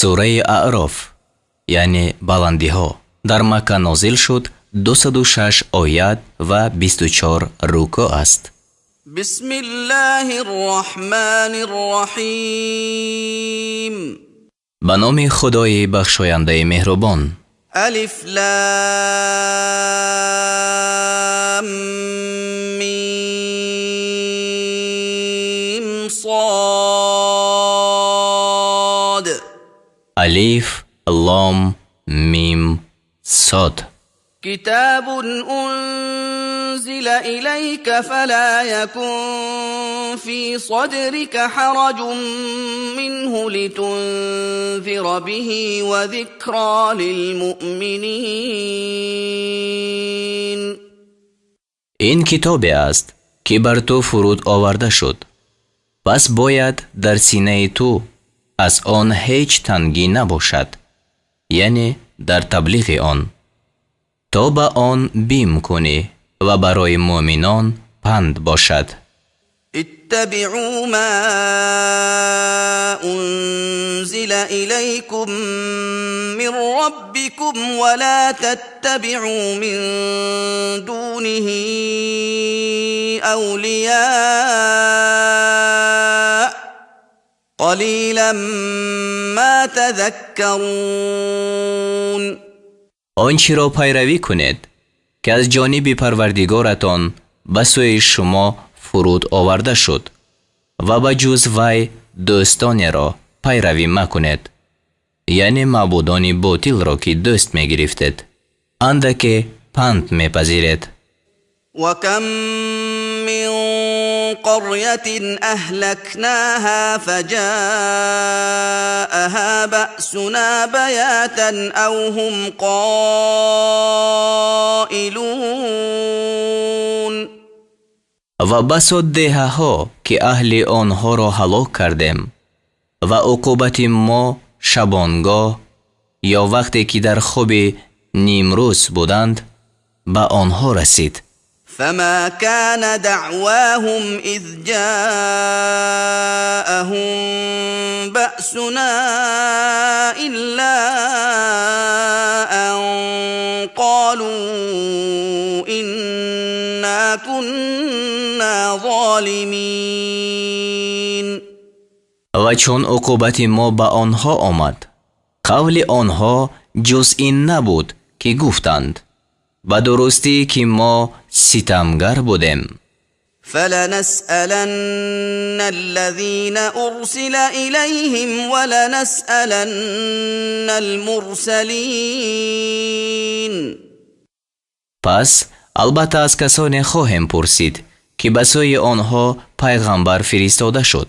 сураи Аъроф яъне баландиҳо дар Макка нозил шуд, 206 оят ва 24 руку аст. бисмиллаҳи рроҳмани рроҳим. ба номи Худои бахшояндаи меҳрубон. алиф лам мим صاد. алиф лом мим صاد. كتاب أنزل إليك فلا يكن في صدرك حرج منه لتنذر به وذكرى للمؤمنين. این کتابی است که بر تو فرود آورده شد، پس باید در سینه تو از آن هیچ تنگی نباشد، یعنی در تبلیغ آن، تا به آن بیم کنی و برای مؤمنان پند باشد. اتبعوا ما انزل إليكم من ربكم ولا تتبعوا من دونه أولياء قليلا ما تذكرون. آنچه را پیروی کنید که از جانب پروردگارتان به سوی شما فرود آورده شد و به جز وی دوستانی را پیروی مکنید، یعنی معبودان باطل را که دوست می گرفتید، اندکی پند می پذیرید. وكم من قرية أهلكناها فجاءها بأسنا بياتا أو هم قائلون. و بسا دهه ها که اهل آنها را هلاک کردیم و عقوبت ما شبانگاه یا وقتی که در خواب نیمروز بودند به آنها رسید. فما كان دعواهم إذ جاءهم بأسنا إلا أن قالوا إنا كنا ظالمين. و چون عقوبت ما به آنها آمد، قول آنها جز این نبود که گفتند به درستی که ما ستمگر بودیم. فلنسألن الذين أرسل إليهم ولنسألن المرسلين. پس البته از کسانی خواهیم پرسید که به سوی آنها پیغمبر فرستاده شد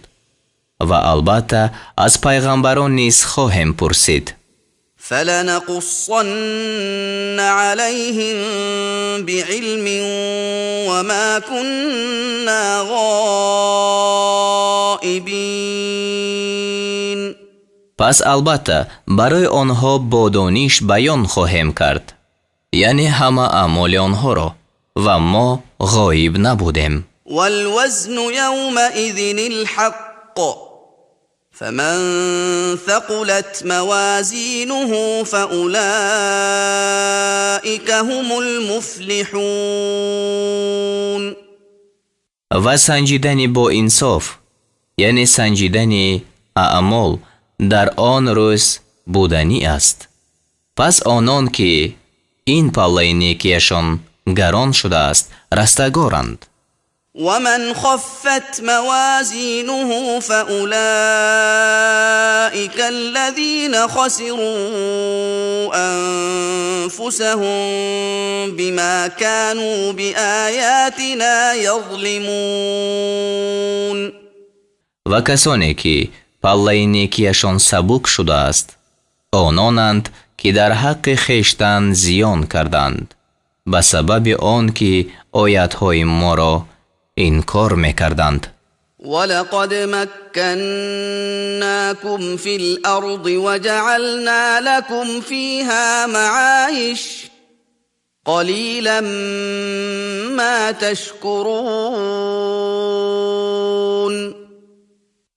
و البته از پیغمبران نیز خواهیم پرسید. فلنقصن عليهم بعلم وما كنا غائبين. پس البته برای آنها با دانش بیان خواهیم کرد، یعنی همه اعمال آنها را، و ما غایب نبودیم. والوزن يومئذ الحق فمن ثقلت موازينه فأولئك هم المفلحون. و سنجیدن با انصاف، یعنی سنجیدن اعمال، در آن روز بودنی است. پس آنان که این پله نیکیشان گران شده است رستگارند. ومن خفت موازينه فأولئك الذين خسروا أنفسهم بما كانوا بآياتنا يظلمون. و کسانی که پله نیکیشان سبک شده است آنانند که در حق خویشتن زیان کردند به سبب آن که آیاتهای ما را انکار میکردند. ولقد مكناكم في الأرض وجعلنا لكم فيها معايش قليلا ما تشكرون.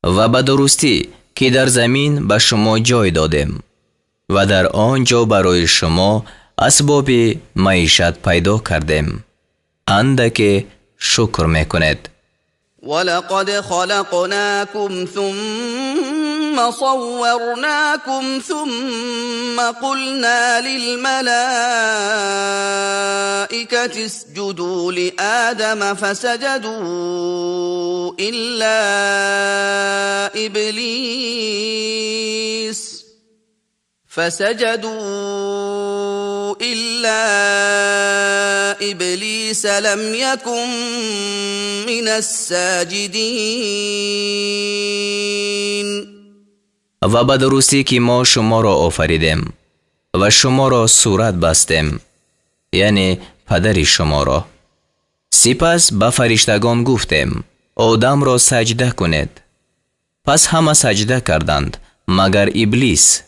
و به درستی که در زمین به شما جای دادیم و در آنجا برای شما اسباب معیشت پیدا کردیم. اندک شکر میکنید. ولقد خلقناكم ثم صورناكم ثم قلنا للملائكة اسجدوا لآدم فسجدوا إلا إبليس لم يكن من الساجدين. و به درستی که ما شما را آفریدیم و شما را صورت بستیم، یعنی پدر شما را. سپس به فرشتگان گفتیم آدم را سجده کنید. پس همه سجده کردند مگر ابلیس.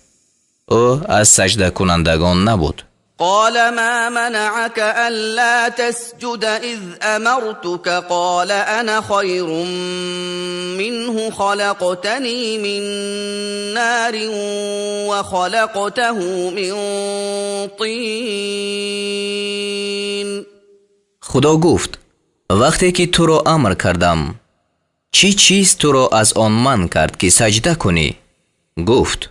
او از سجده کنندگان نبود. قال ما منعك ألا تسجد إذ أمرتك قال أنا خير منه خلقتني من نار وخلقته من طين. خدا گفت وقتی که تو را امر کردم چی چیز تو را از آن من کرد که سجده کنی؟ گفت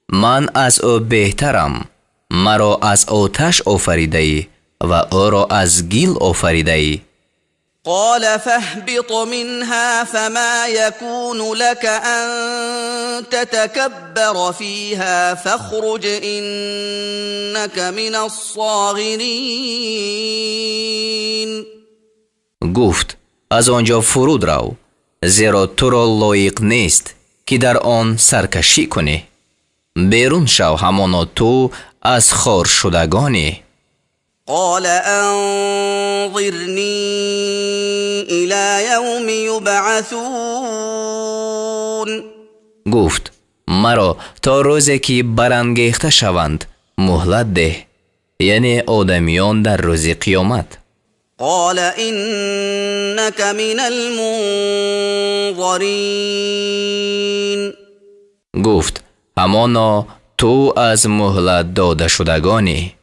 من از او بهترم. مرا از آتش آفریده ای و او را از گل آفریده ای. قال فاهبط منها فما يكون لك أن تتكبر فيها فاخرج إنك من الصاغرين. گفت از آنجا فرود رو، زیرا تو را لایق نیست که در آن سرکشی کنی. بیرون شو، همانا تو از خار شدگانی. قال انظرني إلى يوم يبعثون. گفت مرا تا روزی که برانگیخته شوند مهلت ده، یعنی آدمیان در روز قیامت. قال إنك من المنظرين. گفت همانا تو از مهلت داده شدگانی.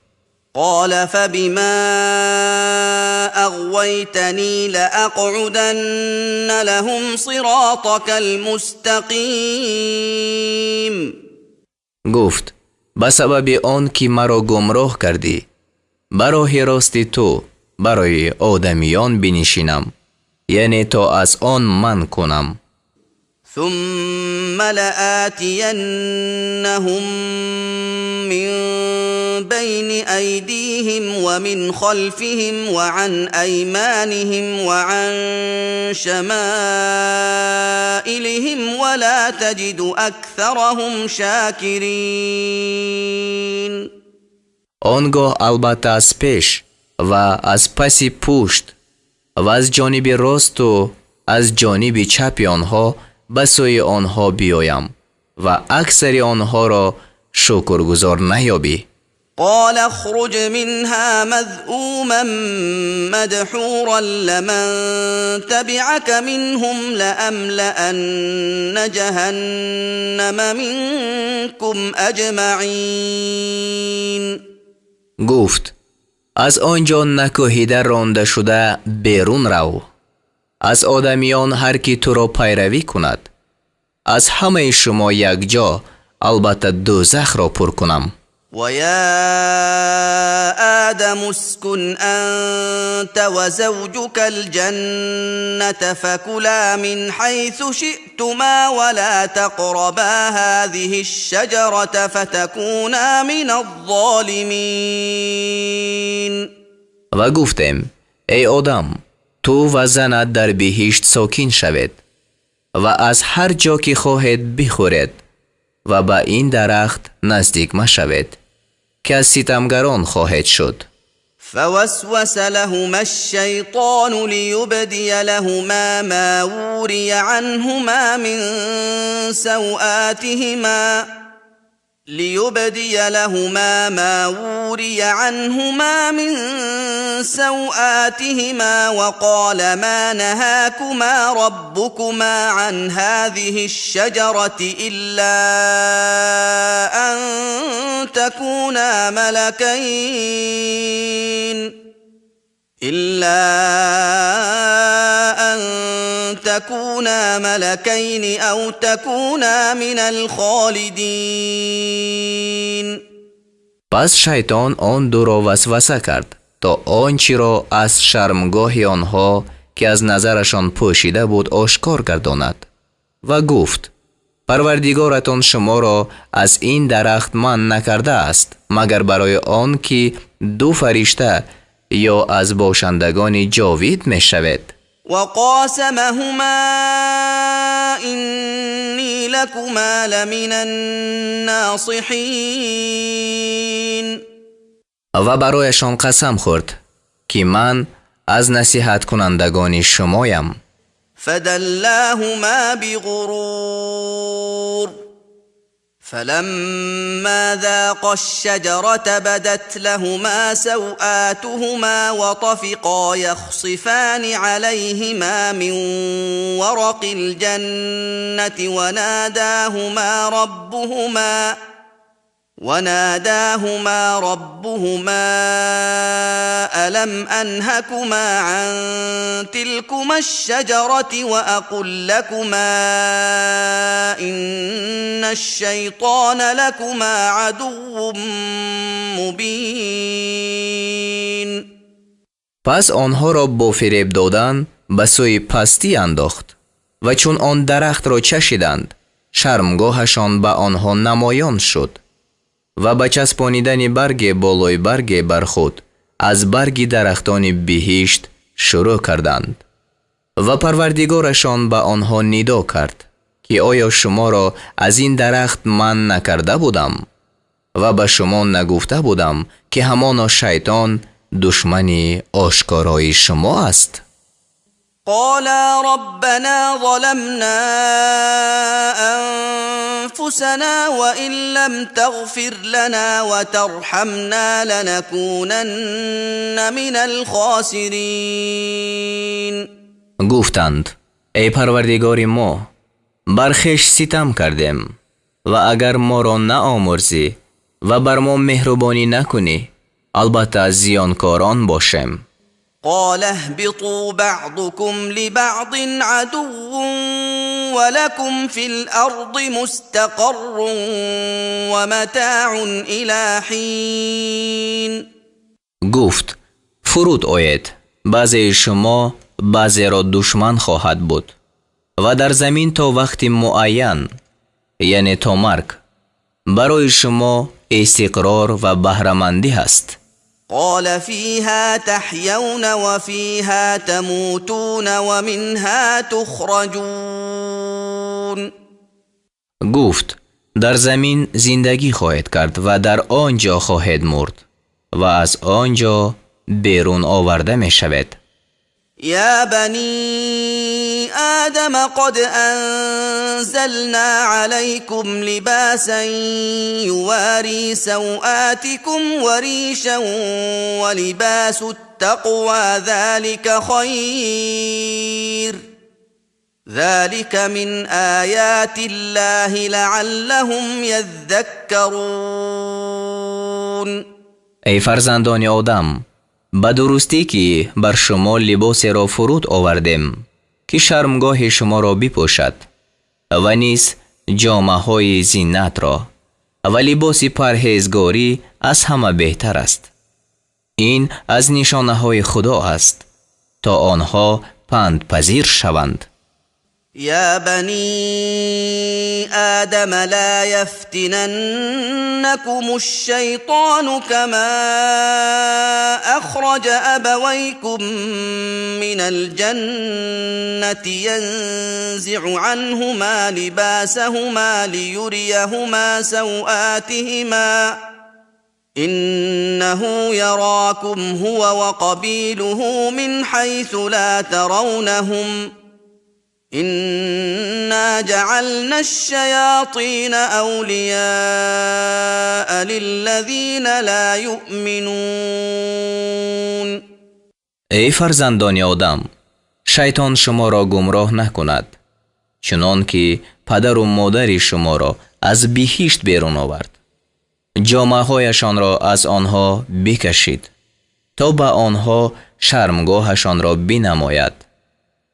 قال فبما أغويتني لأقعدن لهم صراطك المستقيم. گفت به سبب آن که مرا گمراه کردی برای راستی تو برای آدمیان بنشینم، یعنی تا از آن من کنم. ثم لآتينهم من بين أيديهم ومن خلفهم وعن أيمانهم وعن شمائلهم ولا تجد أكثرهم شاكرين. آنگاه البته از پیش و از پس پشت و از جانب راست و از جانب چپ آنها به سوی آنها بیایم و اکثر آنها را شکرگزار نیابی. قال اخرج منها مذءوما مدحورا لمن تبعك منهم لأملأن جهنم منكم اجمعین. گفت از آنجا نکوهیده رانده شده بیرون رو. از آدمیان هر کی تو را پیروی کند از همه شما یک جا، البته دوزخ را پر کنم. و یا آدم اسکن انت و زوجك الجنة فكلا من حيث شئتما ولا تقربا هذه الشجرة فتكونا من الظالمین. و گفتیم ای آدم تو و زنت در بهشت ساکن شوید و از هر جا که خواهید بخورید و به این درخت نزدیک مشوید که از ستمگران خواهید شد. فوسوس لهما الشيطان ليبدي لهما ما وري عنهما من سوآتهما وقال ما نهاكما ربكما عن هذه الشجرة إلا أن تكونا ملكين أو تكونا من الخالدين. پس شیطان آن دو را وسوسه کرد تا آنچه را از شرمگاه آنها که از نظرشان پوشیده بود آشکار گرداند و گفت پروردگارتان شما را از این درخت منع نکرده است مگر برای آن که دو فرشته یا از باشندگان جاوید می شود. وقاسمهما إني لكما لمن الناصحين. و برایشان قسم خورد که من از نصیحت کنندگان شمایم. فدلاهما بغرور فلما ذاقا الشجرة بدت لهما سوآتهما وطفقا يخصفان عليهما من ورق الجنة وناداهما ربهما ألم أنهكما عن تلكما الشجرة وأقل لكما إن الشيطان لكما عدو مبين. پس آنها را با فریب دادن به سوی پستی انداخت و چون آن درخت را چشیدند شرمگاهشان به آنها نمایان شد و به چسبانیدن برگ بالای برگ بر خود از برگ درختان بهشت شروع کردند و پروردگارشان به آنها ندا کرد که آیا شما را از این درخت من نکرده بودم و به شما نگفته بودم که همانا شیطان دشمن آشکارای شما است؟ قالا ربنا ظلمنا أنفسنا وإن لم تغفر لنا وترحمنا لنكونن من الخاسرين. گفتند ای پروردگار ما بر خویش ستم کردیم و اگر ما را نآمرزی و بر ما مهربانی نکنی البته زیانکاران باشیم. قال اهبطوا بعضكم لبعض عدو ولكم في الأرض مستقر ومتاع إلى حين. گفت فرود آید بعضی شما بعضی را دشمن خواهد بود و در زمین تا وقت معین یعنی تا مرگ برای شما استقرار و بهره‌مندی هست. قال فيها تحيون وفيها تموتون ومنها تخرجون. گفت در زمین زندگی خواهد کرد و در آنجا خواهد مرد و از آنجا بیرون آورده می شود. يا بني آدم قد أنزلنا عليكم لباسا يواري سوآتكم وريشا ولباس التقوى ذلك خير ذلك من آيات الله لعلهم يذكرون. ای فرزندان آدم به درستی که بر شما لباس را فرود آوردیم که شرمگاه شما را بپوشد و نیز جامه های زینت را و لباس پرهیزگاری از همه بهتر است. این از نشانه های خدا است تا آنها پند پذیر شوند. يا بني آدم لا يفتننكم الشيطان كما أخرج أبويكم من الجنة ينزع عنهما لباسهما ليريهما سوآتهما إنه يراكم هو وقبيله من حيث لا ترونهم إنا جعلنا الشياطين أولياء للذين لا يؤمنون. ای فرزندان آدم، شیطان شما را گمراه نکند چنان که پدر و مادر شما را از بهشت بیرون آورد. جامه هایشان را از آنها بکشید تا به آنها شرمگاهشان را بنماید.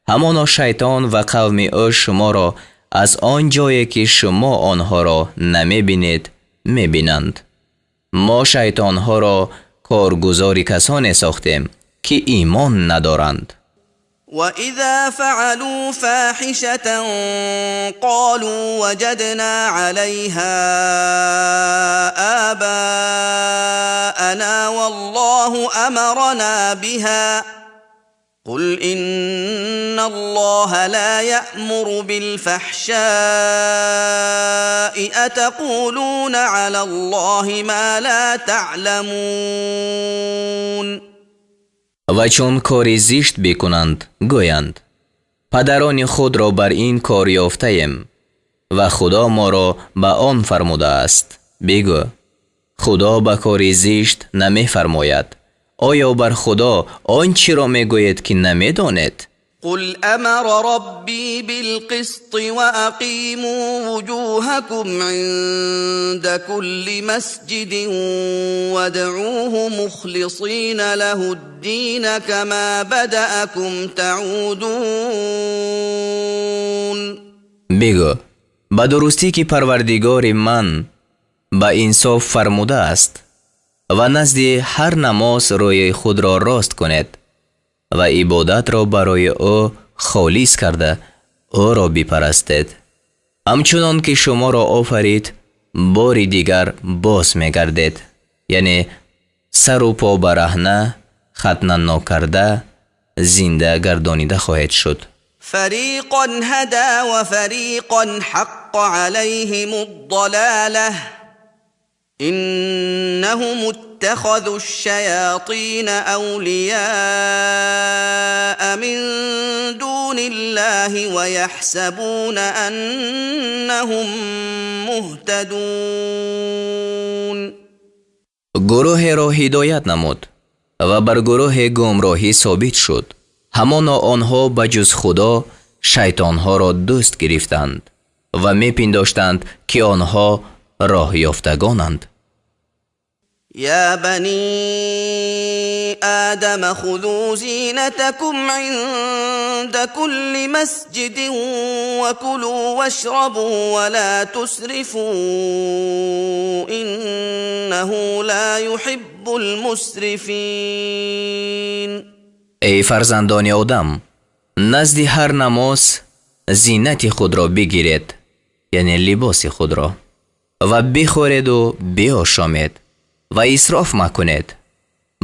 همانا شیطان و قوم او شما را از آن جایی که شما آنها را نمی بینید می بینند. ما شیطان ها را کارگزار کسانی ساختیم که ایمان ندارند. وَإِذَا فَعَلُوا فَاحِشَةً قَالُوا وَجَدْنَا عَلَيْهَا آبَاءَنَا وَاللَّهُ أَمَرَنَا بِهَا قُلْ إِنَّ اللَّهَ لَا يَأْمُرُ بِالْفَحْشَاءِ أَتَقُولُونَ عَلَى اللَّهِ مَا لَا تَعْلَمُونَ. و چون کاری زشت بکنند گویند پدران خود را بر این کار یافته ایم و خدا ما را به آن فرموده است. بگو خدا به کاری زشت نمی فرماید. آیا بر خدا آنچه را می گوید که نمی دانید؟ قل امر ربی بالقسط واقیموا وجوهکم عند كل مسجد وادعوه مخلصین له الدین كما بدأكم تعودون. بگو به درستی که پروردگار من به انصاف فرموده است و نزد هر نماز روی خود را راست کنید و عبادت را برای او خالص کرده او را بپرستید. همچنان که شما را آفرید باری دیگر باز می‌گردید، یعنی سر و پا برهنه، ختنه ناکرده، زنده گردانیده خواهید شد. فریقا هدی و فریقا حق علیهم الضلاله إنهم اتخذوا الشياطين أولياء من دون الله ويحسبون أنهم مهتدون. گروه را هدایت نمود و بر گروه گمراهی ثابت شد. همانا آنها بجز خدا شیطانها را دوست گرفتند و می پنداشتند که آنها راه یافتگانند. یا بنی آدم خذوا زینتکم عند كل مسجد وكلوا واشربوا ولا تسرفوا انه لا يحب المسرفین. ای فرزندان آدم، نزد هر نماز زینت خود را بگیرید، یعنی لباس خود را، و بخورید و بیاشامید و اسراف مکنید.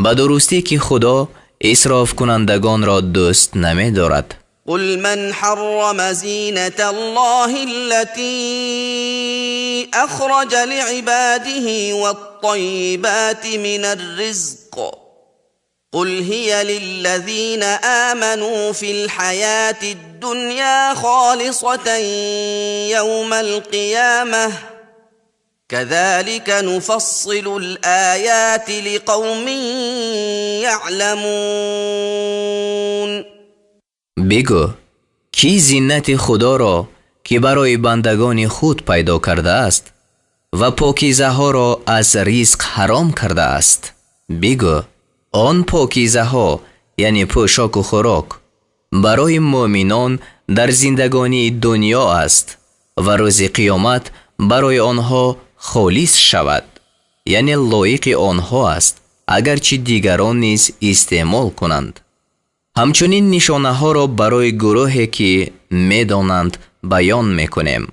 به درستی که خدا اسراف کنندگان را دوست نمی دارد. قل من حرم زینة الله التي اخرج لعباده والطیبات من الرزق قل هي للذين آمنوا في الحياة الدنيا خالصة يوم القيامة كذلك نفصل الآيات لقوم يعلمون. بگو کی زینت خدا را که برای بندگان خود پیدا کرده است و پاکیزه ها را از رزق حرام کرده است. بگو آن پاکیزه ها یعنی پوشاک و خوراک برای مؤمنان در زندگانی دنیا است و روز قیامت برای آنها خالص شود، یعنی لایق آنها است اگرچه دیگران نیز استعمال کنند. همچنین نشانه ها را برای گروهی که میدانند بیان میکنیم.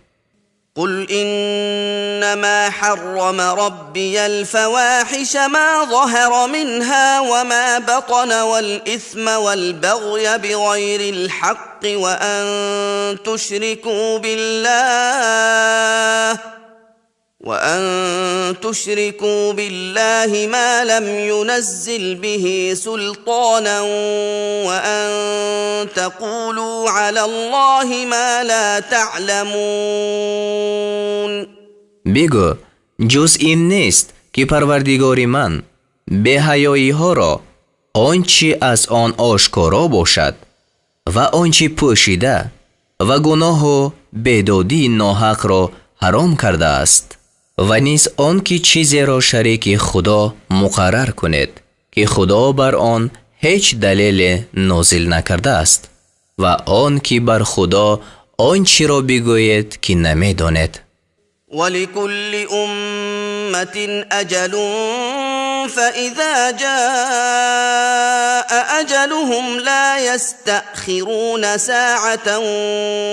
قل إنما حرم ربي الفواحش ما ظهر منها وما بطن والإثم والبغي بغير الحق وأن تشركوا بالله ما لم ينزل به سلطانا وأن تقولوا على الله ما لا تعلمون. بگو جز این نیست که پروردگار من بی حیایی ها را آنچه از آن آشکارا باشد و آنچه پوشیده و گناه و بدادی ناحق را حرام کرده است و نیز آنکه چیزی را شریک خدا مقرر کند که خدا بر آن هیچ دلیل نازل نکرده است و آنکه بر خدا آنچه را بگوید که نمی‌داند. ولكل أمة أجل فإذا جاء أجلهم لا يستأخرون ساعة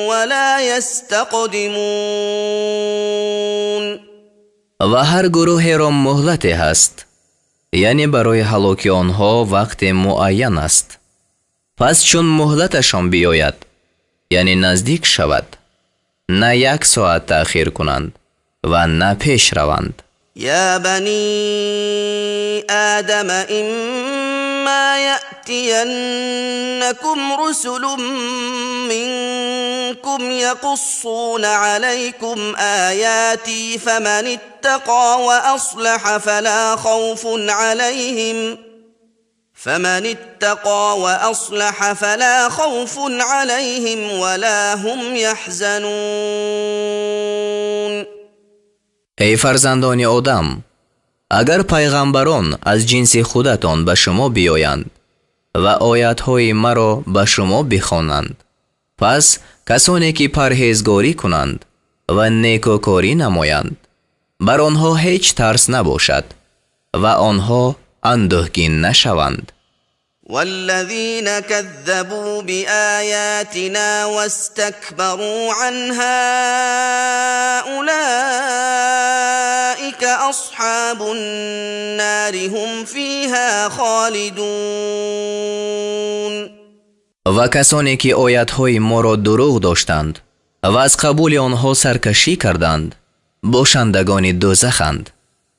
ولا يستقدمون. و هر گروه را مهلت هست، یعنی برای هلاک آنها وقت معین است. پس چون مهلتشان بیاید، یعنی نزدیک شود، نه 1 ساعت تأخیر کنند و نه پیش روند. يا بني آدم إما يأتينكم رسل منكم يقصون عليكم آياتي فمن اتقى وأصلح فلا خوف عليهم ولا هم يحزنون. ای فرزندان آدم، اگر پیغمبران از جنس خودتان به شما بیایند و آیاتهای مرا به شما بخوانند، پس کسانی که پرهیزگاری کنند و نیکوکاری نمایند، بر آنها هیچ ترس نباشد و آنها اندوهگین نشوند. والذين كذبوا بآياتنا واستكبروا عنها أولئك أصحاب النار هم فيها خالدون. و کسانی که آیاتهای ما را دروغ داشتند و از قبول آنها سرکشی کردند، باشندگان دوزخند،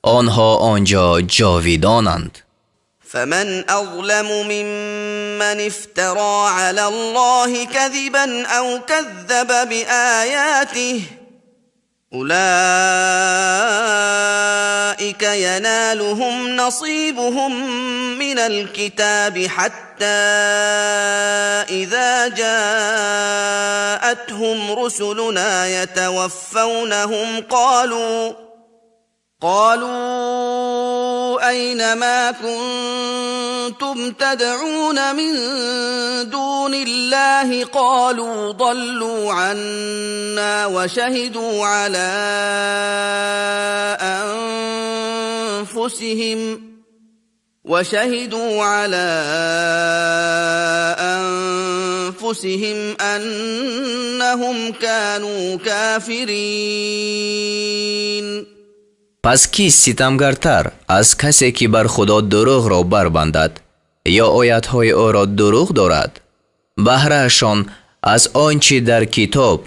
آنها آنجا جاویدانند. فمن أظلم ممن افترى على الله كذبا أو كذب بآياته أولئك ينالهم نصيبهم من الكتاب حتى إذا جاءتهم رسلنا يتوفونهم قالوا أين ما كنتم تدعون من دون الله قالوا ضلوا عنا وشهدوا على أنفسهم أنهم كانوا كافرين. پس کی ستمگرتر از کسی که بر خدا دروغ را بربندد یا آیاتهای او را دروغ دارد؟ بهرهشان از آنچه در کتاب،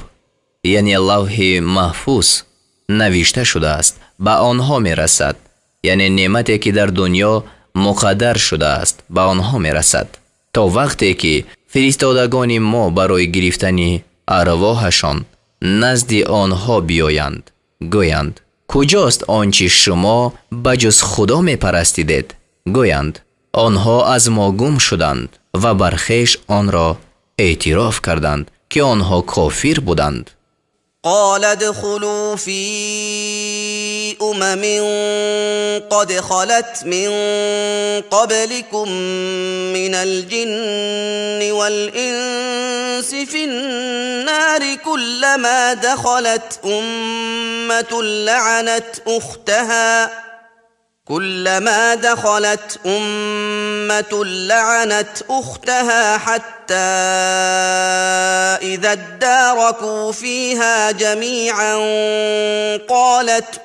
یعنی لوح محفوظ نوشته شده است، به آنها می رسد، یعنی نعمتی که در دنیا مقدر شده است به آنها می رسد، تا وقتی که فرستادگان ما برای گرفتن ارواحشان نزد آنها بیایند، گویند کجاست آنچه شما بجز خدا می پرستیدید؟ گویند آنها از ما گم شدند و بر خویش آن را اعتراف کردند که آنها کافر بودند. قال ادخلوا في قد خلت من قبلكم من الجن والإنس في النار كلما دخلت أمة لعنت أختها حتى إذا اداركوا فيها جميعا قالت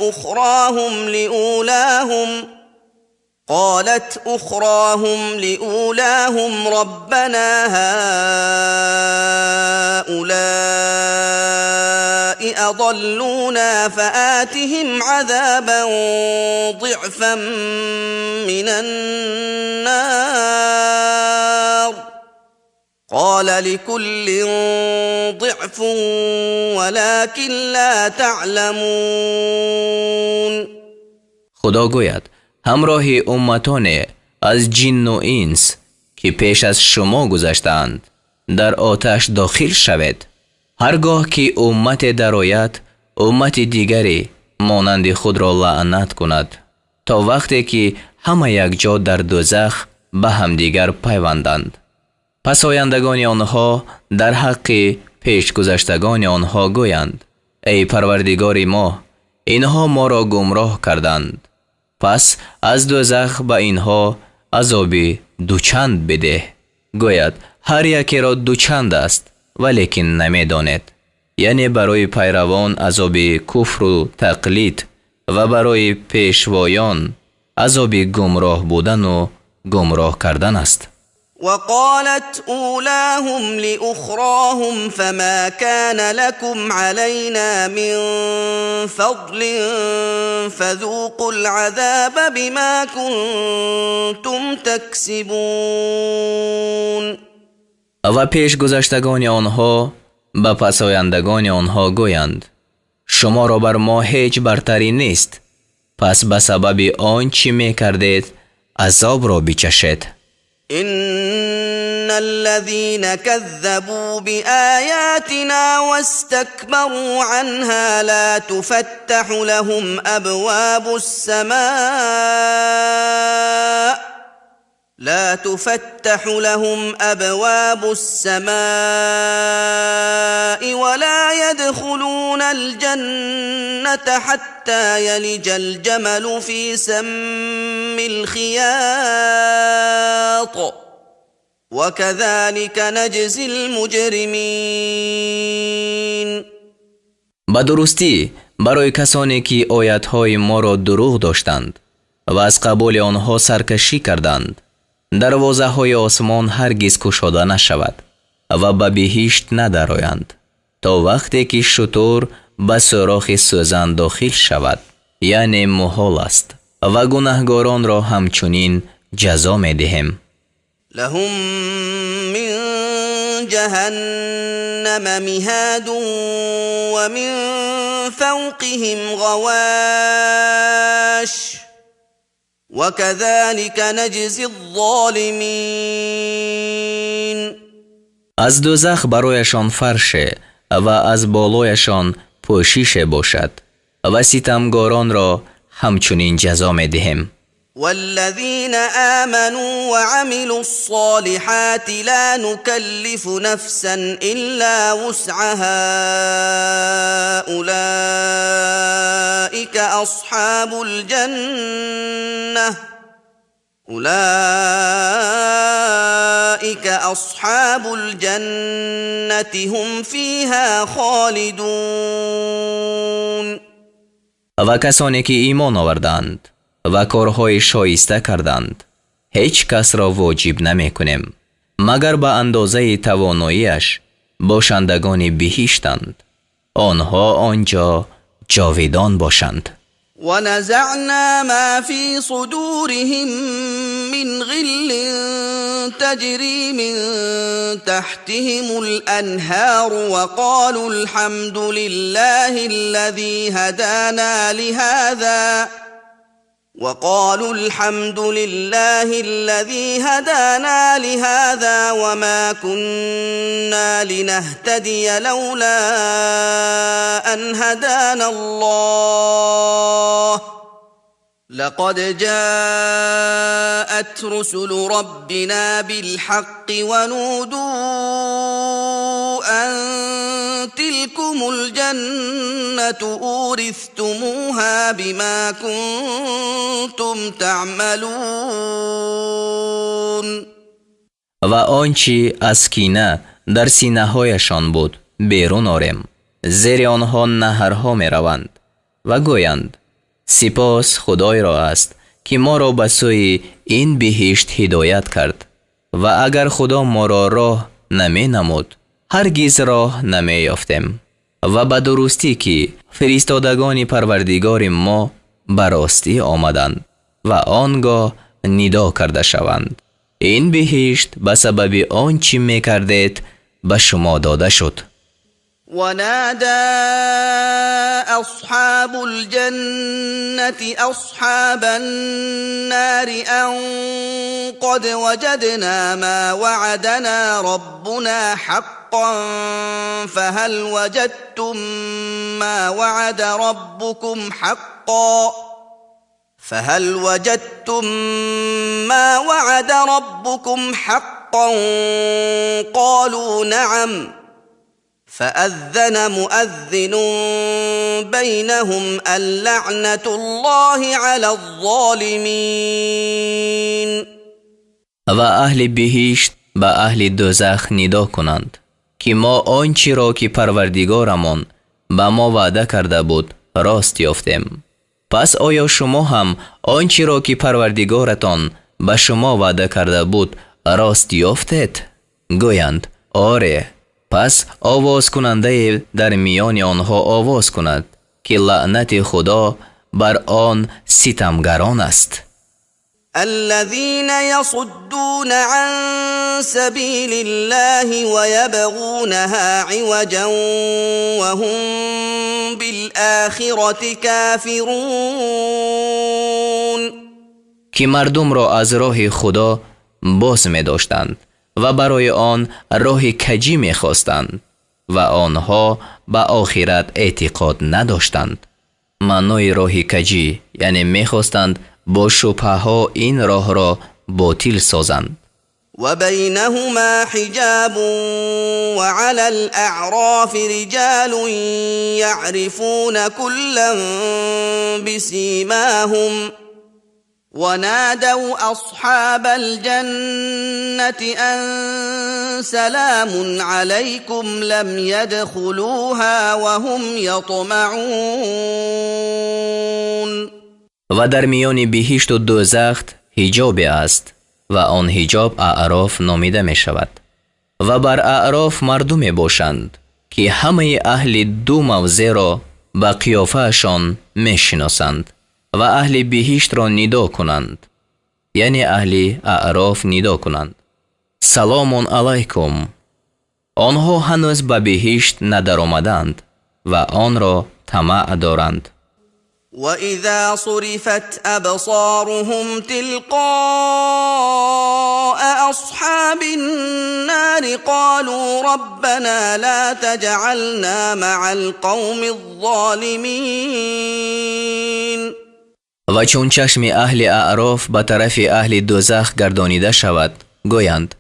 أخراهم لأولاهم ربنا هؤلاء أضلونا فآتهم عذابا ضعفا من النار قال لكل ضعف ولكن لا تعلمون. خدا گوید همراه امتان از جن و انس که پیش از شما گذشتند در آتش داخل شوید. هرگاه که امت درآید امت دیگری مانند خود را لعنت کند تا وقتی که همه یک جا در دوزخ به همدیگر پیوندند. پس آیندگان آنها در حق پیش گذشتگان آنها گویند ای پروردگار ما، اینها ما را گمراه کردند، پس از دوزخ به اینها عذابی دوچند بده. گوید هر یکی را دوچند است ولیکن نمی دانید. یعنی برای پیروان عذاب کفر و تقلید و برای پیشوایان عذاب گمراه بودن و گمراه کردن است. وقالت أولاهم لأخراهم فما كان لكم علينا من فضل فذوقوا العذاب بما كنتم تكسبون. و پیش گذشتگان آنها به پسایندگان آنها گویند شما را بر ما هیچ برتری نیست، پس به سبب آنچه می کردید عذاب را بچشید. إن الذين كذبوا بآياتنا واستكبروا عنها لا تفتح لهم أبواب السماء ولا يدخلون الجنة حتى يلج الجمل في سم الخياط وكذلك نجزي المجرمين. به درستی برای کسانی که آیاتهای ما را دروغ داشتند و از قبول آنها سرکشی کردند دروازه های آسمان هرگز گشاده نشود و به بهشت ندرآیند تا وقتی که شتر به سوراخ سوزن داخل شود، یعنی محال است، و گناهکاران را همچنین جزا می دهیم. لهم من جهنم مهاد ومن فوقهم غواش وكذلك نجزي الظالمين. از دوزخ برایشان فرشه و از بالایشان پوشش باشد و ستمگاران را همچنین جزا می دهیم. والذين آمنوا وعملوا الصالحات لا نكلف نفسا إلا وسعها أولئك أصحاب الجنة هم فيها خالدون. و کسانی که ایمان آوردند و کارهای شایسته کردند هیچ کس را واجب نمی کنیم مگر به اندازه تواناییش باشندگان بهشتند، آنها آنجا جاویدان باشند. ونزعنا ما في صدورهم من غل تجري من تحتهم الأنهار وقالوا الحمد لله الذي هدانا لهذا وما كنا لنهتدي لولا أن هدانا الله لقد جاءت رسل ربنا بالحق ونودوا أن تلكم الجنة أورثتموها بما كنتم تعملون. و آنچه از کینه در سینه هایشان بود بیرون آریم، زیر آنها نهرها می روند و گویند سپاس خدای را است که ما را به سوی این بهشت هدایت کرد و اگر خدا ما را راه نمی نمود هرگز راه نمی یافتیم. و به درستی که فرستادگان پروردگار ما براستی آمدند و آنگاه ندا کرده شوند این بهشت به سبب آنچه می کردید به شما داده شد. ونادى أصحاب الجنة أصحاب النار أن قد وجدنا ما وعدنا ربنا حقا فهل وجدتم ما وعد ربكم حقا قالوا نعم فأذن مؤذن بينهم اللعنة الله على الظالمين. و اهل بهشت به اهل دوزخ ندا کنند که ما آنچه را که پروردگارمان به ما وعده کرده بود راست یافتیم. پس آیا شما هم آنچه را که پروردگارتان به شما وعده کرده بود راست یافتید؟ گویند آره. پس آواز کننده در میان آنها آواز کند که لعنت خدا بر آن ستمگران است. الذين يصدون عن سبيل الله ويبغونها عوجا وهم بالآخرة كافرون. که مردم را از راه خدا باز می داشتند و برای آن راه کجی می خواستند و آنها به آخرت اعتقاد نداشتند. معنای راه کجی یعنی می خواستند با شبهه ها این راه را باطل سازند. و بینهما حجاب و علی الاعراف رجال یعرفون کلا بسیماهم ونادوا أصحاب الجنة أن سلام عليكم لم يدخلوها وهم يطمعون. و در میان بهشت و دوزخ حجاب است و آن حجاب اعراف نامیده می شود و بر اعراف مردم باشند که همه اهل دو موضع را به قیافه‌شان می شناسند و اهل بهشت را ندا کنند، یعنی اهل اعراف ندا کنند سلام علیکم. آنها هنوز به بهشت ندر آمدند و آن را طمع دارند. وَإِذَا صُرِفَتْ أَبْصَارُهُمْ تِلْقَاءَ أَصْحَابِ النَّارِ قَالُوا رَبَّنَا لَا تَجْعَلْنَا مَعَ الْقَوْمِ الظَّالِمِينَ. و چون چشم اهل اعراف به طرف اهل دوزخ گردانیده شود گویند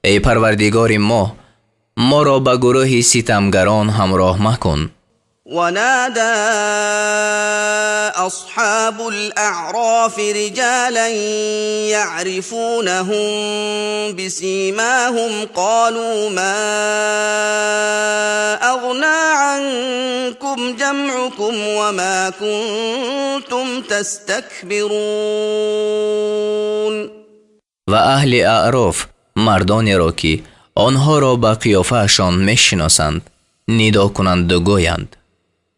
ای پروردگار ما را به گروه ستمگران همراه مکن. ونادى أصحاب الأعراف رجالا يعرفونهم بسيماهم قالوا ما أغنى عنكم جمعكم وما كنتم تستكبرون. و اهل اعراف مردانی را که آنها را به قیافه‌شان میشناسند ندا کنند و گویند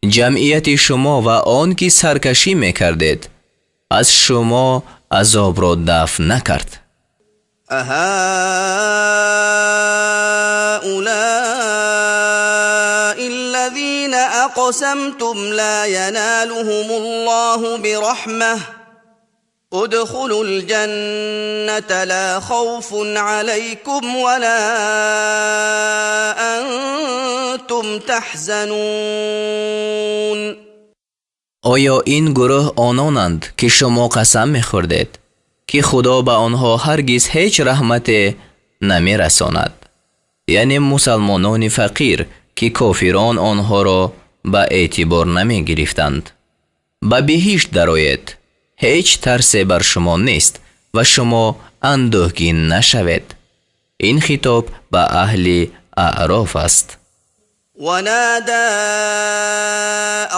جمعیت شما و آن که سرکشی میکردید از شما عذاب را دفع نکرد. اهؤلاء الذين اقسمتم لا ينالهم الله برحمه ادخلوا الجنة لا خوف عليكم ولا أنتم تحزنون. آیا این گروه آنانند که شما قسم می‌خوردید که خدا به آنها هرگز هیچ رحمت نمی رساند؟ یعنی مسلمانان فقیر که کافران آنها را به اعتبار نمی گرفتند. به بهشت درآیید، هیچ ترس بر شما نیست و شما اندوهگین نشوید. این خطاب به اهل اعراف است. ونادى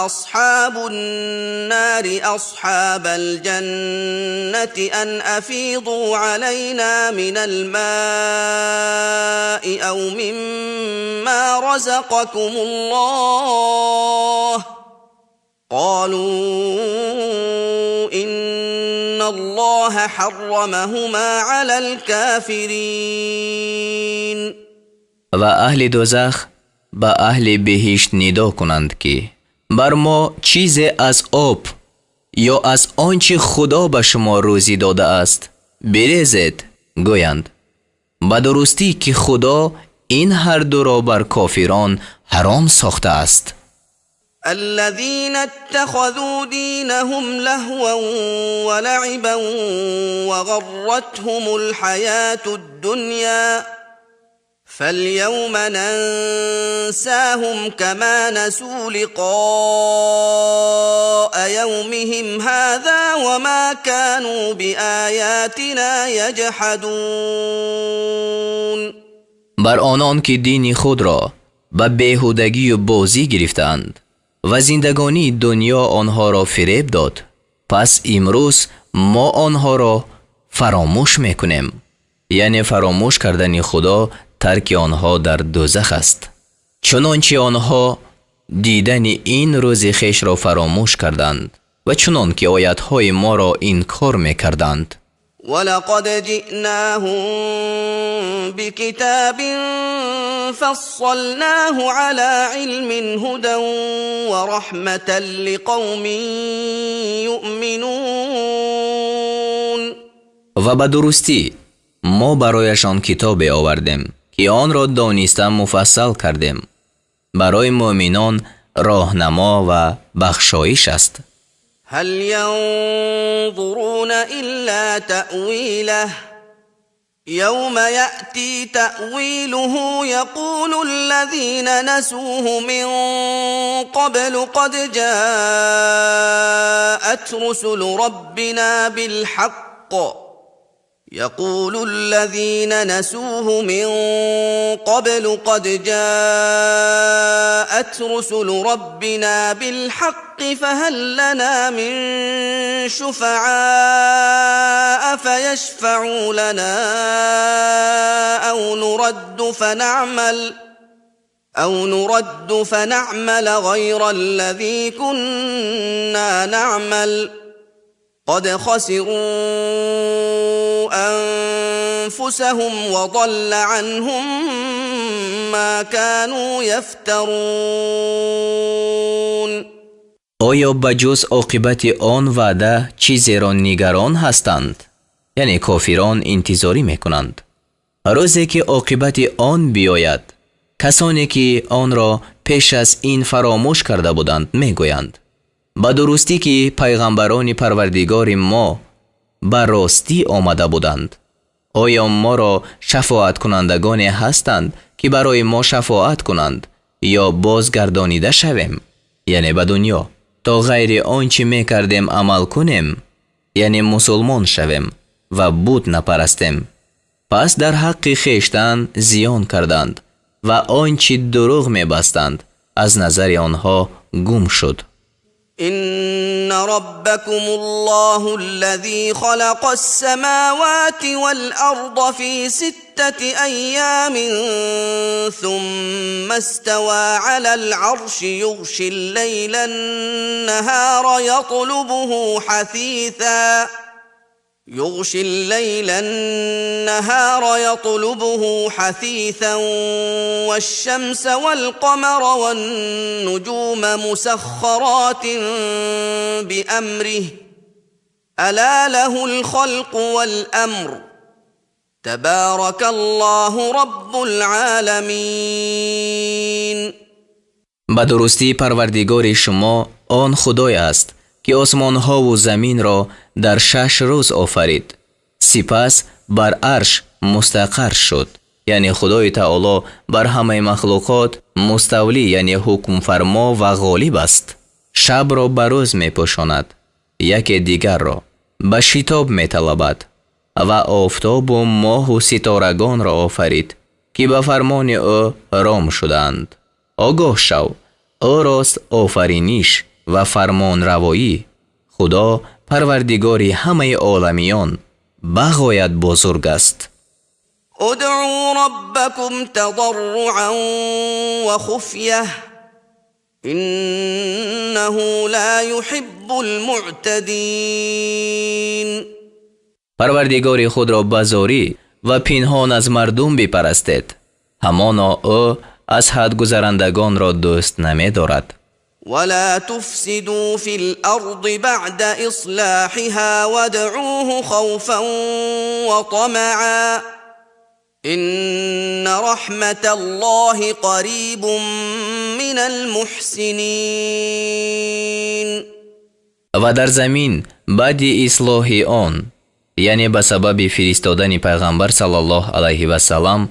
أصحاب النار أصحاب الجنة أن أفيضوا علينا من الماء أو مما رزقكم الله قالوا إن الله حرمهما على الكافرين. و اهل دوزخ به اهل بهشت ندا کنند که بر ما چیزی از آب یا از آنچه خدا به شما روزی داده است بریزید. گویند به درستی که خدا این هر دو را بر کافران حرام ساخته است. الذين اتخذوا دينهم لهوا ولعبا وغرتهم الحياة الدنيا فاليوم ننساهم كما نسوا لقاء يومهم هذا وما كانوا بآياتنا يجحدون. بر آنان که دین خود را به بیهودگی و بازی گرفتند و زندگانی دنیا آنها را فریب داد، پس امروز ما آنها را فراموش میکنیم. یعنی فراموش کردن خدا ترک آنها در دوزخ است. چنانچه آنها دیدن این روز خویش را فراموش کردند و چنان که آیاتهای ما را انکار میکردند. ولقد جئناهم بكتاب فصلناه على علم هدى ورحمة لقوم يؤمنون. و به درستی ما برایشان کتاب آوردیم که آن را دانسته مفصل کردیم، برای مؤمنان راهنما و بخشایش است. هل ينظرون إلا تأويله يوم يأتي تأويله يقول الذين نسوه من قبل قد جاءت رسل ربنا بالحق يقول الذين نسوه من قبل قد جاءت رسل ربنا بالحق فهل لنا من شفعاء فيشفعوا لنا أو نرد فنعمل غير الذي كنا نعمل قد خسروا أنفسهم وضل عنهم ما كانوا يفترون. آیا بجز عاقبت آن وعده چیزی را نگران هستند؟ یعنی کافران انتظاری میکنند روزی که عاقبت آن بیاید. کسانی که آن را پیش از این فراموش کرده بودند میگویند به درستی که پیغمبران پروردگار ما به راستی آمده بودند. آیا ما را شفاعت کنندگانی هستند که برای ما شفاعت کنند یا بازگردانیده شویم، یعنی به دنیا، تا غیر آنچه می کردیم عمل کنیم، یعنی مسلمان شویم و بت نپرستیم؟ پس در حق خویشتن زیان کردند و آنچه دروغ می بستند از نظر آنها گم شد. إن ربكم الله الذي خلق السماوات والأرض في 6 أيام ثم استوى على العرش يغشي الليل النهار يطلبه حثيثا والشمس والقمر والنجوم مسخرات بأمره ألا له الخلق والأمر تبارك الله رب العالمين. به درستی پروردگار شما آن خدای است که آسمان ها و زمین را در 6 روز آفرید، سپس بر عرش مستقر شد. یعنی خدای تعالی بر همه مخلوقات مستولی، یعنی حکم فرما و غالب است. شب را به روز می پوشاند، یکی دیگر را به شتاب می طلبد و آفتاب و ماه و ستارگان را آفرید که به فرمان او رام شدند. آگاه شو، او راست آفرینش و فرمان روایی. خدا پروردگاری همه عالمیان بغایت بزرگ است. ادعوا ربكم تضرعا وخفية إنه لا يحب المعتدين. پروردگار خود را بزاری و پنهان از مردم بپرستید، همانا او از حد گذرندگان را دوست نمی دارد. ولا تفسدوا في الأرض بعد إصلاحها وادعوه خوفا وطمعا إن رحمة الله قريب من المحسنين. و در زمین بعد اصلاح آن، یعنی به سبب فرستادن پیغمبر صلی الله علیه و سلام،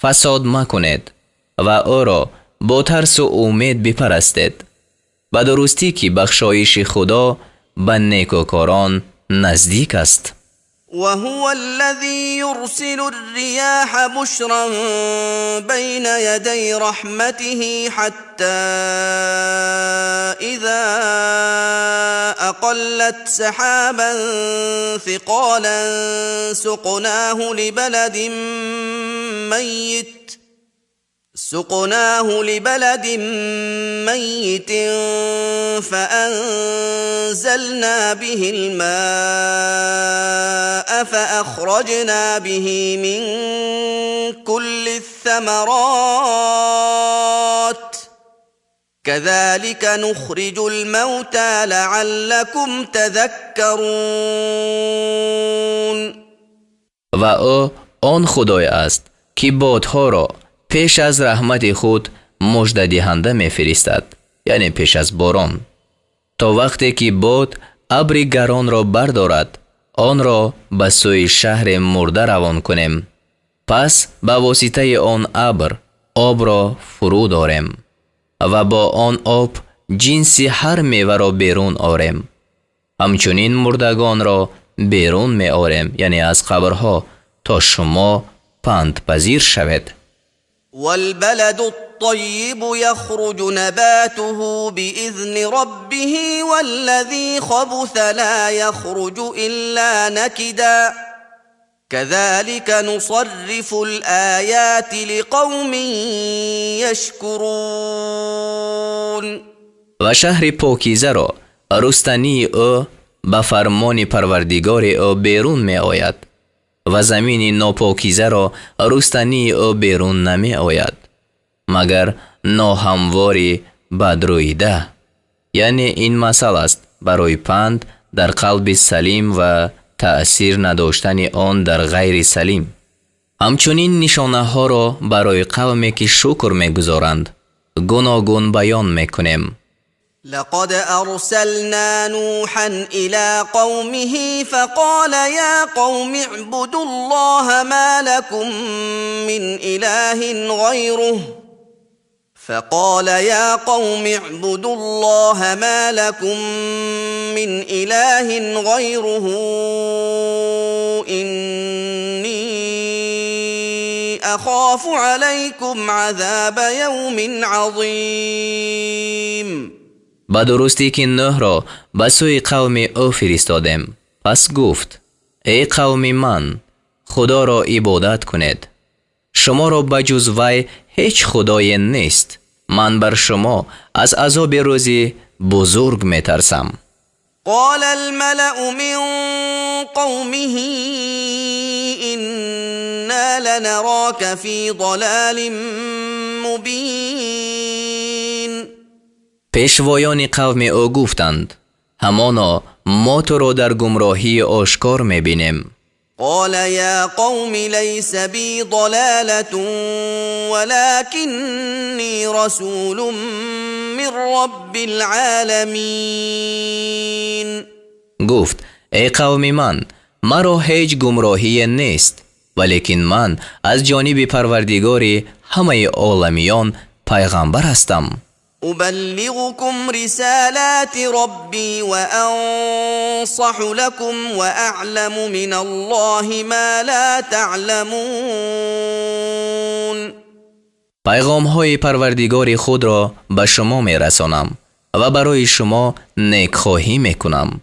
فساد مکنید و او را با ترس و امید بپرستید. به درستی که بخشایش خدا به نیکوکاران نزدیک است. وهو الذي يرسل الرياح بشرا بين يدي رحمته حتى إذا أقلت سحابا ثقالا سقناه لبلد ميت فأنزلنا به الماء فأخرجنا به من كل الثمرات كذلك نخرج الموتى لعلكم تذكرون. و او آن خدای است که بادها را پیش از رحمت خود مژده دهنده می فرستد، یعنی پیش از باران، تا وقتی که باد ابر گران را بردارد آن را به سوی شهر مرده روان کنیم. پس به واسطه آن ابر آب را فرود آریم و با آن آب جنس هر میوه را بیرون آریم. همچنین مردگان را بیرون می آریم، یعنی از قبرها، تا شما پند پذیر شوید. والبلد الطيب يخرج نباته بإذن ربه والذي خبث لا يخرج إلا نكدا كذلك نصرف الآيات لقوم يشكرون. و شهر پاکیزه را رستنی او به فرمان پروردگار او بیرون می آید و زمین ناپاکیزه را رستنی او بیرون نمی آید مگر ناهمواری بدرویده. یعنی این مسئله است برای پند در قلب سلیم و تأثیر نداشتن آن در غیر سلیم. همچنین نشانه ها را برای قومی که شکر می گذارند گوناگون بیان می کنیم. لقد أرسلنا نوحا إلى قومه فقال يا قوم اعبدوا الله ما لكم من إله غيره إني أخاف عليكم عذاب يوم عظيم. به درستی که نوح را به سوی قوم او فرستادیم. پس گفت ای قوم من، خدا را عبادت کنید. شما را بجز وی هیچ خدای نیست. من بر شما از عذاب روزی بزرگ می ترسم. قال الملأ من قومه إنا لنراك في ضلال مبين. پیشوایان قوم او گفتند همانا ما تو را در گمراهی آشکار می بینیم. قال يا قوم ليس بي ضلالة ولكني رسول من رب العالمين. گفت ای قوم من، مرا هیچ گمراهی نیست، ولیکن من از جانب پروردگار همه عالمیان پیغمبر هستم. أبلغكم رسالات ربي وأنصح لكم وأعلم من الله ما لا تعلمون. پیغام های پروردگار خود را به شما می رسانم و برای شما نیکخواهی می کنم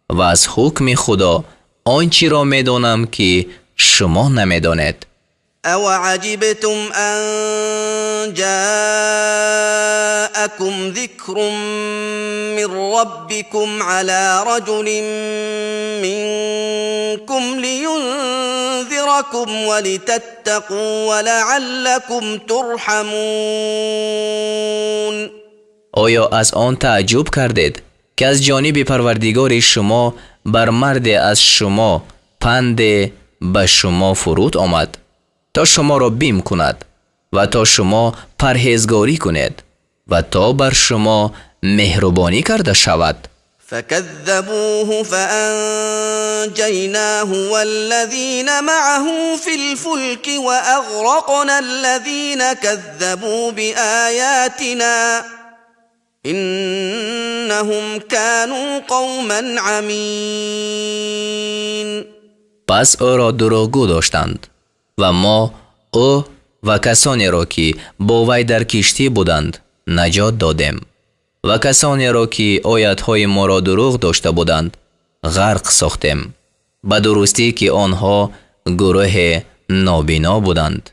و از حکم خدا آنچه را می دانم که شما نمی دانید. او عجبتم ان جاءكم ذكر من ربكم على رجل منكم لينذركم ذكركم ولتتقوا ولعلكم ترحمون. آیا از آن تعجب کردید که از جانب پروردگار شما بر مرد از شما پند به شما فرود آمد تا شما را بیم کند و تا شما پرهیزگاری کنید و تا بر شما مهربانی کرده شود؟ فكذبوه فأنجيناه والذين معه في الفلك وأغرقنا الذين كذبوا بآياتنا إنهم كانوا قوما عمين. پس او را دروغگو داشتند و ما او و کسانی را که با وی در کشتی بودند نجات دادیم و کسانی را که آیت‌های ما را دروغ داشته بودند غرق ساختیم، به درستی که آنها گروه نابینا بودند.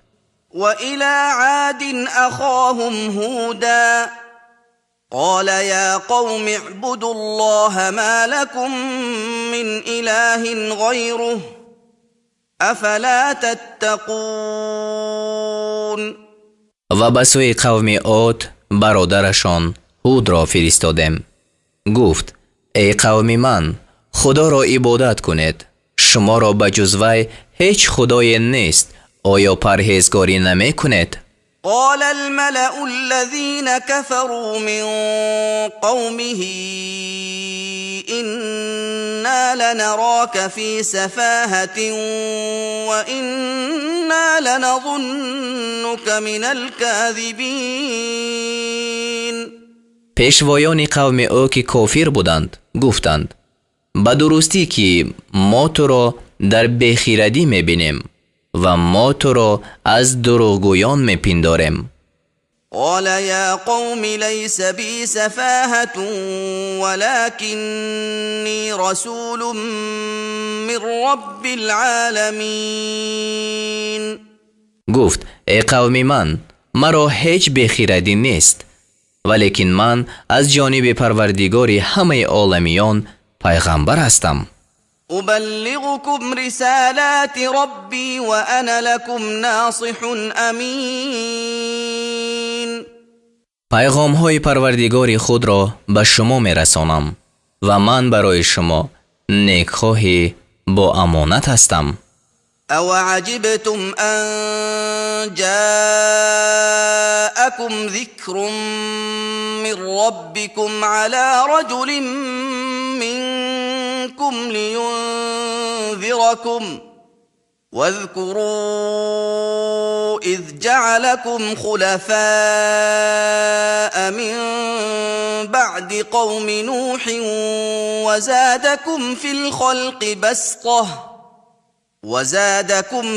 وإلى عاد أخاهم هودا قال يا قوم اعبدوا الله ما لكم من إله غيره أفلا تتقون. و به سوی قوم عاد برادرشان هود را فرستادیم. گفت ای قوم من، خدا را عبادت کنید، شما را بجز وی هیچ خدای نیست، آیا پرهیزگاری نمی کنید؟ قال الملأ الذين كفروا من قومه إنا لنراك في سفاهة وإنا لنظنك من الكاذبين. پیشوایان قوم او که کافر بودند گفتند به درستی که ما تو را در بیخیردی میبینیم و ما تو را از دروغگویان میپنداریم. قال يا قوم ليس بي سفاهة ولكني رسول من رب العالمين. گفت ای قوم من، مرا هیچ بیخیردی نیست، ولیکن من از جانب پروردگار همه عالمیان پیغمبر هستم. أبلغكم رسالات ربي وأنا لكم ناصح أمين. پیغام های پروردگار خود را به شما می رسانم و من برای شما نیکخواه با امانت هستم. أو عجبتم أن جاءكم ذكر من ربكم على رجل منكم لينذركم واذكروا إذ جعلكم خلفاء من بعد قوم نوح وزادكم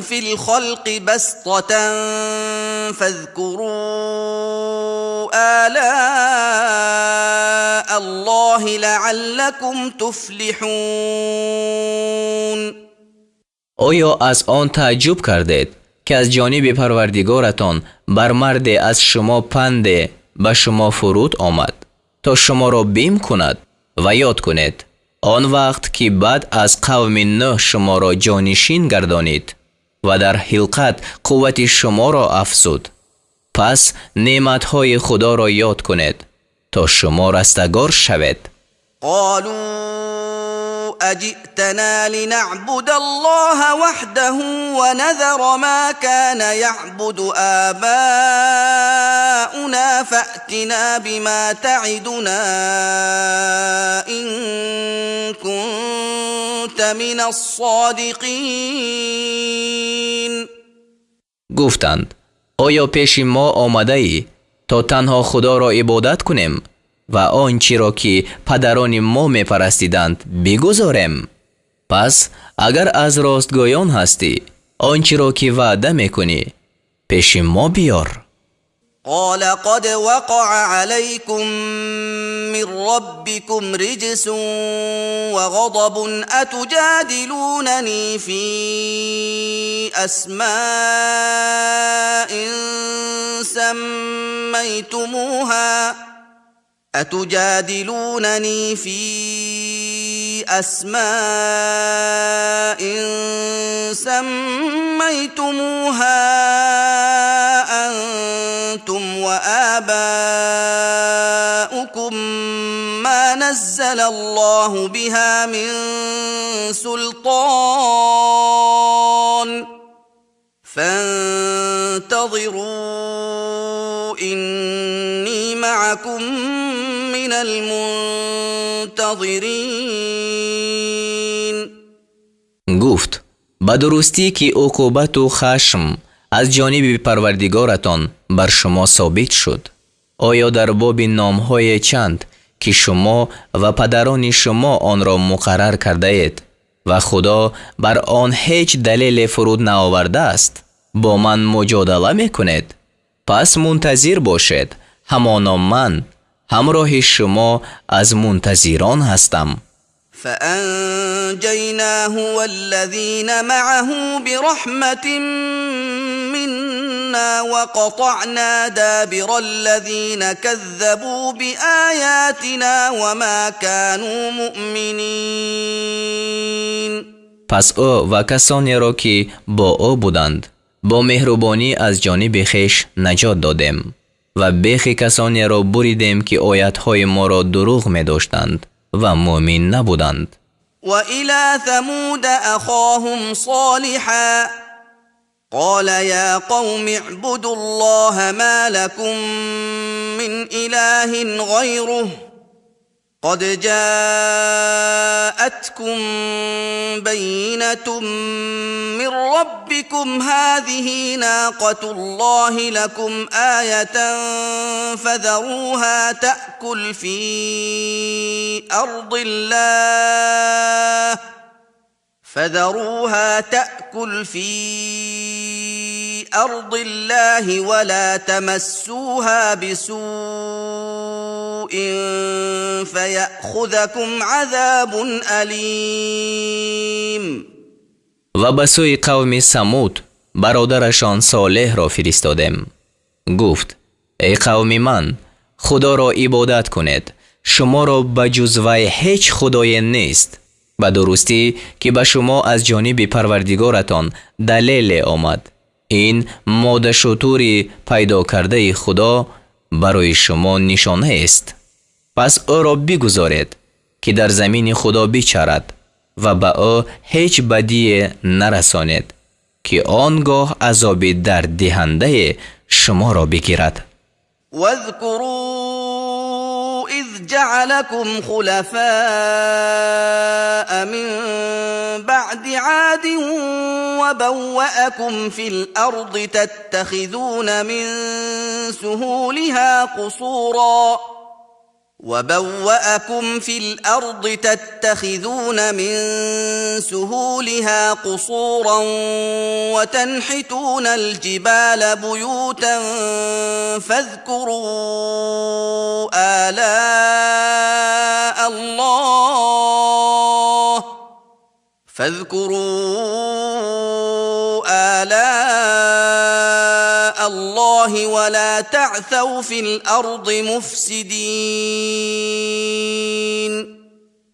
في الخلق بسطة فاذكروا آلاء الله لعلكم تفلحون. آیا از آن تعجب کردید که از جانب پروردگارتان بر مرد از شما پند به شما فرود آمد تا شما را بیم کند و یاد کنید آن وقت که بعد از قوم نوح شما را جانشین گردانید و در حلقت قوت شما را افزود. پس نعمتهای خدا را یاد کنید تا شما رستگار شوید. قالوا أجئتنا لنعبد الله وحده ونذر ما كان يعبد آباؤنا فأتنا بما تعدنا إن كنت من الصادقين. گفتند آیا پیش ما آمده ای تا تنها خدا را عبادت کنیم و آنچه را که پدران ما می پرستیدند بگذاریم؟ پس اگر از راستگویان هستی آنچه را که وعده می کنی پیش ما بیار. قال قد وقع عليكم من ربكم رجس وغضب أتجادلونني في أسماء سميتموها سميتموها أنتم وآباؤكم ما نزل الله بها من سلطان فانتظروا إني معكم من المنتظرين. گفت به درستی که عقوبت و خشم از جانب پروردگارتان بر شما ثابت شد. آیا در باب نامهای چند که شما و پدران شما آن را مقرر کرده اید و خدا بر آن هیچ دلیل فرود نآورده است با من مجادله میکنید؟ پس منتظر باشید، همانا من همراه شما از منتظران هستم. فأنجيناه والذين معه برحمة منا وقطعنا دابر الذين كذبوا بآياتنا وما كانوا مؤمنين. پس او و کسانی را که با او بودند با مهربانی از جانب خویش نجات دادیم و بیخ کسانی را بریدیم که آیاتهای ما را دروغ می داشتند و مؤمن نبودند. وإلى ثمود أخاهم صالحا قال يا قوم اعبدوا الله ما لكم من إله غيره قد جاءتكم بينة من ربكم هذه ناقة الله لكم آية فذروها تأكل في أرض الله ولا تمسوها بسوء فيأخذكم عذاب أليم. و به سوی قوم ثمود برادرشان صالح را فرستادیم. گفت ای قوم من، خدا را عبادت کنید، شما را بجز وی هیچ خدای نیست. به درستی که به شما از جانب پروردگارتان دلیل آمد. این ماده شطوری پیدا کرده خدا برای شما نشانه است. پس او را بگذارید که در زمین خدا بچرد و به او هیچ بدی نرسانید که آنگاه عذاب درد دهنده شما را بگیرد. واذكروا إذ جعلكم خلفاء من بعد عاد وبوأكم في الأرض تتخذون من سهولها قصورا وتنحتون الجبال بيوتا فاذكروا آلاء الله ولا تعثوا في الأرض مفسدين.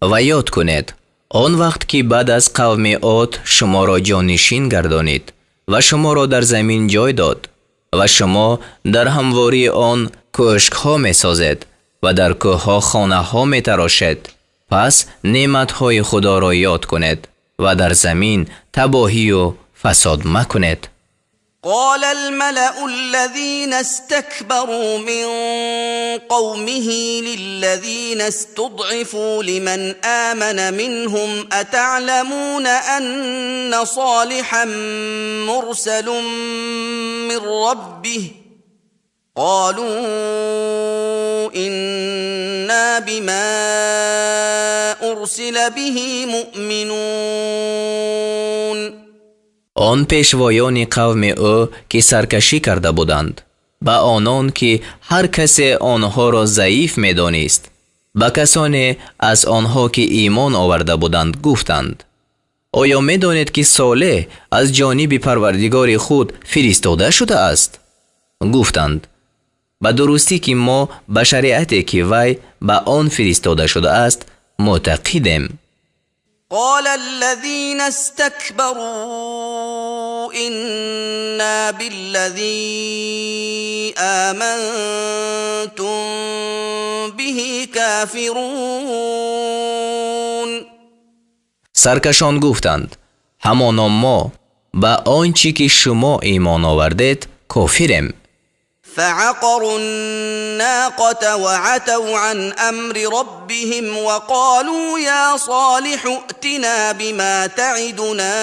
و یاد کنید آن وقت که بعد از قوم عاد شما را جانشین گردانید و شما را در زمین جای داد و شما در همواری آن کوشک ها می سازید و در کوه ها خانه ها می تراشید. پس نعمت های خدا را یاد کنید و در زمین تباهی و فساد مکنید. قال الملأ الذين استكبروا من قومه للذين استضعفوا لمن آمن منهم أتعلمون أن صالحا مرسل من ربه قالوا إنا بما أرسل به مؤمنون. آن پیشوایان قوم او که سرکشی کرده بودند به آنان که هر کسی آنها را ضعیف می دانست به کسانی از آنها که ایمان آورده بودند گفتند آیا می دانید که صالح از جانب پروردگار خود فرستاده شده است؟ گفتند به درستی که ما به شریعتی که وی به آن فرستاده شده است معتقدیم. قال الذين استكبروا إنا بالذي آمنتم به كافرون. سرکشان گفتند همانا ما با آنچه که شما ایمان آوردید کافریم. فعقروا الناقة وعتوا عن أمر ربهم وقالوا يا صالح ائتنا بما تعدنا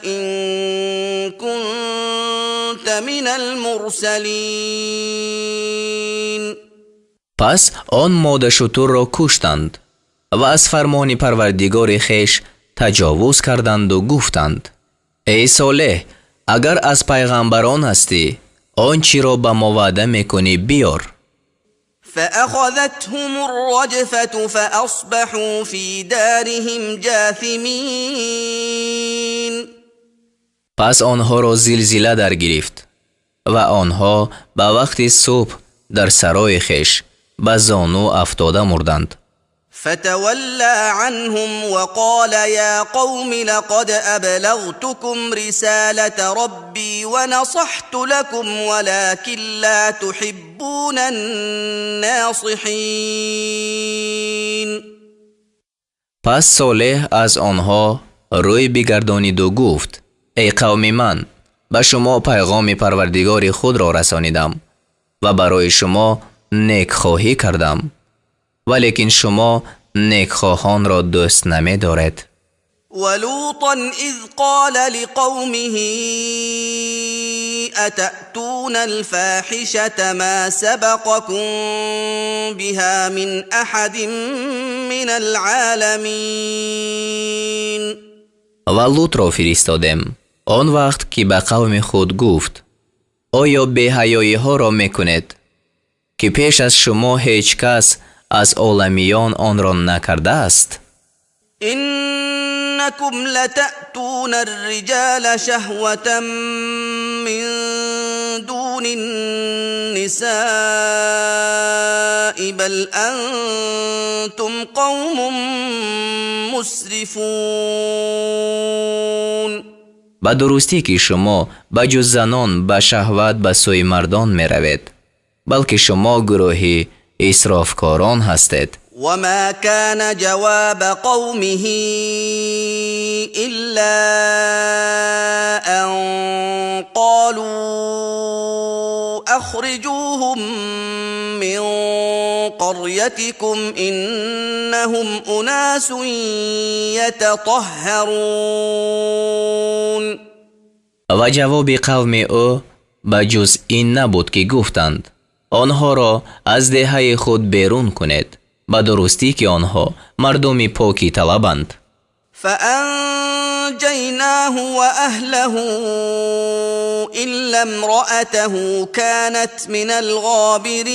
إن كنت من المرسلين. پس آن ماده شتر را کشتند و از فرمان پروردگار خیش تجاوز کردند و گفتند ای صالح اگر از پیغمبران هستی آنچه را به ما وعده میکنی بیار. فأخذتهم الرجفة فأصبحوا في دارهم جاثمين. پس آنها را زلزله در گرفت و آنها به وقت صبح در سرای خیش به زانو افتاده مردند. فتولى عنهم وقال يا قوم لقد أبلغتكم رسالة ربي ونصحت لكم ولكن لا تحبون الناصحين. پس صالح از آنها روی بگردانید و گفت ای قوم من به شما پیغام پروردگار خود را رسانیدم و برای شما نیک خواهی کردم ولیکن شما نیکخواهان را دوست نمی دارید. ولوطا اذ قال لقومه اتأتون الفاحشة ما سبقكم بها من احد من العالمین. و لوط را فرستادیم آن وقت که به قوم خود گفت آیا بی‌حیایی ها را میکنید که پیش از شما هیچ کس از عالمیان آن را نکرده است؟ انکم لتأتون الرجال شهوة من دون النساء بل انتم قوم مسرفون. به درستی که شما بجز زنان به شهوت به سوی مردان می روید بلکه شما گروهی اسرافکاران هستید. وما كان جواب قومه إلا أن قالوا أخرجوهم من قريتكم إنهم أناس يتطهرون. و جواب قوم او بجز این نبود که گفتند آنها را از دهه خود بیرون کنید به درستی که آنها مردمی پاکی طلبند. فأنجيناه وأهله إلا امرأته كانت من الغابرين.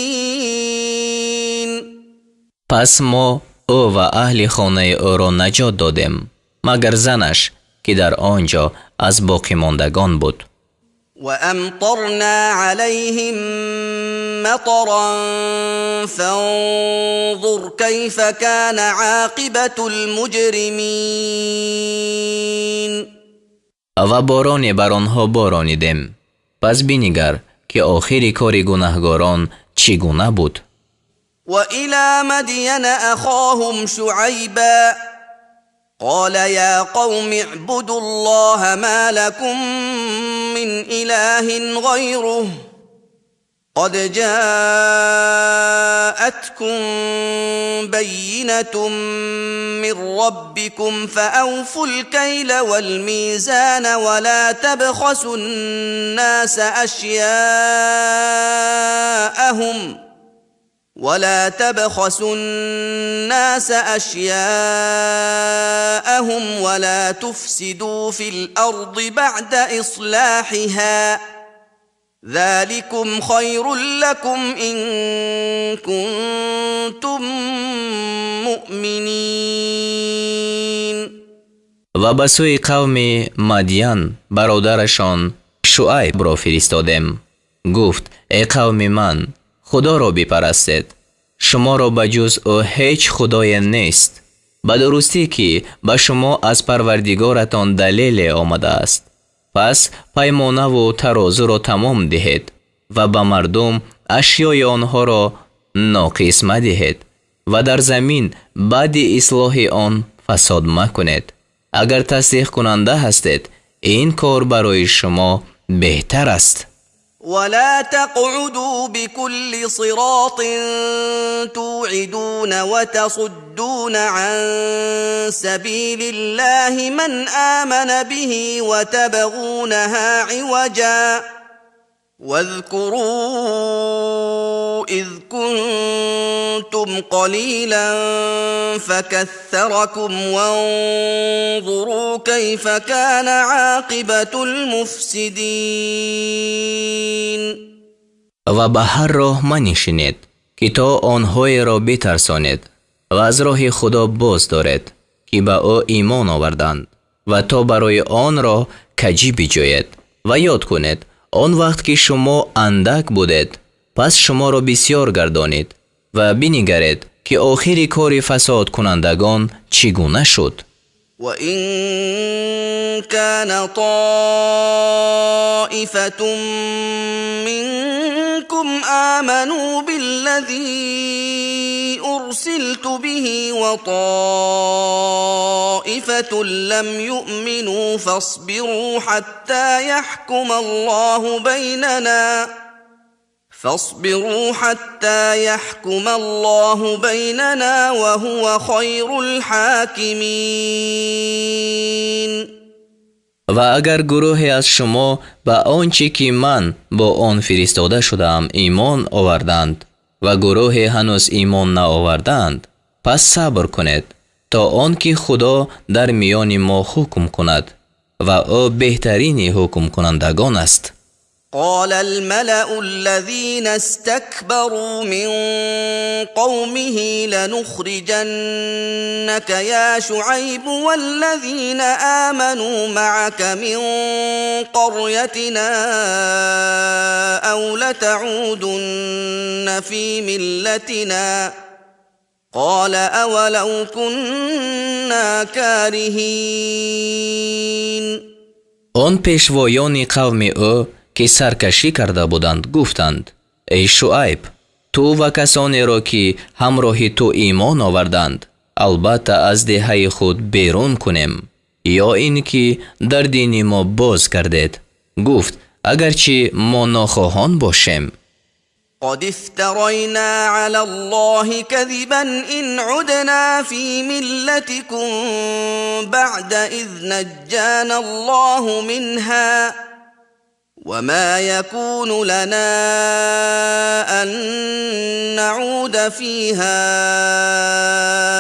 پس ما او و اهل خانه او را نجات دادیم مگر زنش که در آنجا از باقی ماندگان بود. وأمطرنا عليهم مطرا فانظر كيف كان عاقبة المجرمين. و بارانی بر آنها بارانیدیم پس بینگر که آخری کار گناهگاران چگونه بود. وإلى مدين أخاهم شعيبا قال يا قوم اعبدوا الله ما لكم من إله غيره قد جاءتكم بينة من ربكم فأوفوا الكيل والميزان ولا تبخسوا الناس أشياءهم ولا تفسدوا في الأرض بعد إصلاحها ذلكم خير لكم إن كنتم مؤمنين. و به سوی قوم مدین برادرشان شعیب را فرستادیم. گفت ای قوم من خدا را بپرستید، شما را بجز او هیچ خدای نیست به درستی که به شما از پروردگارتان دلیل آمده است. پس پیمانه و ترازو را تمام دهید و به مردم اشیای آنها را ناقص مدهید و در زمین بعد اصلاح آن فساد مکنید. اگر تصدیق کننده هستید این کار برای شما بهتر است. ولا تقعدوا بكل صراط توعدون وتصدون عن سبيل الله من آمن به وتبغونها عوجا واذكروا إذ كنتم قليلا فكثركم وانظروا كيف كان عاقبة المفسدين. و به هر راه منشینید که تا آنهای را بترسانید و از راه خدا باز دارید که به او ایمان آوردند و تا برای آن را کجی بجوید و یاد کنید آن وقت که شما اندک بودید پس شما را بسیار گردانید و بنگرید که آخر کار فساد کنندگان چگونه شد. وَإِن كَانَ طَائِفَةٌ مِّنكُمْ آمَنُوا بِالَّذِي أُرْسِلْتُ بِهِ وَطَائِفَةٌ لَّمْ يُؤْمِنُوا فَاصْبِرُوا حَتَّى يحكم الله بيننا وهو خير الحاكمين. و اگر گروهی از شما به آنچه که من با آن فرستاده شدم ایمان آوردند و گروهی هنوز ایمان نآوردند پس صبر کنید تا آنکه خدا در میان ما حکم کند و او بهترین حکم کنندگان است. قال الملأ الذين استكبروا من قومه لنخرجنك يا شعيب والذين آمنوا معك من قريتنا أو لتعودن في ملتنا قال أولو كنا كارهين. آن پیشوایان قوم او که سرکشی کرده بودند گفتند ای شعیب تو و کسانی را که همراه تو ایمان آوردند البته از دهه خود بیرون کنیم یا این که در دین ما باز کردید. گفت اگرچه ما ناخواهان باشیم. قد افترينا على الله كذبا إن عدنا في ملتكم بعد إذ نجانا الله منها وما يكون لنا أن نعود فيها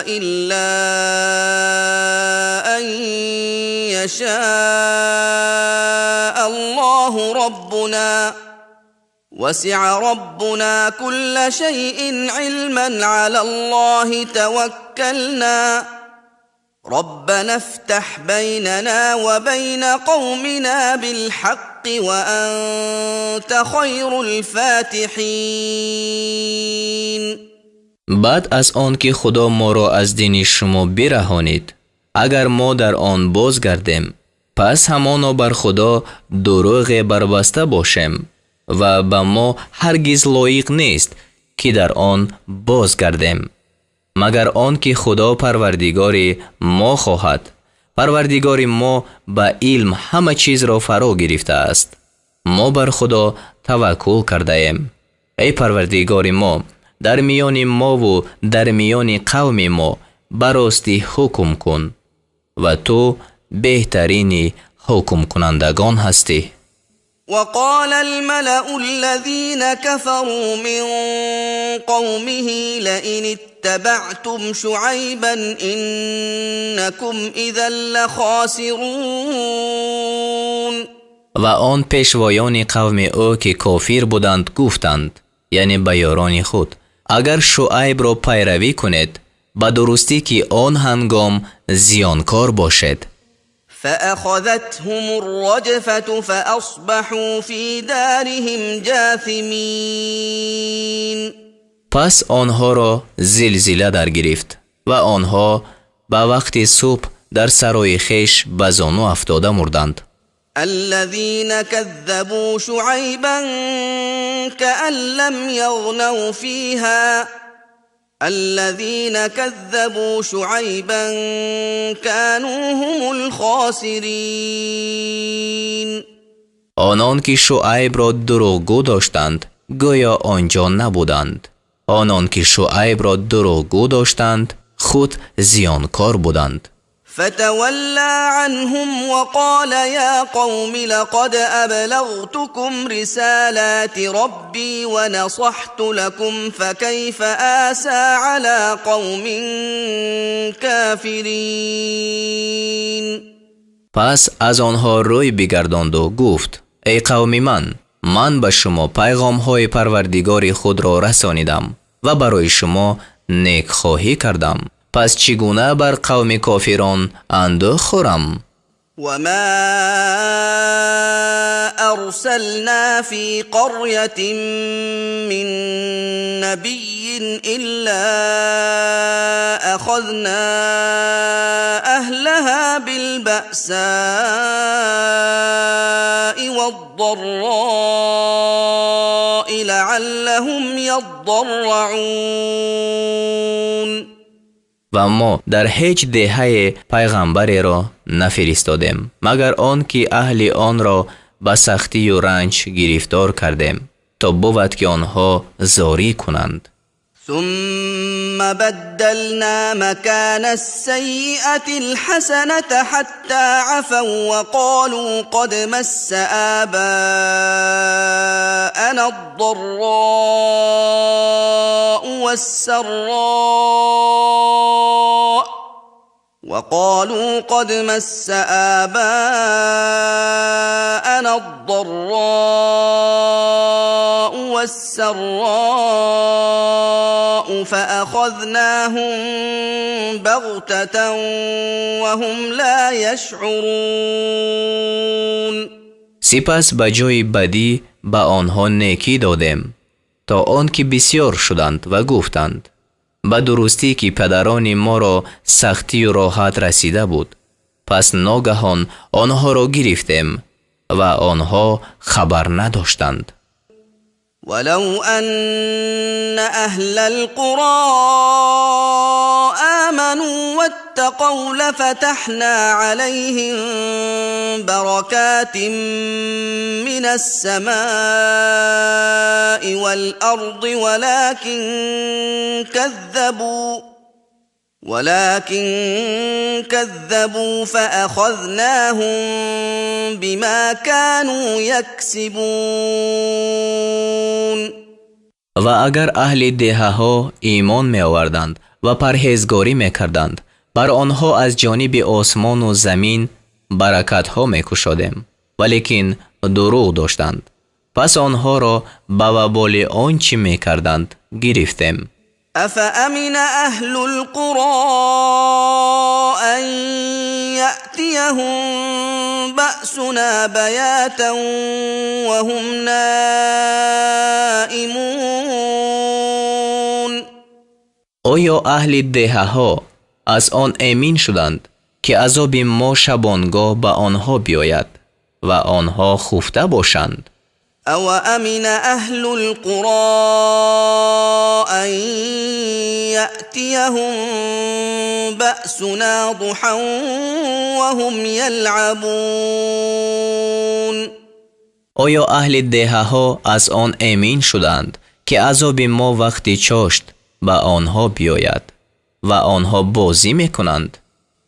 إلا أن يشاء الله ربنا وسع ربنا كل شيء علما على الله توكلنا ربنا افتح بيننا وبين قومنا بالحق وأنت خير الفاتحين. بعد از آن که خدا ما را از دین شما برهانید اگر ما در آن بازگردیم پس همانا بر خدا دروغ بربسته باشیم و به ما هرگز لایق نیست که در آن بازگردیم مگر آن که خدا پروردگار ما خواهد. پروردگار ما به علم همه چیز را فرا گرفته است. ما بر خدا توکل کرده ایم. ای پروردگار ما در میان ما و در میان قوم ما براستی حکم کن و تو بهترین حکم کنندگان هستی. وقال الملأ الذين كفروا من قومه لئن اتبعتم شعيبا إنكم إذا لخاسرون. و آن پیشوایان قوم او که کافر بودند گفتند یعنی به یاران خود اگر شعیب را پیروی کنید به درستی که آن هنگام زیانکار باشد. فأخذتهم الرجفة فأصبحوا في دارهم جاثمين. پس آنها را زلزله در گرفت و آنها ба вақти субҳ дар сарои хеш ба зону афтода мурданд. الذين كذبوا شعيبا كأن لم يغنوا فيها الذين كذبوا شعيبا كانوا هم الخاسرين. آنان که شعیب را دروغگو داشتند گویا آنجا نبودند. آنان که شعیب را دروغگو داشتند خود زیانکار بودند. فتولى عنهم وقال يا قوم لقد أبلغتكم رسالات ربي ونصحت لكم فكيف آسى على قوم كافرين. پس از آنها روی بگرداند و گفت ای قوم من به شما پیغام های پروردگار خود را رسانیدم و برای شما نیک خواهی کردم. پس چگونه بر قوم کافران اندوه خورم؟ وما أرسلنا في قرية من نبي إلا أخذنا أهلها بالبأساء والضراء لعلهم يضرعون. و ما در هیچ دهه پیغمبری را نفرستادیم مگر آن که اهل آن را به سختی و رنج گرفتار کردیم تا بود که آنها زاری کنند. ثم بدلنا مكان السيئة الحسنة حتى عفوا وقالوا قد مس آباءنا الضراء والسراء فأخذناهم بغتة وهم لا يشعرون. سپس به جای بدی به آنها نیکی دادیم تا آن که بسیار شدند و گفتند به درستی که پدران ما را سختی و راحت رسیده بود. پس ناگهان آنها را گرفتیم و آنها خبر نداشتند. ولو أن أهل القرى آمنوا واتقوا لفتحنا عليهم بركات من السماء والأرض ولكن كذبوا فأخذناهم بما كانوا يكسبون. و اگر اهل دهه ها ایمان می آوردند و پرهیزگاری می کردند بر آنها از جانب آسمان و زمین برکت ها می کشادیم ولیکن دروغ داشتند. پس آنها را به وبال آنچه می کردند گرفتیم. أفأمن أهل القرى أن يأتيهم بأسنا بياتا وهم نائمون. آیا اهل دهه ها از آن امین شدند که عذاب ما شبانگاه به آنها بیاید و آنها خفته باشند؟ أو أمن أهل القرى أن يأتيهم بأسنا ضحى وهم يلعبون. آیا اهل دهه ها از آن امین شدند که عذاب ما وقتی چاشت به آنها بیاید و آنها بازی میکنند؟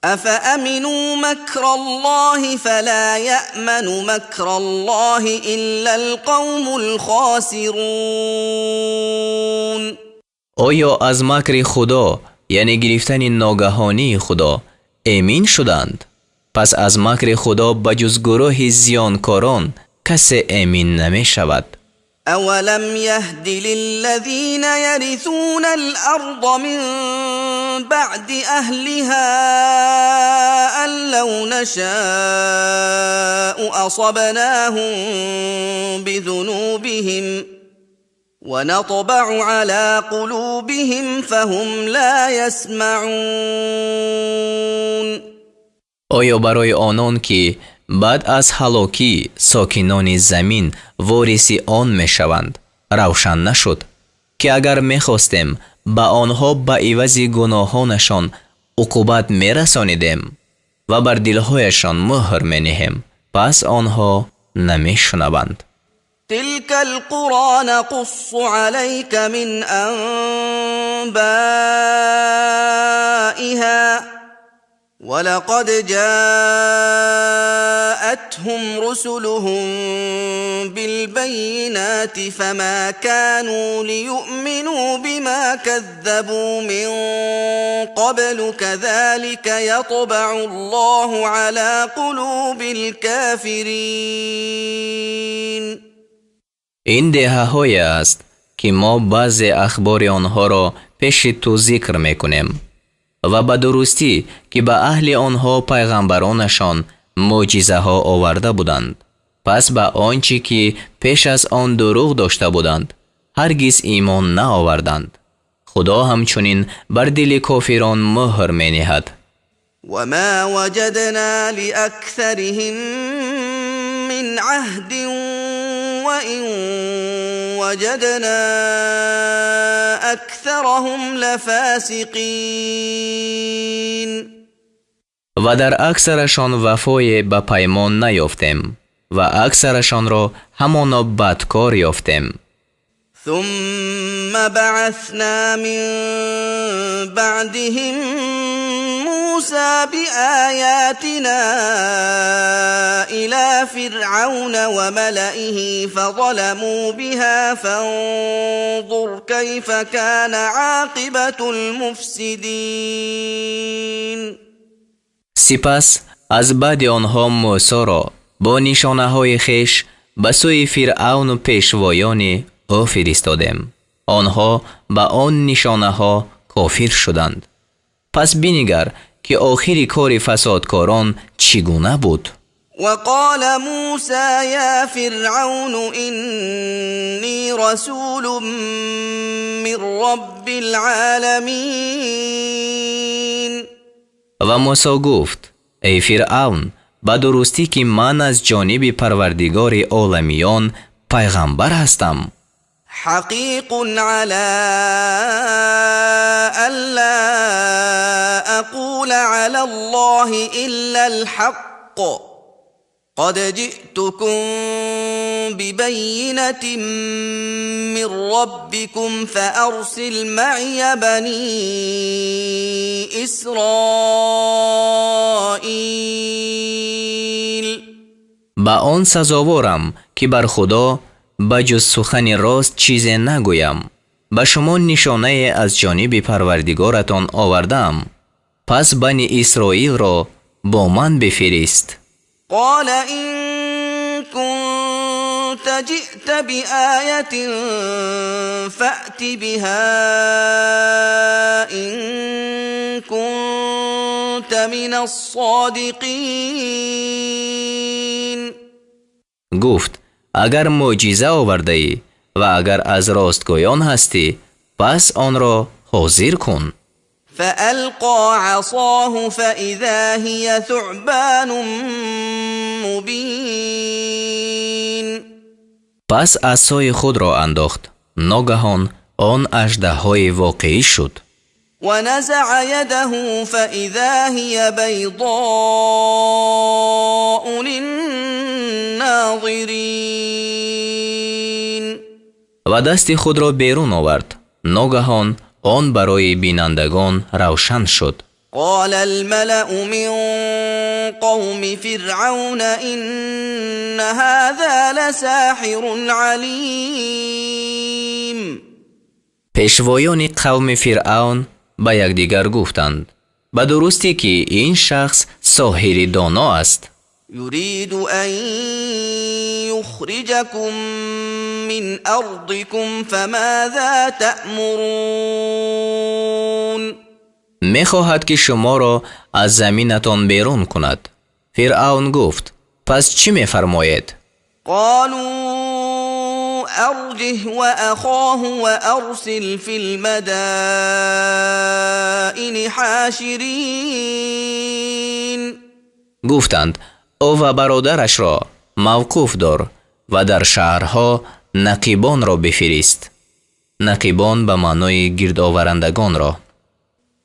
أفأمنوا مكر الله فلا يأمن مكر الله إلا القوم الخاسرون. آیا از مکر خدا یعنی گرفتن ناگهانی خدا امین شدند؟ پس از مکر خدا بجز گروه زیانکاران کسی امین نمی شود. أولم يهد للذين يرثون الأرض من بعد أهلها أن لو نشاء أصبناهم بذنوبهم ونطبع على قلوبهم فهم لا يسمعون. آیا برای آنان که بعد از هلاکی ساکنان زمین وارث آن می شوند روشن نشد که اگر می خواستیم به آنها به عوض گناهانشان عقوبت می رسانیدیم و بر دلهایشان مهر می نهیم پس آنها نمی شنوند. تلك القرى نقص عليك من أنبائها ولقد جاءتهم رسلهم بالبينات فما كانوا ليؤمنوا بما كذبوا من قبل كذلك يطبع الله على قلوب الكافرين. این دهه های است که ما بعض اخبار آنها را پیش تو ذکر میکنیم و به درستی که به اهل آنها پیغمبرانشان معجزه ها آورده بودند پس به آنچه که پیش از آن دروغ داشته بودند هرگز ایمان نآوردند. خدا همچنین بر دل کافران مهر می نهد. وما وجدنا لأكثرهم من عهد وإن وجدنا أكثرهم لفاسقين. و در اکثرشان وفای به پیمان نیافتیم و اکثرشان را همانا بدکار یافتیم. ثم بعثنا من بعدهم موسى بآياتنا إلى فرعون وملئه فظلموا بها فانظر كيف كان عاقبة المفسدين. سپس از بعد آنها موسی را با نشانه های خویش به سوی فرعون و پیشوایان او فرستادیم. آنها به آن نشانه ها کافر شدند. پس بنگر که آخر کار فسادکاران چگونه بود. وقال موسى يا فرعون إني رسول من رب العالمين. و موسی گفت ای فرعون به درستی که من از جانب پروردگار عالمیان پیغمبر هستم. حقیق على ألا أقول على الله إلا الحق قد جئتكم ببينة من ربكم فأرسل معي بني إسرائيل. با آن سزاوارم که بر خدا بجز سخن راست چیزی نگویم. به شما نشانه از جانب پروردگارتان آوردم پس بنی اسرائیل را با من بفرست. قال إن كنت جئت بآية فأت بها إن كنت من الصادقين. گفت اگر معجزه آورده ای و اگر از راستگویان هستی پس آن را حاضر کن. فألقى عصاه فإذا هي ثعبان مبين. پس عصای خود را انداخت ناگهان آن اژدهای واقعی شد. ونزع يده فإذا هي بيضاء للناظرين. و دست خود را بیرون آورد ناگهان آن برای بینندگان روشن شد. قال الملأ من قوم فرعون إن هذا لساحر عليم. پیشوایان قوم فرعون به یکدیگر گفتند به درستی که این شخص ساحر دانا است. يريد أن يخرجكم من أرضكم فماذا تأمرون. میخواهد که شما را از زمینتان بیرون کند. فرعون گفت پس چی میفرماید؟ قالوا وأرجه وأخاه وأرسل في المدائن حاشرين. گفتند او و برادرش را موقوف دار و در شهرها نقیبان را بفرست. نقیبان به معنای گردآورندگان را.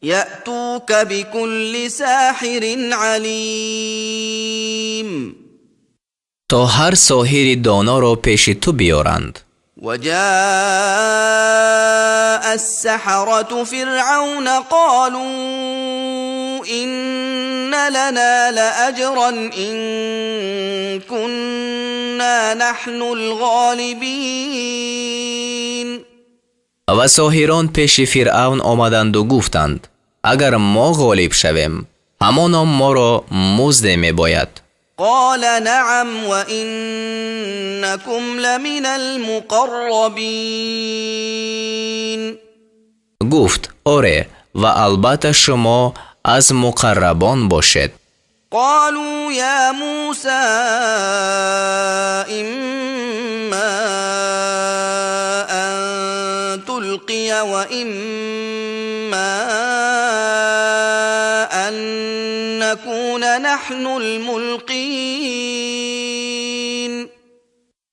يأتوك بكل ساحر عليم. تا هر ساحر دانا را پیش تو بیارند. وجاء السحرة فرعون قالوا إن لنا لأجرا إن كنا نحن الغالبين. و ساحران پیش فرعون آمدند و گفتند اگر ما غالب شویم همانا ما را مزد می باید. قال نعم وإنكم لمن المقربين. گفت آره و البته شما از مقربان باشد. قالوا يا موسى إما أن تلقي وإما أن نكون نحن الملقين.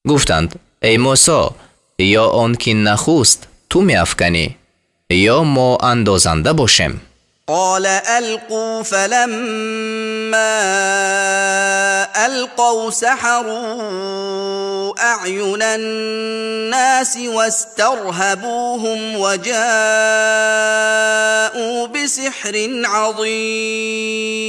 گفتند ای موسی یا آن که نخست تو می افکنی یا ما اندازنده باشیم. قال ألقوا فلما ألقوا سحروا أعين الناس واسترهبوهم وجاءوا بسحر عظيم.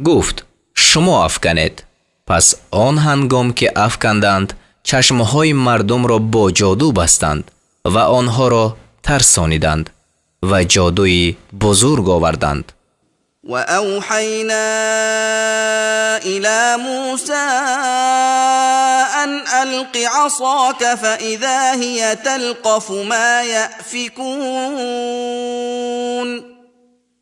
گفت شما افکنید. پس آن هنگام که افکندند چشمهای مردم را با جادو بستند و آنها را ترسانیدند و جادوی بزرگ آوردند. وأوحينا إلى موسى أن ألق عصاك فإذا هي تلقف ما يأفكون.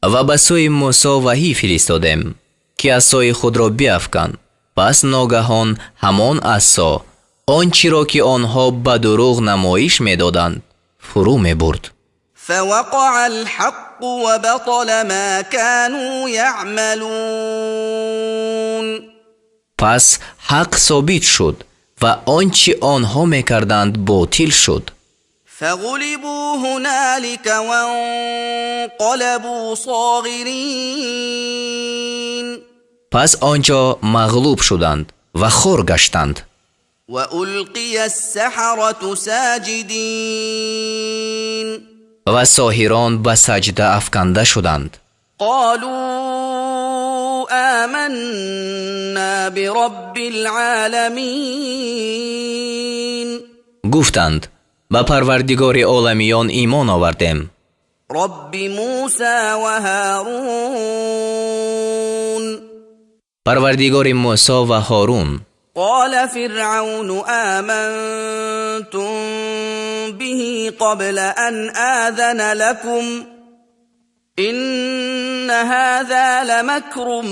و به سوی موسی وحی فرستادیم که عصای خود را بیفکن. پس ناگهان همان عصا آنچه را که آنها به دروغ نمایش میدادند فرو میبرد. فوقع الحق وبطل ما كانوا يعملون. پس حق ثابت شد و آنچه آنها میکردند باطل شد. فغلبوا هنالك وانقلبوا صاغرين. پس آنجا مغلوب شدند و خور گشتند. وألقي السحرة ساجدين. و ساحران به سجده افکنده شدند. قالوا آمنا برب العالمين. گفتند به پروردگار عالمیان ایمان آوردیم. رب موسى وهارون. پروردگار موسی و هارون. قال فرعون آمنتم به قبل أن آذن لكم إن هذا لمكر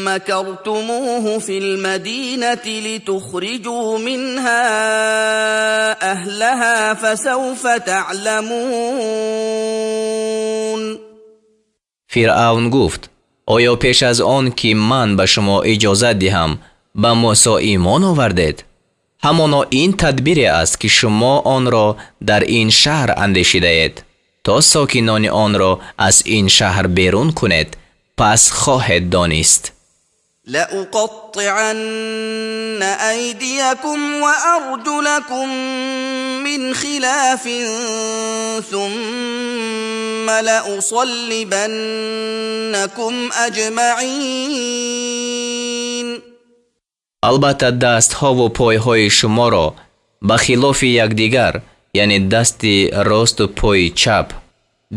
مكرتموه في المدينة لتخرجوا منها أهلها فسوف تعلمون. فرعون گفت آیا پیش از آن که من به شما اجازت دهم به موسی ایمان آوردید؟ همانا این تدبیر است که شما آن را در این شهر اندیشیده اید تا ساکنان آن را از این شهر بیرون کنید. پس خواهید دانست. لأقطعن أيديكم وأرجلكم من خلاف ثم لأصلبنكم أجمعين. البته دست ها و پای های شما را به خلاف یکدیگر، یعنی دست راست و پای چپ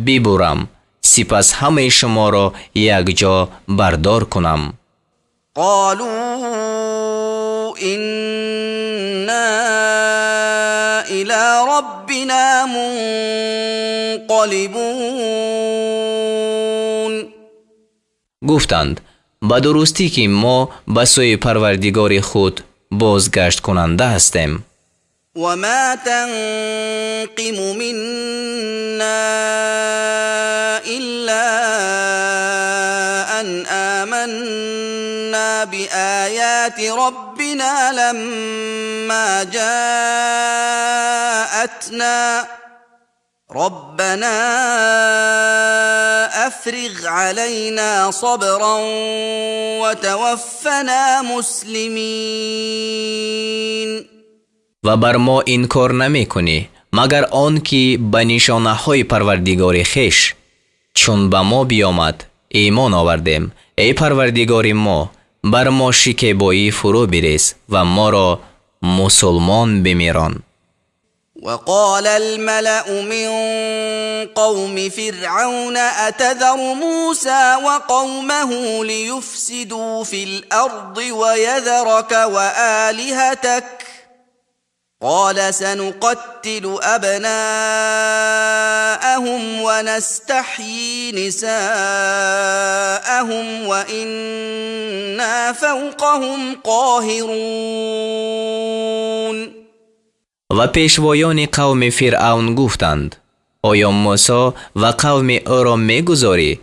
ببرم، سپس همه شما را یک جا بردار کنم. قالوا إنا إلى ربنا منقلبون. گفتند به درستی که ما به سوی پروردگار خود بازگشت کننده هستیم. وما تنقم منا إلا أن آمنا بآيات ربنا لما جاءتنا ربنا أفرغ علينا صبرا وتوفنا مسلمين. و بر ما انکار نمی کنی مگر آن که به نشانه های پروردگار خیش چون به ما بیامد ایمان آوردیم. ای پروردگار ما، بر ما شکیبایی فرو بریز و ما را مسلمان بمیران. وقال الملأ من قوم فرعون أتذر موسى وقومه ليفسدوا في الأرض ويذرك وآلهتك قال سنقتل أبناءهم ونستحيي نساءهم وإنا فوقهم قاهرون. و پیشوایان قوم فرعون گفتند آیا موسی و قوم او را میگذاری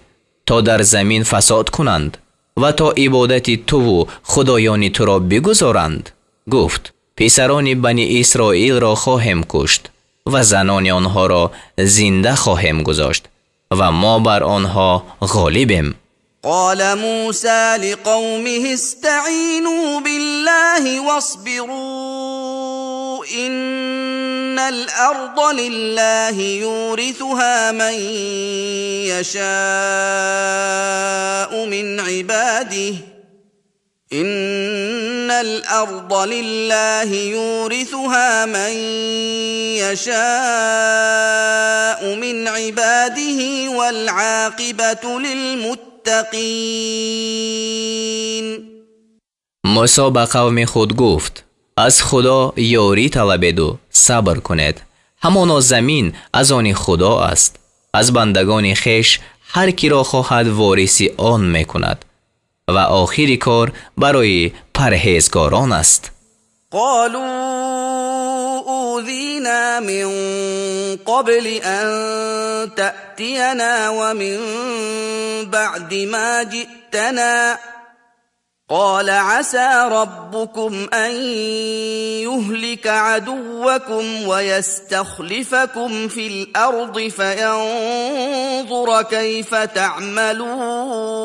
تا در زمین فساد کنند و تا عبادت تو و خدایان تو را بگذارند؟ گفت پسران بنی اسرائیل را خواهم کشت و زنان آنها را زنده خواهم گذاشت و ما بر آنها غالبیم. قال موسى لقومه استعينوا بالله واصبروا إن الأرض لله يورثها من يشاء من عباده إن الأرض لله يورثها من يشاء من عباده والعاقبة للمتقين. موسی به قوم خود گفت از خدا یاری طلبید و صبر کنید. همانا زمین از آن خدا است. از بندگان خیش هر کی را خواهد وارثی آن میکند و آخری کار برای پرهیزگاران است. قالوا أوذينا من قبل أن تأتينا ومن بعد ما جئتنا قال عسى ربكم أن يهلك عدوكم ويستخلفكم في الأرض فينظر كيف تعملون.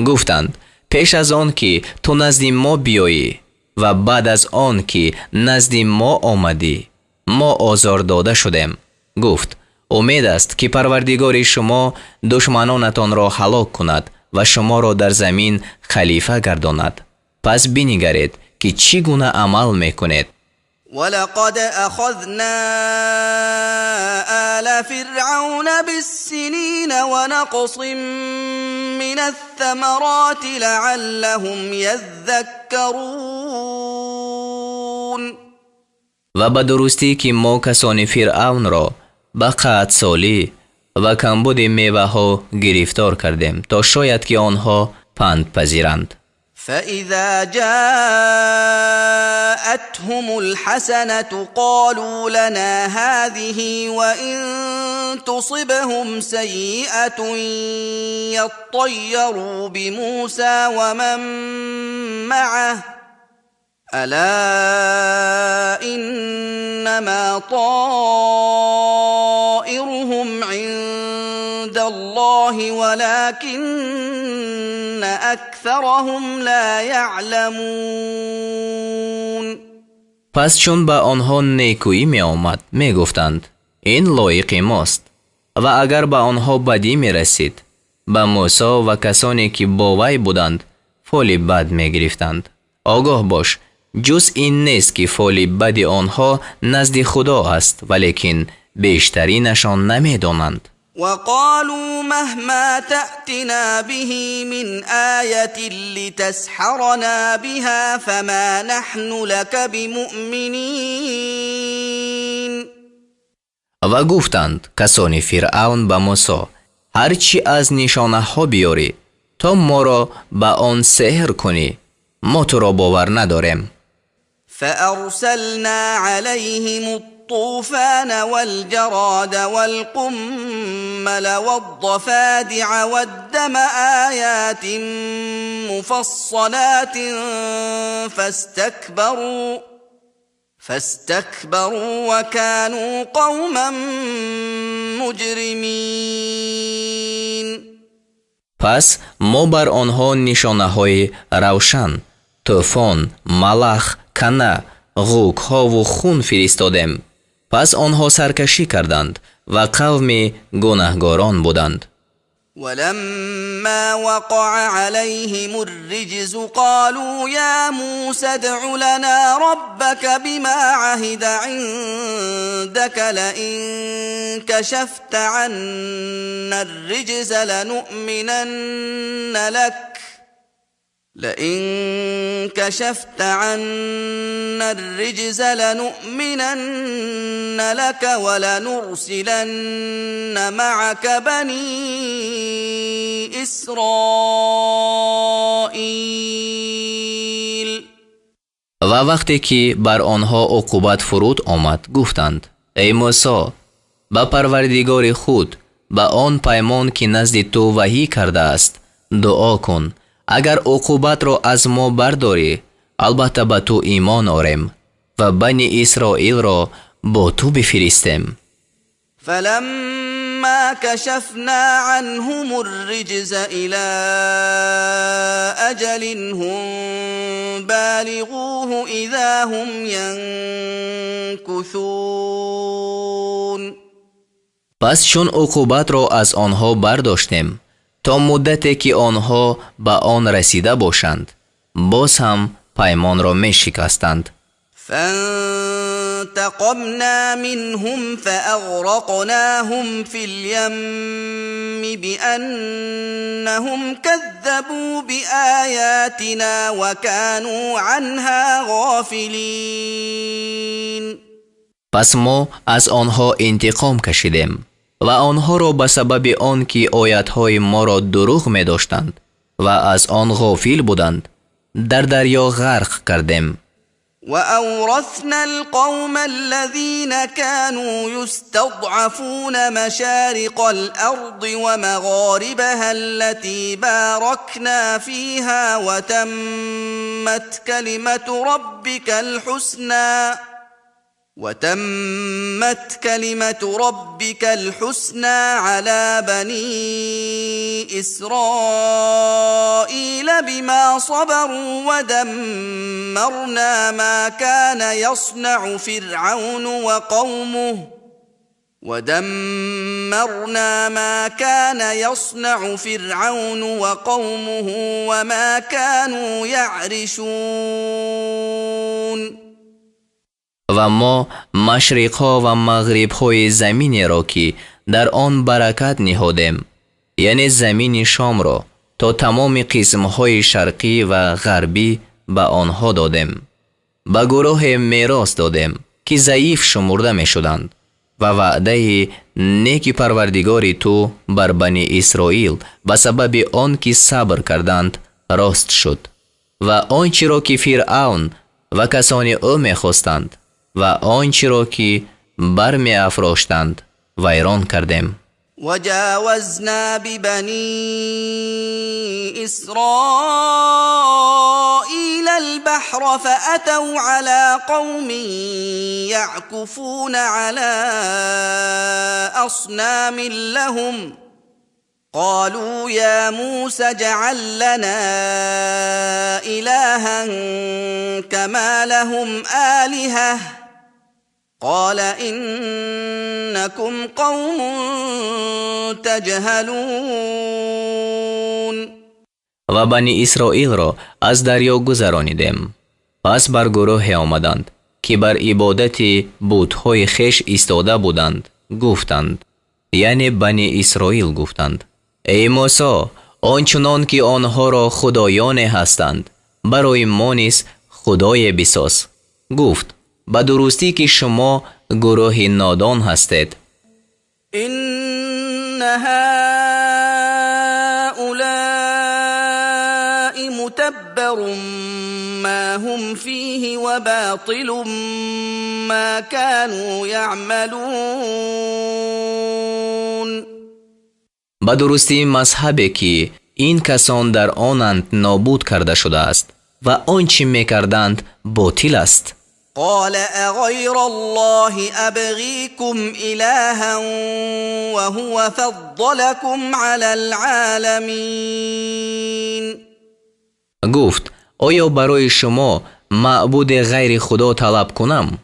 گفتند پیش از آن که تو نزد ما بیایی و بعد از آن که نزد ما آمدی ما آزار داده شدیم. گفت امید است که پروردگار شما دشمنانتان را هلاک کند و شما را در زمین خلیفه گرداند. پس بنگرید که چگونه عمل میکنید. ولقد أخذنا آل فرعون بالسنين ونقص من الثمرات لعلهم يذكرون. و به درستی که ما کسان فرعون را به قحط سالی و کمبود میوه ها گرفتار کردیم تا شاید که آنها پند پذیرند. فإذا جاءتهم الحسنة قالوا لنا هذه وإن تصبهم سيئة يطيروا بموسى ومن معه ألا إنما طائرهم عند الله ولكن أكثرهم لا يعلمون. پس چون به آنها نیکویی می آمد می گفتند این لایق ماست و اگر به آنها بدی می رسید به موسی و کسانی که با وی بودند فال بد می گرفتند. آگاه باش جز این نیست که فال بد آنها نزد خدا است ولیکن بیشترینشان نمی دانند. وقالوا مهما تأتنا به من آية لتسحرنا بها فما نحن لك بمؤمنين. و گفتند کسان فرعون به موسی هرچی از نشانه ها بیاری تا ما را به آن سحر کنی ما تو را باور نداریم. فأرسلنا عليهم الطوفان والجراد والقمل والضفادع والدم آيات مفصلات فاستكبروا وكانوا قوما مجرمين. پس ما بر آنها نشانه‌های روشن، طوفان، ملخ، کنه، غوک‌ها و خون فرستادیم. پس آنها سرکشی کردند و قوم گناهکاران بودند. ولما وقع عليهم الرجز قالوا يا موسى ادع لنا ربك بما عهد عندك لئن كشفت عنا الرجز لنؤمنن لك ولنرسلن معك بني إسرائيل. و وقتی که بر آنها عقوبت فرود آمد گفتند ای موسی با پروردگار خود با آن پیمان که نزد تو وحی کرده است دعا کن اگر عقوبت را از ما برداری البته به تو ایمان آریم و بنی اسرائیل را با تو بفرستیم. فلما كشفنا عنهم الرجز إلى أجل هم بالغوه إذا هم ينكثون. پس چون عقوبت را از آنها برداشتیم تا مدتی که آنها به آن رسیده باشند باز هم پیمان را می شکستند. فانتقمنا منهم فأغرقناهم في اليم بأنهم كذبوا بآياتنا وكانوا عنها غافلين. پس ما از آنها انتقام کشیدیم و آنها را به سبب آن که آیاتهای ما را دروغ می داشتند و از آن غافل بودند در دریا غرق کردیم. وأورثنا القوم الذين كانوا يستضعفون مشارق الأرض ومغاربها التي باركنا فيها وتمت كلمة ربك الحسنى على بني إسرائيل بما صبروا ودمرنا ما كان يصنع فرعون وقومه وما كانوا يعرشون. و ما مشرق‌ها و مغرب‌های زمین را که در آن برکت نهادیم یعنی زمین شام را تا تمام قسم‌های شرقی و غربی به آنها دادیم. به گروه میراث دادیم که ضعیف شمرده می شدند و وعده نیک پروردگار تو بر بنی اسرائیل به سبب آن که صبر کردند راست شد و آنچه را که فرعون و کسان او می خواستند و آنچه را که برمی افراشتند ویران کردیم. وجاوزنا ببني إسرائيل البحر فأتوا على قوم يعكفون على أصنام لهم قالوا يا موسى اجعل لنا إلها كما لهم آلهة قال إنكم قوم تجهلون. و بنی اسرائیل را از دریا گذرانیدیم. پس بر گروه آمدند که بر عبادت بت‌های خویش ایستاده بودند گفتند یعنی بنی اسرائیل گفتند ای موسی آنچنان که آنها را خدایان هستند برای ما نیز خدای بساز. گفت به درستی که شما گروه نادان هستید. إن هؤلاء متبر ما هم فيه وباطل ما كانوا يعملون. به درستی مذهبی که این کسان در آنند نابود کرده شده است و آنچه میکردند باطل است. قال اغير الله ابغيكم الها وهو فضلكم على العالمين. گفت آیا برای شما معبود غیر خدا طلب کنم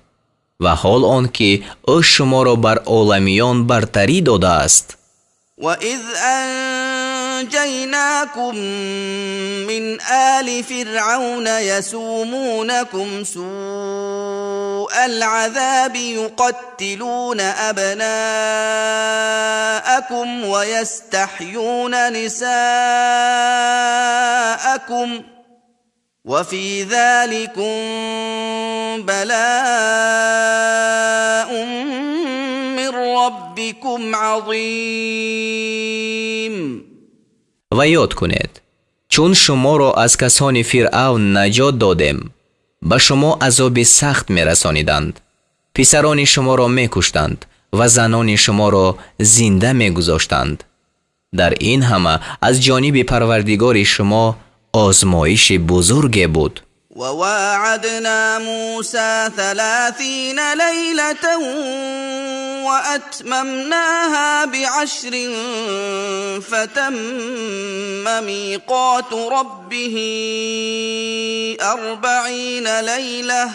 و حال آن که او شما را بر عالمیان برتری داده است. وَإِذْ أَنْجَيْنَاكُمْ مِنْ آلِ فِرْعَوْنَ يَسُومُونَكُمْ سُوءَ الْعَذَابِ يُقَتِّلُونَ أَبْنَاءَكُمْ وَيَسْتَحْيُونَ نِسَاءَكُمْ وَفِي ذَلِكُمْ بَلَاءٌ ربکم عظیم. و یاد کنید چون شما را از کسان فرعون نجات دادیم به شما عذاب سخت میرسانیدند، پسران شما را میکشتند و زنان شما را زنده میگذاشتند. در این همه از جانب پروردگار شما آزمایش بزرگی بود. وواعدنا موسى 30 ليلة وأتممناها ب10 فتم ميقات ربه 40 ليلة.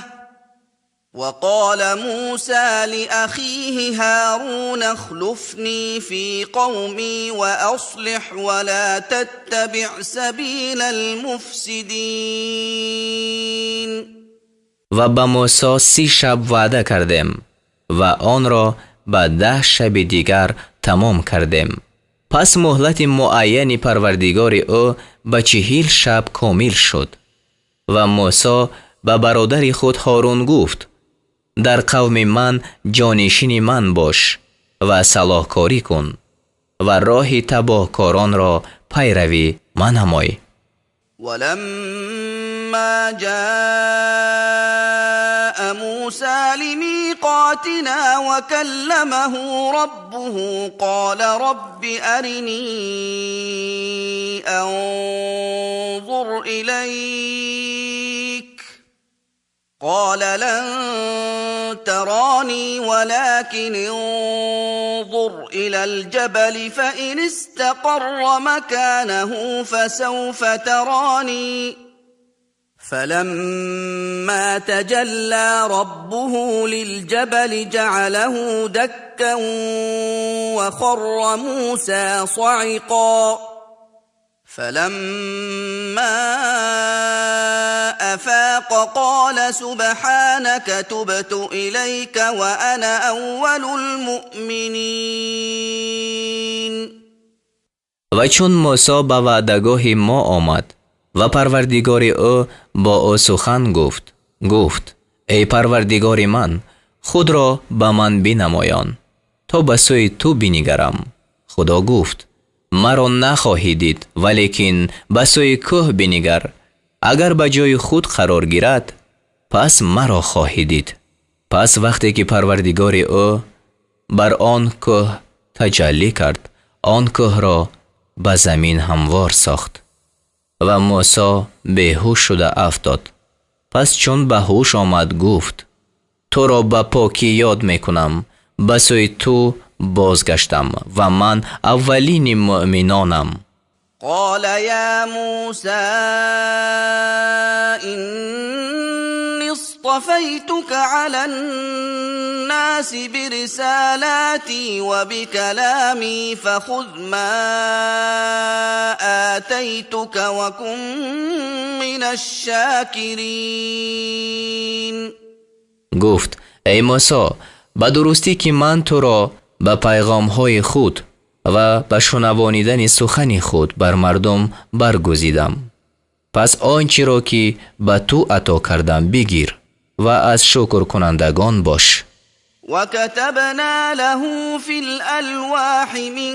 وقال موسى لأخيه هارون اخلفني في قومي وأصلح ولا تتبع سبيل المفسدين. و به موسی 30 شب وعده کردیم و آن را به 10 شب دیگر تمام کردیم. پس مهلت معین پروردگار او به 40 شب کامل شد. و موسی به برادر خود هارون گفت در قوم من جانشین من باش و صلاحکاری کن و راه تباهکاران را پیروی منمای. ولما جاء موسى لميقاتنا وكلمه ربه قال رب أرني أنظر إليك قال لن تراني ولكن انظر إلى الجبل فإن استقر مكانه فسوف تراني فلما تجلى ربه للجبل جعله دكا وخر موسى صعقا فلما أفاق قال سبحانك تبت إليك وأنا أول المؤمنين. و چون موسی به وعدگاه ما آمد و پروردگار او با او سخن گفت ای پروردگار من خود را به من بنمایان تا به سوی تو بنگرم. خدا گفت مرا نخواهی دید ولیکن به سوی کوه بنگر، اگر به جای خود قرار گیرد پس مرا خواهی دید. پس وقتی که پروردگار او بر آن کوه تجلی کرد آن کوه را به زمین هموار ساخت و موسی بیهوش شده افتاد. پس چون به هوش آمد گفت تو را به پاکی یاد میکنم، به سوی تو بازگشتم و من اولین مؤمنانم. قال يا موسى إني اصطفيتك على الناس برسالاتي وبكلامي فخذ ما آتيتك وكن من الشاكرين. گفت ای موسی به درستی که من تو را به پیغام‌های خود و به شنوانیدن سخن خود بر مردم برگزیدم، پس آنچه را که به تو عطا کردم بگیر و از شکر کنندگان باش. وكتبنا له في الألواح من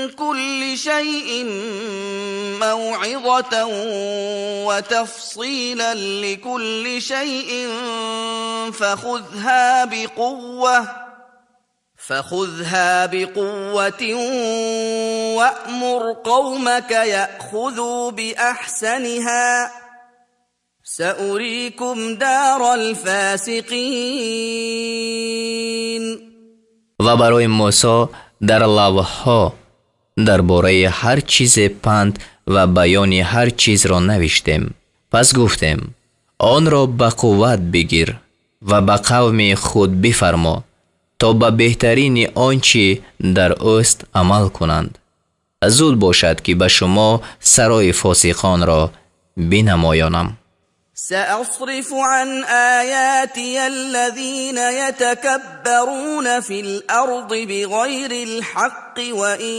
كل شيء موعظة وتفصيلا لكل شيء فخذها بقوة وأمر قومك يأخذوا بأحسنها سأريكم دار الفاسقين. و برای موسی در لوح‌ها درباره هر چیز پند و بیان هر چیز را نوشتیم. پس گفتیم آن را به قوت بگیر و به قوم خود بفرما تا به بهترین آنچه در اوست عمل کنند. زود باشد که به شما سرای فاسقان را بنمایانم. سأصرف عن آياتي الذين يتكبرون في الأرض بغير الحق وإن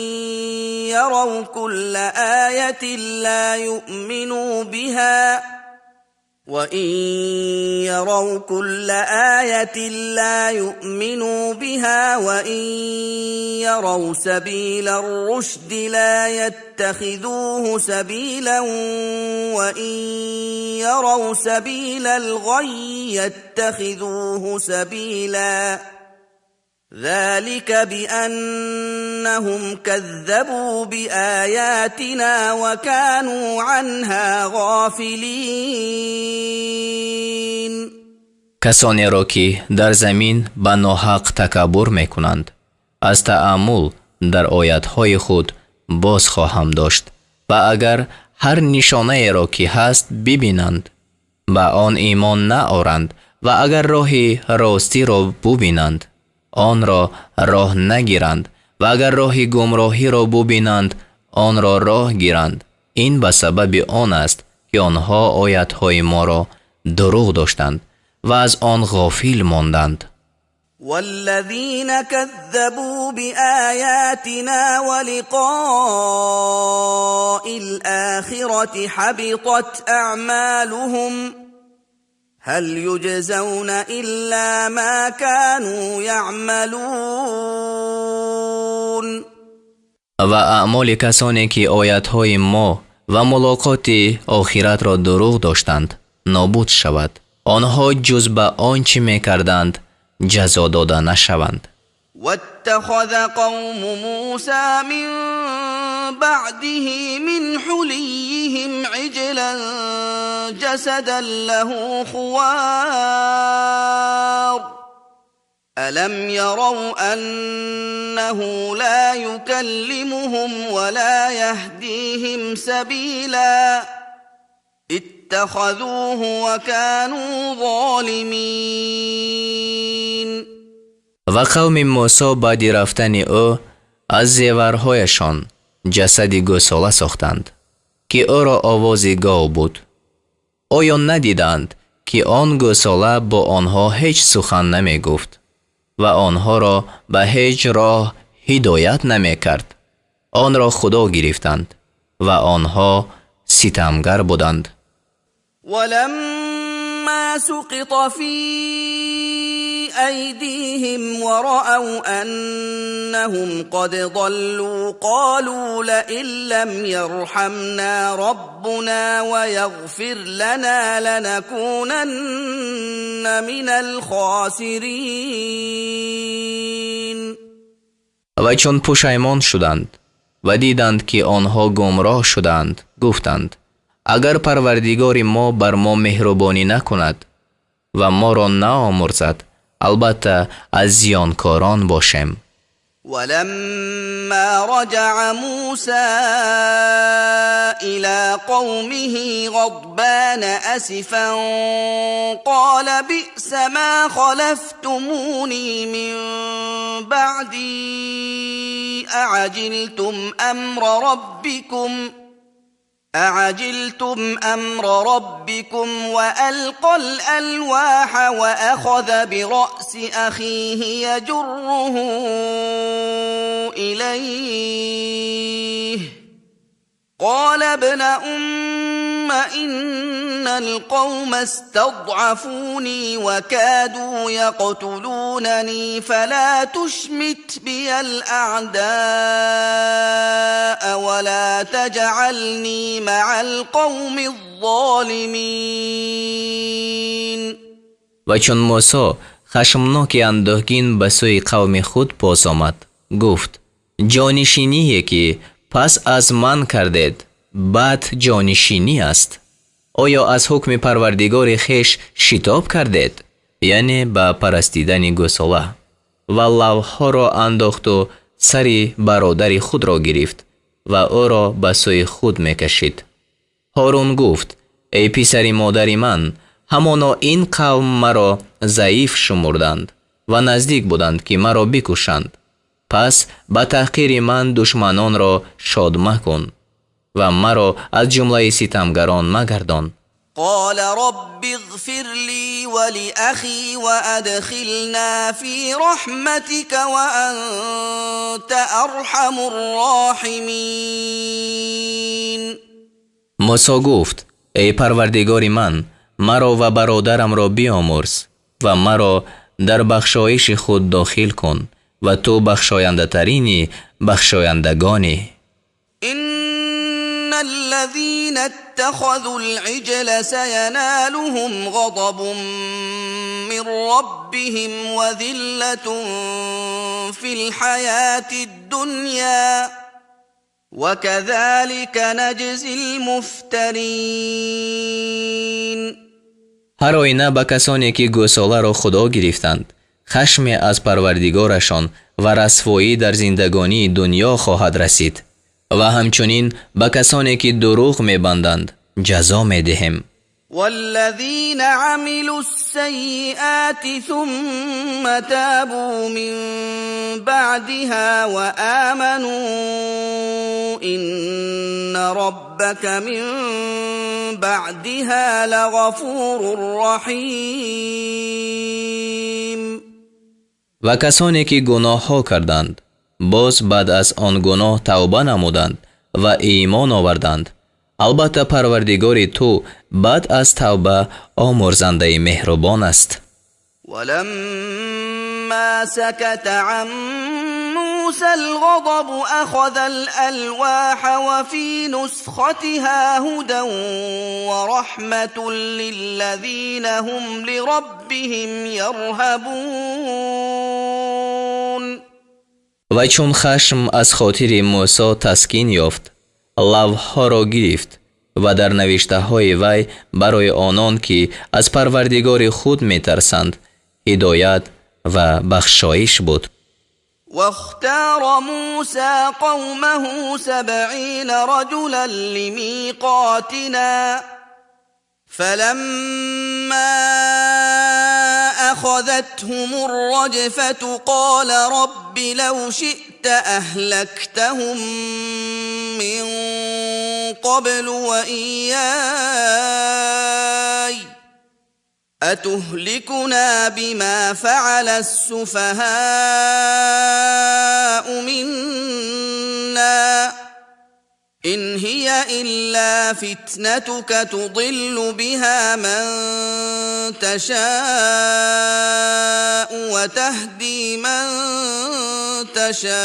يروا كل آية لا يؤمنوا بها وإن يروا سبيل الرشد لا يتخذوه سبيلا وإن يروا سبيل الغي يتخذوه سبيلا ذلك بأنهم كذبوا بآياتنا وكانوا عنها غافلين. کسانی را که در زمین به ناحق تکبر میکنند از تأمل در آیاتهای خود باز خواهم داشت و اگر هر نشانه را که هست ببینند به آن ایمان نآورند و اگر راه راستی را ببینند آن را راه نگیرند و اگر راه گمراهی را ببینند آن را راه گیرند. این به سبب آن است که آنها آیاتهای ما را دروغ داشتند و از آن غافل ماندند. والذين كذبوا بآياتنا ولقاء الآخرة حبطت أعمالهم هل يجزون إلا ما كانوا يعملون. و اعمال کسانی که آیاتهای ما و ملاقات آخرت را دروغ داشتند نابود شود. آنها جز به آنچه میکردند جزا داده نشوند. واتخذ قوم موسى من بعده من حليهم عجلا جسدا له خوار ألم يروا أنه لا يكلمهم ولا يهديهم سبيلا اتخذوه وكانوا ظالمين. و قوم موسی بعد رفتن او از زیورهایشان جسدی گوساله ساختند که او را آواز گاو بود. آیا ندیدند که آن گوساله با آنها هیچ سخن نمی گفت و آنها را به هیچ راه هدایت نمی کرد؟ آن را خدا گرفتند و آنها ستمگر بودند. ولما سقط في أيديهم ورأوا أنهم قد ضلوا قالوا لئن لم يرحمنا ربنا ويغفر لنا لنكونن من الخاسرين. و چون پشیمان شدند و دیدند که آنها گمراه شدند گفتند اگر پروردگار ما بر ما مهربانی نکند و ما را نآمرزد البته از زیانکاران باشیم. ولما رجع موسى إلى قومه غضبان أسفا قال بئس ما خلفتموني من بعدي أعجلتم أمر ربكم وألقى الألواح وأخذ برأس أخيه يجره إليه قال ابن أم إن القوم استضعفوني وكادوا يقتلونني فلا تشمت بي الأعداء ولا تجعلني مع القوم الظالمين. و چون موسی خشمناک اندوهگین به سوی قوم خود پاس آمد گفت جانشینی که پس از من کردید بعد جانشینی است. آیا از حکم پروردگار خیش شتاب کردید؟ یعنی با پرستیدن گوساله. و لوها را انداخت و سر برادر خود را گرفت و او را به سوی خود میکشید. هارون گفت ای پسر مادر من، همانا این قوم مرا ضعیف شمردند و نزدیک بودند که مرا بکشند. پس به تحقیر من دشمنان را شاد مکن و مرا از جمله ستمگران مگردان. قال رب اغفر لي ولأخي وأدخلنا في رحمتك وأنت أرحم الراحمين. موسی گفت ای پروردگار من، مرا و برادرم را بیامرز و مرا در بخشایش خود داخل کن و تو بخشاینده ترین بخشایندگانی. إن الذين اتخذوا العجل سينالهم غضب من ربهم وذلة في الحياة الدنيا وكذلك نجزي المفترين. هر آینه به کسانی که گوساله را خدا گرفتند خشم از پروردگارشان و رسوایی در زندگانی دنیا خواهد رسید و همچنین به کسانی که دروغ می‌بندند جزا می‌دهیم. والذين عملوا السيئات ثم تابوا من بعدها وآمنوا إن ربك من بعدها لغفور رحيم. و کسانی که گناه ها کردند باز بعد از آن گناه توبه نمودند و ایمان آوردند، البته پروردگار تو بعد از توبه آمرزنده مهربان است. ولما سكت عن موسى الغضب أخذ الألواح وفي نسختها هدى ورحمة للذين هم لربهم يرهبون. و چون خشم از خاطر موسی تسکین یافت، لوح‌ها را گرفت و در نوشته های وی برای آنان که از پروردگار خود می ترسند هدایت و بخشایش بود. واختار موسى قومه 70 رجلا لميقاتنا فلما أخذتهم الرجفة قال رب لو شئت أهلكتهم من قبل وإياي أتهلكنا بما فعل السفهاء منا إن هي إلا فتنتك تضل بها من تشاء وتهدي من تشاء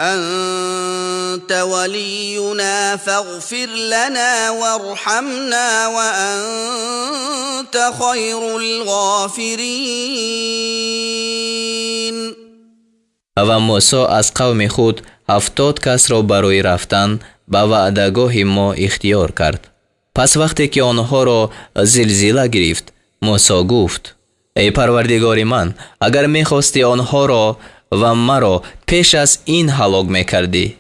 أنت ولينا فاغفر لنا وارحمنا وأنت خير الغافرين. و موسی از قوم خود 70 کس را برای رفتن به وعدهگاه ما اختیار کرد. پس وقتی که آنها را زلزله گرفت، موسی گفت ای پروردگار من، اگر می‌خواستی آنها را و مرا پیش از این هلاک می‌کردی،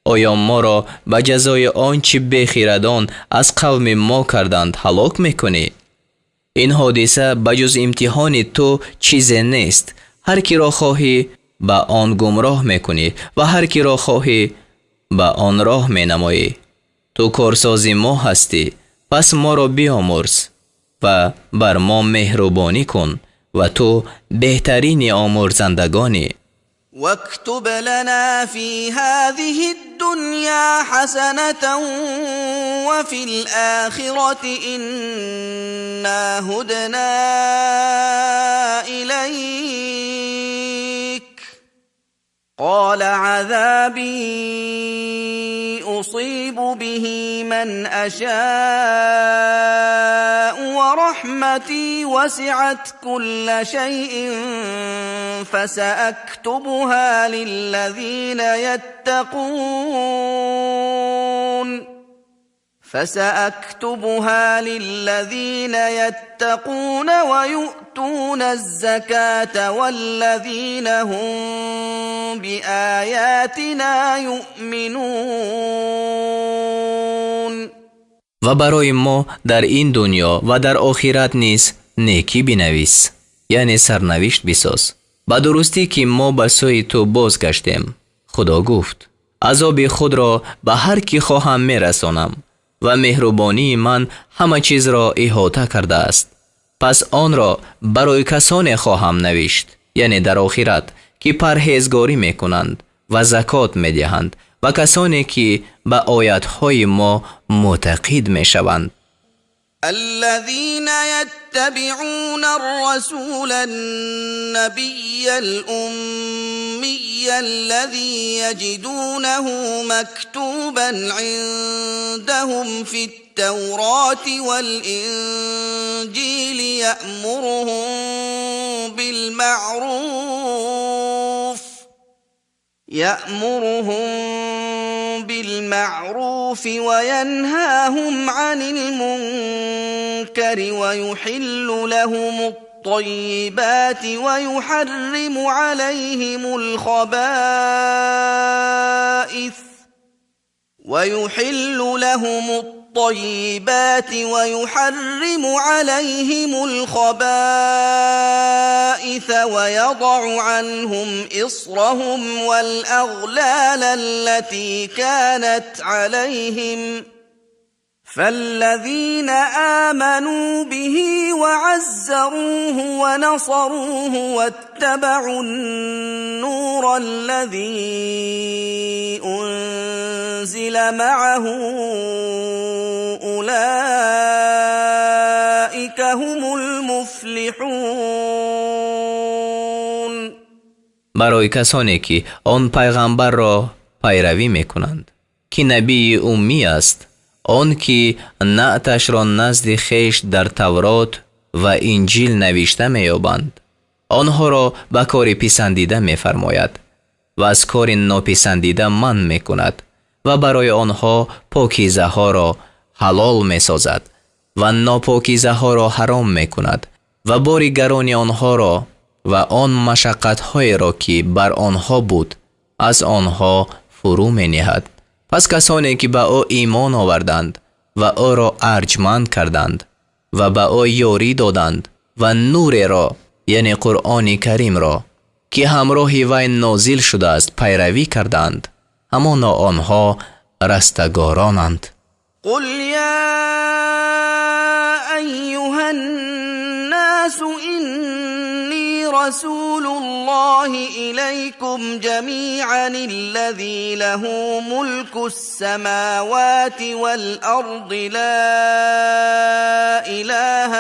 آیا ما را به جزای آنچه بیخردان از قوم ما کردند هلاک می‌کنی؟ این حادثه بجز امتحان تو چیزی نیست. هر کی را خواهی به آن گمراه میکنی و هر کی را خواهی به آن راه مینمایی. تو کارساز ما هستی، پس ما را بیامرز و بر ما مهربانی کن و تو بهترین آمرزندگانی. واكتب لنا في هذه الدنيا حسنة وفي الآخرة إنا هدنا إليك. قال عذابي أصيب به من أشاء ورحمتي وسعت كل شيء فسأكتبها للذين يتقون ويؤتون الزكاة والذين هم بآياتنا يؤمنون. و برای ما در این دنیا و در آخرت نیز نیکی بنویس، یعنی سرنوشت بساز. به درستی که ما به سوی تو بازگشتیم. خدا گفت عذاب خود را به هر کی خواهم میرسانم و مهربانی من همه چیز را احاطه کرده است. پس آن را برای کسانی خواهم نوشت، یعنی در آخرت، که پرهیزگاری میکنند و زکات میدهند و کسانی که به آیاتهای ما معتقد میشوند. الذين يتبعون الرسول النبي الأمي الذي يجدونه مكتوبا عندهم في التوراة والإنجيل يأمرهم بالمعروف وينهاهم عن المنكر ويحل لهم الطيبات ويحرم عليهم الخبائث ويضع عنهم إصرهم والأغلال التي كانت عليهم. فالذين آمنوا به وعزروه ونصروه واتبعوا النور الذي أنزل معه أولئك هم المفلحون. برای کسانی که آن پیغمبر را پیروی میکنند که نبی امی است، آن که نعتش را نزد خویش در تورات و انجیل نوشته می‌یابند، آنها را به کار پسندیده می‌فرماید و از کار ناپسندیده منع می‌کند و برای آنها پاکیزه ها را حلال می‌سازد و ناپاکیزه ها را حرام می‌کند و بار گران آنها را و آن مشقت‌های را که بر آنها بود از آنها فرو می‌نهد. پس کسانی که به او ایمان آوردند و او را ارجمند کردند و به او یاری دادند و نور را، یعنی قرآن کریم را که همراه وی نازل شده است پیروی کردند، همانا آنها رستگارانند. قل یا ایها الناس اینی رسول الله إليكم جميعا الذي له ملك السماوات والأرض لا إله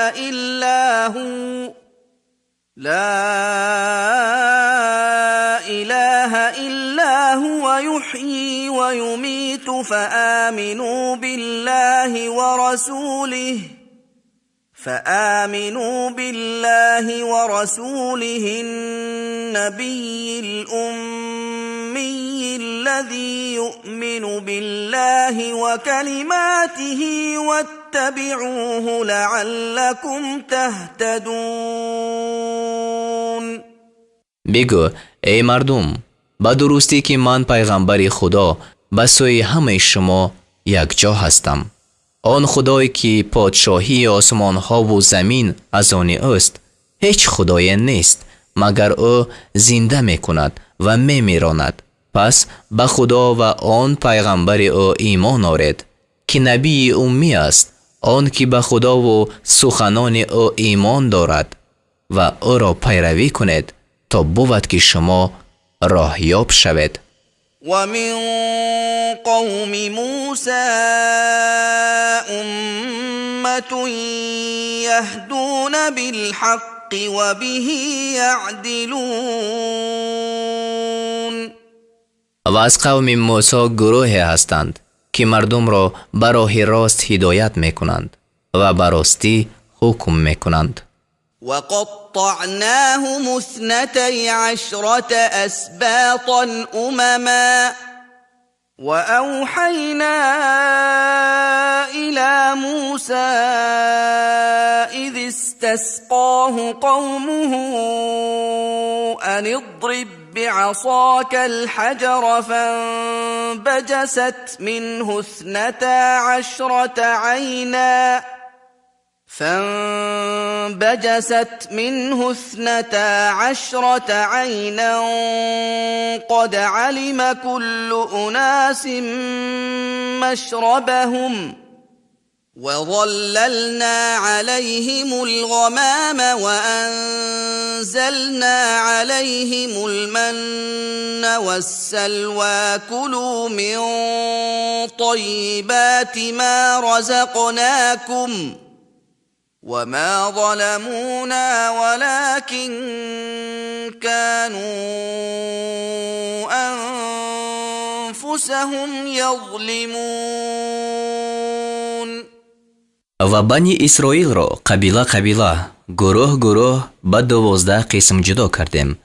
إلا هو يحيي ويميت فآمنوا بالله ورسوله النبي الأمي الذي يؤمن بالله وكلماته واتبعوه لعلكم تهتدون. بگو ای مردم، با درستی که من پیغمبر خدا به سوی همه شما یک جا هستم. آن خدایی که پادشاهی آسمان ها و زمین از آن است، هیچ خدای نیست مگر او زنده می کند و می میراند. پس به خدا و آن پیغمبر او ایمان آورید که نبی امی است، آن که به خدا و سخنان او ایمان دارد و او را پیروی کنید تا بود که شما راهیاب شوید. ومن قوم موسى أمة يهدون بالحق وبه يعدلون. و از قوم موسی گروهی هستند که مردم را به راه راست هدایت میکنند و به راستی حکم میکنند. وقطعناهم 12 أسباطا أمما وأوحينا إلى موسى إذ استسقاه قومه أن اضرب بعصاك الحجر فانبجست منه 12 عينا قد علم كل أناس مشربهم وظللنا عليهم الغمام وأنزلنا عليهم المن والسلوى كلوا من طيبات ما رزقناكم وما ظلمونا ولكن كانوا أنفسهم يظلمون. و بنی اسرائیل را قبیله قبیله گروه به 12 قسم جدا کردیم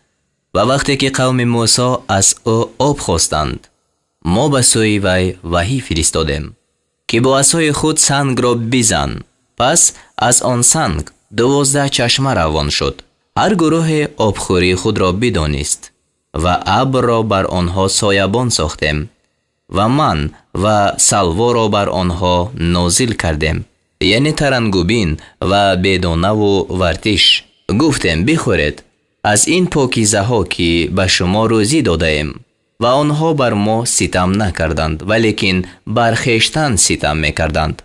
و وقتی که قوم موسی از او آب خواستند ما به سوی وی وحی فرستادیم که با عصای خود سنگ را بزن. پس از آن سنگ 12 چشمه روان شد. هر گروه آبخوری خود را بدانست و ابر را بر آنها سایبان ساختیم و من و سلوا را بر آنها نازل کردیم، یعنی ترنگوبین و بدانه و ورزش. گفتیم بخورید از این پاکیزه ها که به شما روزی داده ایم. و آنها بر ما ستم نکردند ولیکن بر خویشتن ستم میکردند.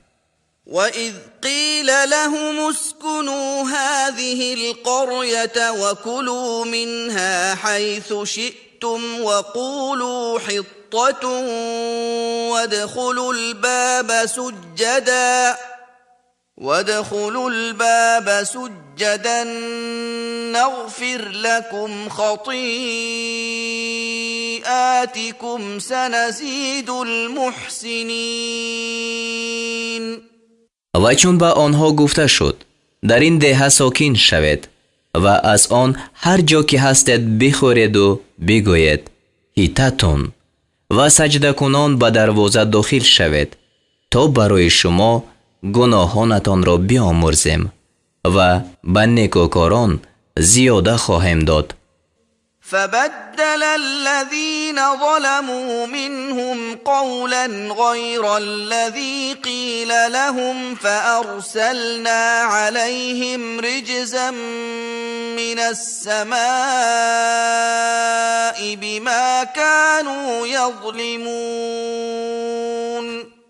وَإِذْ قِيلَ لَهُمُ اسْكُنُوا هَذِهِ الْقَرْيَةَ وَكُلُوا مِنْهَا حَيْثُ شِئْتُمْ وَقُولُوا حِطَّةٌ وَادْخُلُوا الْبَابَ سُجَّدًا نَغْفِرْ لَكُمْ خَطِيئَاتِكُمْ سَنَزِيدُ الْمُحْسِنِينَ. و چون به آنها گفته شد در این دهه ساکن شوید و از آن هر جا که هستید بخورید و بگویید هیتتون و سجده کنان به دروازه داخل شوید تا برای شما گناهانتان را بیامرزیم و به نیکوکاران زیاده خواهیم داد. فبدل الذين ظلموا منهم قولا غير الذي قيل لهم فأرسلنا عليهم رجزا من السماء بما كانوا يظلمون.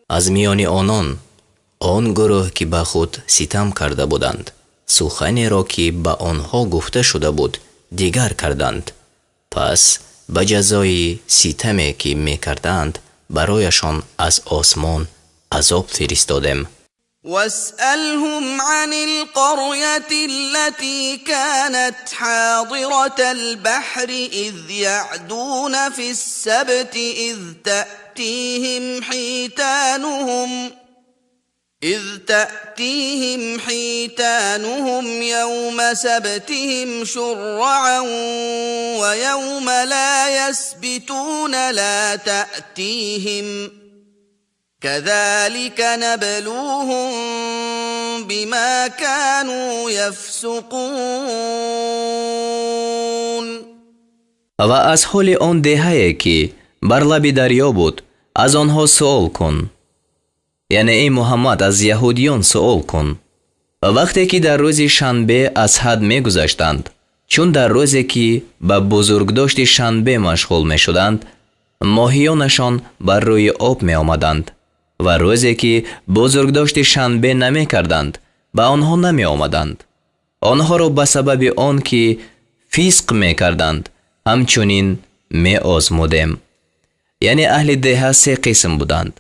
از میان آن گروه که به خود ستم کرده بودند سخنی را که به آنها گفته شده بود دیگر کردند. پس به جزای ستمی که می کردند برایشان از آسمان عذاب فرستادیم. واسألهم عن القرية التي كانت حاضرة البحر إذ يعدون في السبت إذ تأتيهم حيتانهم يوم سبتهم شرعا ويوم لا يسبتون لا تأتيهم كذلك نبلوهم بما كانوا يفسقون. و از حال آن دهه‌ای که بر لب دریا بود از آنها سؤال کن، یعنی ای محمد از یهودیان سؤال کن. و وقتی که در روز شنبه از حد می گذشتند، چون در روزی که به بزرگداشت شنبه مشغول می شدند ماهیانشان بر روی آب می آمدند و روزی که بزرگداشت شنبه نمی کردند به آنها نمی آمدند. آنها را به سبب آن که فسق می کردند همچنین меозмудем. яъне аҳли деҳа се қисм буданд.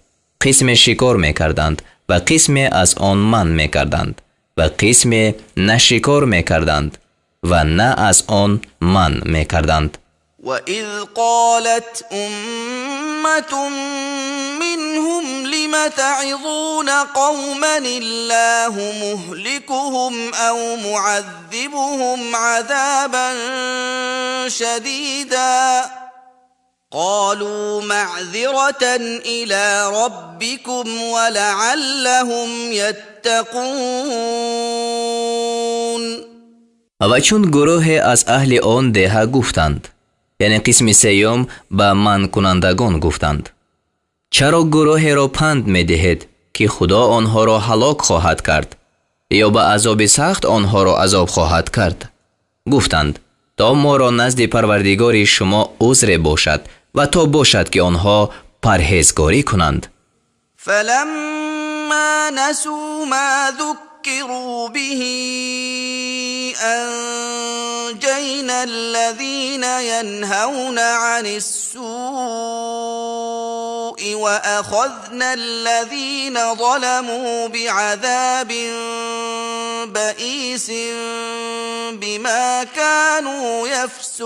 қисме шикор мекарданд ва қисме аз он манъ мекарданд ва қисме на шикор мекарданд ва на аз он манъ мекарданд. وإذ قالت أمة منهم لم تعظون قوما الله مهلكهم أو معذبهم عذابا شديدا قالوا معذرة إلى ربكم ولعلهم يتقون. و چون گروه از اهل آن دهه گفتند، یعنی قسم سیوم به من کنندگان گفتند، چرا گروه را پند می دهید که خدا آنها را هلاک خواهد کرد یا به عذاب سخت آنها را عذاب خواهد کرد؟ گفتند تا ما را نزد پروردگار شما عذر باشد و تا باشد که آنها پرهیزگاری کنند. فلما نسوا ما ذكروا به أنجينا الذين ينهون عن السوء وأخذنا الذين ظلموا بعذاب بئيس بما كانوا يفسقون.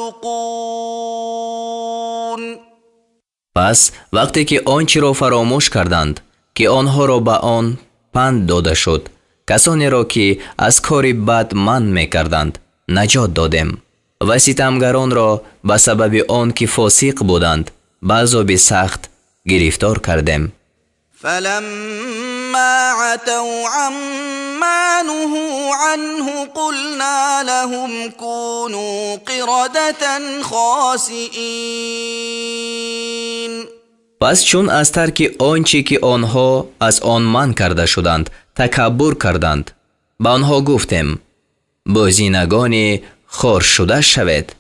پس وقتی که آنچه را فراموش کردند که آنها را به آن پند داده شد، کسانی را که از کار بد منع می‌کردند نجات دادیم و ستمگران را به سبب آن که فاسق بودند به عذاب سخت گرفتار کردیم. فلما عتوا عما نهوا عنه قلنا لهم كونوا قردة خاسئین. پس چون از ترک آنچه که آنها از آن منع کرده شدند تکبر کردند، به آنها گفتیم بازینگان خار شده شوید.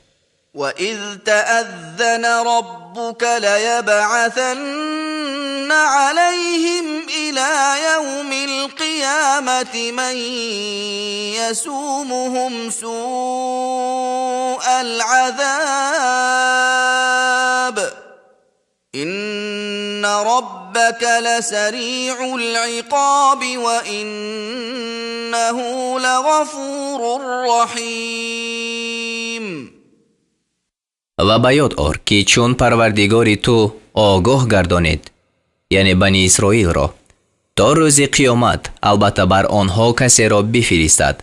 وَإِذْ تَأَذَّنَ رَبُّكَ لَيَبْعَثَنَّ عَلَيْهِمْ إِلَى يَوْمِ الْقِيَامَةِ مَنْ يَسُومُهُمْ سُوءَ الْعَذَابِ إِنَّ رَبَّكَ لَسَرِيعُ الْعِقَابِ وَإِنَّهُ لَغَفُورٌ رَحِيمٌ. و به یاد آر که چون پروردگار تو آگاه گردانید، یعنی بنی اسرائیل را، تا روز قیامت البته بر آنها کسی را بفرستد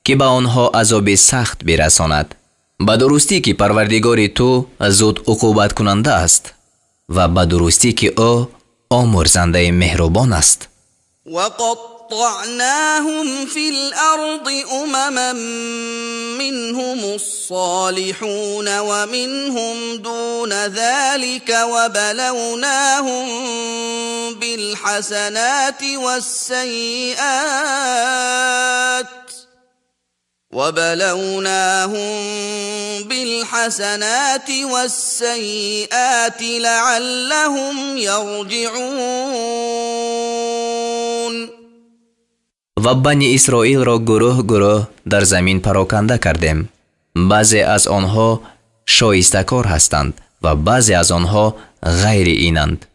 که به آنها عذاب سخت برساند. به درستی که پروردگار تو زود عقوبت کننده است و به درستی که او آمرزنده مهربان است. وقطعناهم في الأرض أمما منهم الصالحون ومنهم دون ذلك وبلوناهم بالحسنات والسيئات لعلهم يرجعون. و بنی اسرائیل را گروه گروه در زمین پراکنده کردیم. بعضی از آنها شایستکار هستند و بعضی از آنها غیر اینند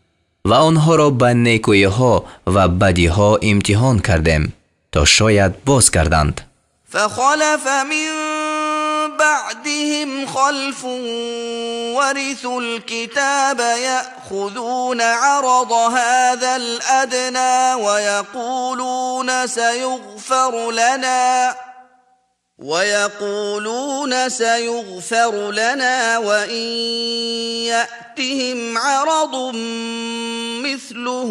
و آنها را به نیکویی ها و بدی ها امتحان کردیم تا شاید باز کردند. فخلف من بعدهم خلف ورثوا الكتاب يأخذون عرض هذا الأدنى ويقولون سيغفر لنا وإن يأتهم عرض مثله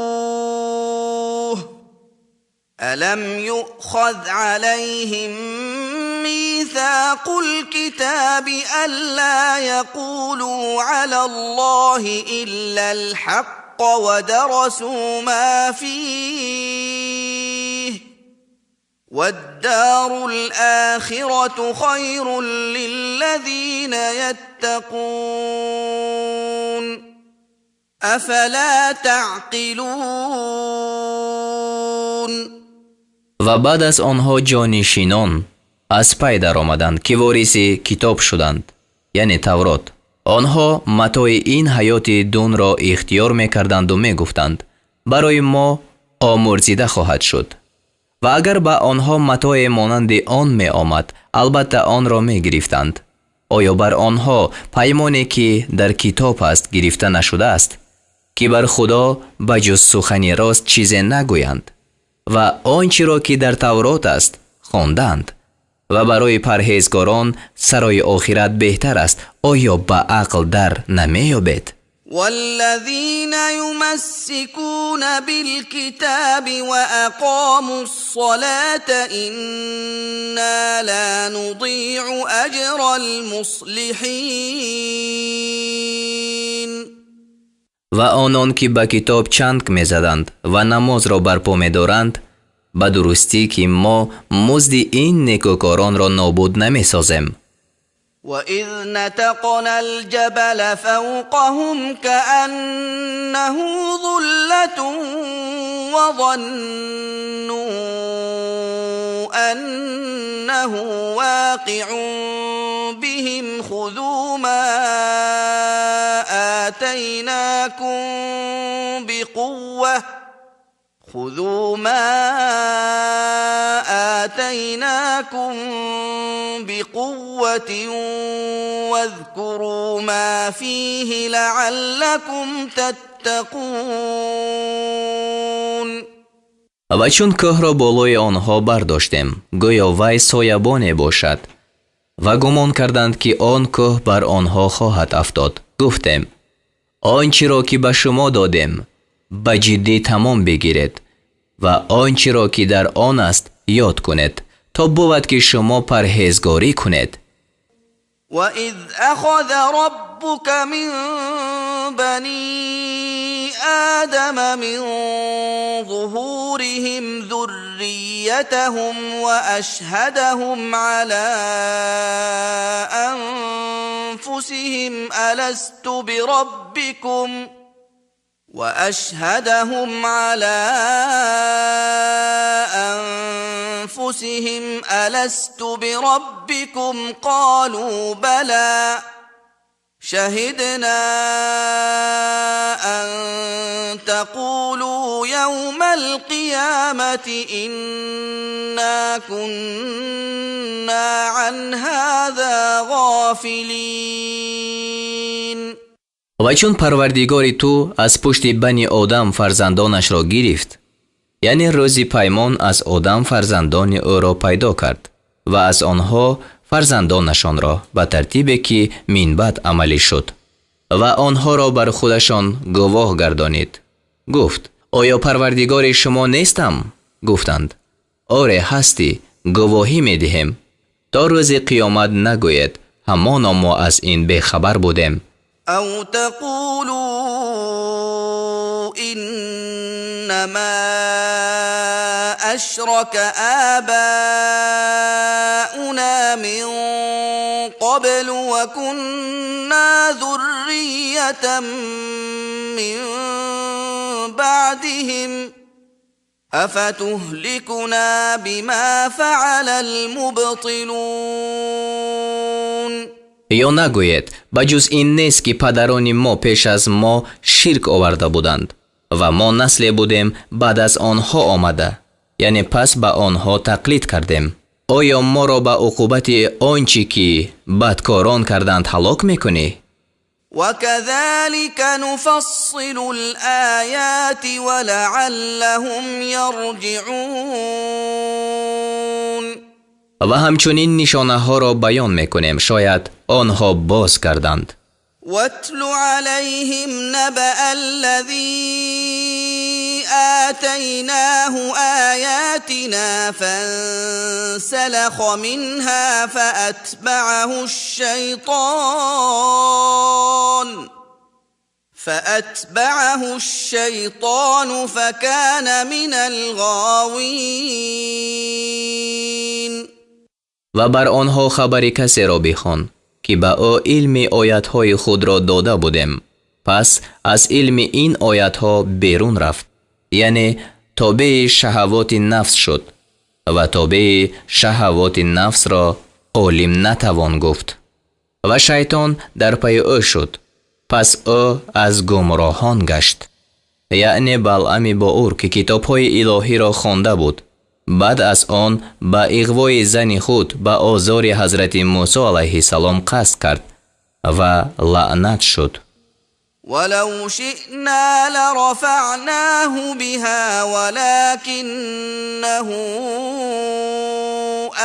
يأخذوه ألم يؤخذ عليهم ميثاق الكتاب ألا يقولوا على الله إلا الحق ودرسوا ما فيه والدار الآخرة خير للذين يتقون أفلا تعقلون. و بعد از آنها جانشینان از پی در آمدند که وارث کتاب شدند، یعنی تورات. آنها متاع این حیات دون را اختیار میکردند و میگفتند برای ما آمرزیده خواهد شد و اگر به آنها متاع مانند آن می آمد البته آن را می گرفتند. آیا بر آنها پیمانی که در کتاب است گرفته نشده است که بر خدا بجز سخن راست چیزی نگویند و آنچه را که در تورات است خواندند و برای پرهیزگاران سرای آخرت بهتر است؟ آیا به عقل در نمیابید؟ والذين يمسكون بالكتاب وأقاموا الصلاة إنا لا نضيع أجر المصلحين. و آنان که به کتاب چنگ میزدند و نماز را برپا می‌دارند به درستی که ما مزد این نیکوکاران را نابود نمی‌سازیم. وَإِذْ نَتَقْنَا الْجَبَلَ فَوْقَهُمْ كَأَنَّهُ ظُلَّةٌ وَظَنُّوا أَنَّهُ واقع بِهِمْ خُذُوا ما آتيناكم بقوة واذكروا ما فيه لعلكم تتقون. و چون کوه را بالای آنها برداشتیم گویا وی سایبانی باشد و گمان کردند که آن کوه بر آنها خواهد افتاد. گفتیم آنچه را که به شما دادیم به جدی تمام بگیرید و آنچه را که در آن است یاد کنید تا بود که شما پرهیزگاری کنید. وَإِذْ أَخَذَ رَبُّكَ مِنْ بَنِي آدَمَ مِنْ ظُهُورِهِمْ ذُرِّيَّتَهُمْ وَأَشْهَدَهُمْ عَلَى أَنفُسِهِمْ ألست بربكم قالوا بلى شهدنا أن تقولوا يوم القيامة إنا كنا عن هذا غافلين. و چون پروردگار تو از پشت بنی آدم فرزندانش را گرفت یعنی روزی پیمان از آدم فرزندان او را پیدا کرد و از آنها فرزندانشان را به ترتیبی که من بعد عملی شد و آنها را بر خودشان گواه گردانید. گفت آیا پروردگار شما نیستم؟ گفتند آره هستی، گواهی می دهیم تا روز قیامت نگوید همانا ما از این بخبر بودیم. أو تقولوا إنما أشرك آباؤنا من قبل وكنا ذرية من بعدهم أفتهلكنا بما فعل المبطلون. یا نگوید بجز این نیست که پدران ما پیش از ما شرک آورده بودند و ما نسل بودیم بعد از آنها آمده یعنی پس به آنها تقلید کردیم. آیا ما را به عقوبت آنچه که بدکاران کردند هلاک میکنی؟ وَكَذَلِكَ نُفَصِّلُ الْآيَاتِ وَلَعَلَّهُمْ يَرْجِعُونَ. و همچنین نشانه ها را بیان میکنیم شاید آنها باز کردند. وَاتْلُ عَلَيْهِمْ نَبَأَ الَّذِي آتَيْنَاهُ آيَاتِنَا فَانسَلَخَ مِنْهَا فَأَتْبَعَهُ الشَّيْطَانُ فَكَانَ مِنَ الْغَاوِينَ. و بر آنها خبر کسی را بخوان که به او علم آیت‌های خود را داده بودیم پس از علم این آیت‌ها بیرون رفت یعنی تابع شهوات نفس شد و تابع شهوات نفس را عالم نتوان گفت و شیطان در پی او شد. پس او از گمراهان گشت. یعنی بلعم بa'ور که کتاب‌های الهی را خوانده بود، بعد از آن با اغوای زن خود به آزار حضرت موسی علیه السلام قصد کرد و لعنت شد. ولو شئنا لرفعناه بها ولكنه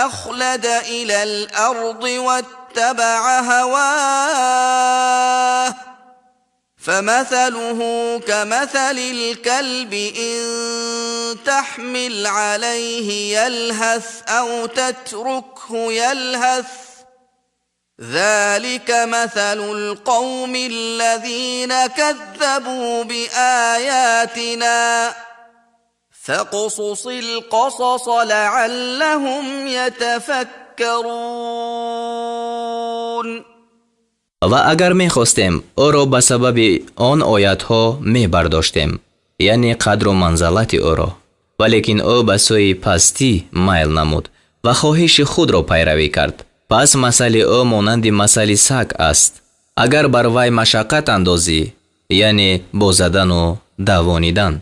أخلد إلى الأرض واتبع هواه فمثله كمثل الكلب إن تحمل عليه يلهث أو تتركه يلهث ذلك مثل القوم الذين كذبوا بآياتنا فاقصص القصص لعلهم يتفكرون. و اگر می خواستیم او را به سبب آن آیت ها می برداشتیم، یعنی قدر و منزلت او را، ولیکن او به سوی پستی میل نمود و خواهش خود را پیروی کرد. پس مثل او مانند مثل سگ است. اگر بر وی مشقت اندازی، یعنی با زدن و دوانیدن،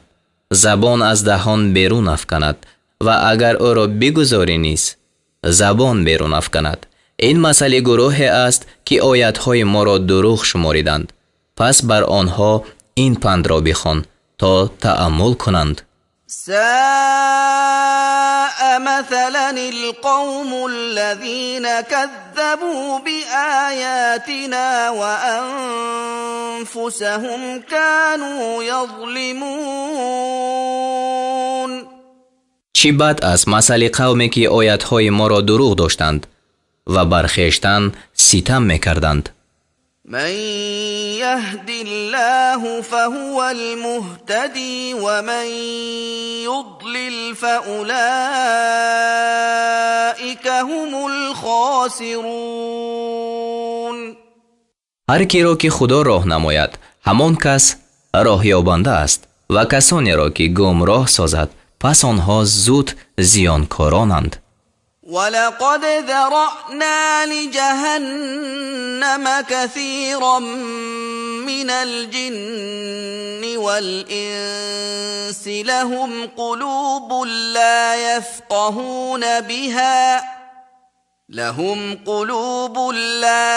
زبان از دهان بیرون افکند و اگر او را بگذاری نیز زبان بیرون افکند. این مثل گروه است که آیت‌های ما را دروغ شماریدند. پس بر آنها این پند را بخوان تا تأمل کنند. ساء مثلا القوم الذين كذبوا بآياتنا وأنفسهم كانوا يظلمون. چی بد است مثل قومی که آیت‌های ما را دروغ داشتند و بر خویشتن ستم می‌کردند. من يهد الله فهو المهتدي ومن يضلل فأولئك هم الخاسرون. هر کی را که خدا راه نماید همان کس راه یابنده است و کسانی را که گمراه سازد پس آنها زود زیانکارانند. ولقد ذرأنا لجهنم كثيرا من الجن والإنس لهم قلوب لا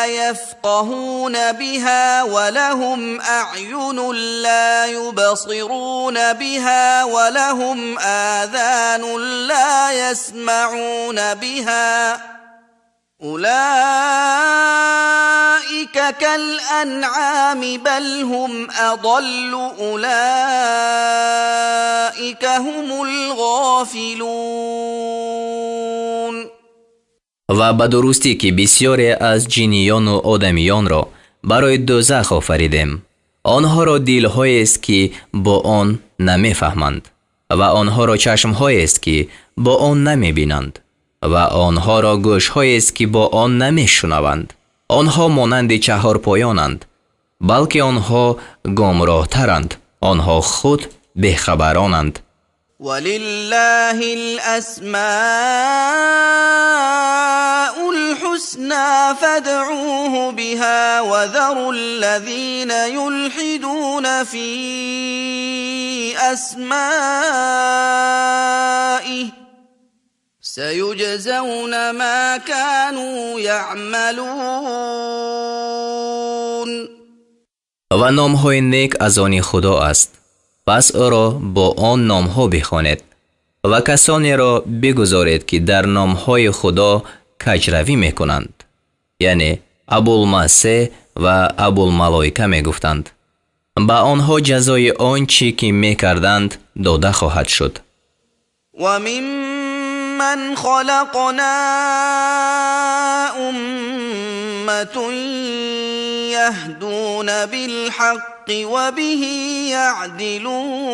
يفقهون بها ولهم أعين لا يبصرون بها ولهم آذان لا يسمعون بها أولئك كالأنعام بل هم أضل أولئك هم الغافلون. و به درستی که بسیاری از جنیان و آدمیان را برای دوزخ آفریدیم. آنها را دل‌هایی است که با آن نمی‌فهمند و آنها را چشم‌هایی است که با آن نمی‌بینند و آنها را گوش‌هایی است که با آن نمی‌شنوند. آنها مانند چهارپایانند، بلکه آنها گمراه‌ترند. آنها خود بی‌خبرانند. ولله الأسماء الحسنى فادعوه بها وذروا الذين يلحدون في أسمائه سيجزون ما كانوا يعملون. و نام‌های نیک از آن خدا است، پس او را با آن نام‌ها بخوانید و کسانی را بگذارید که در نام‌های خدا کجروی می‌کنند، یعنی ابوالمسیح و ابوالملائکه می‌گفتند. با آنها جزای آنچه که می‌کردند داده خواهد شد. و ممن خلقنا امة يهدون بالحق و به یعدلون.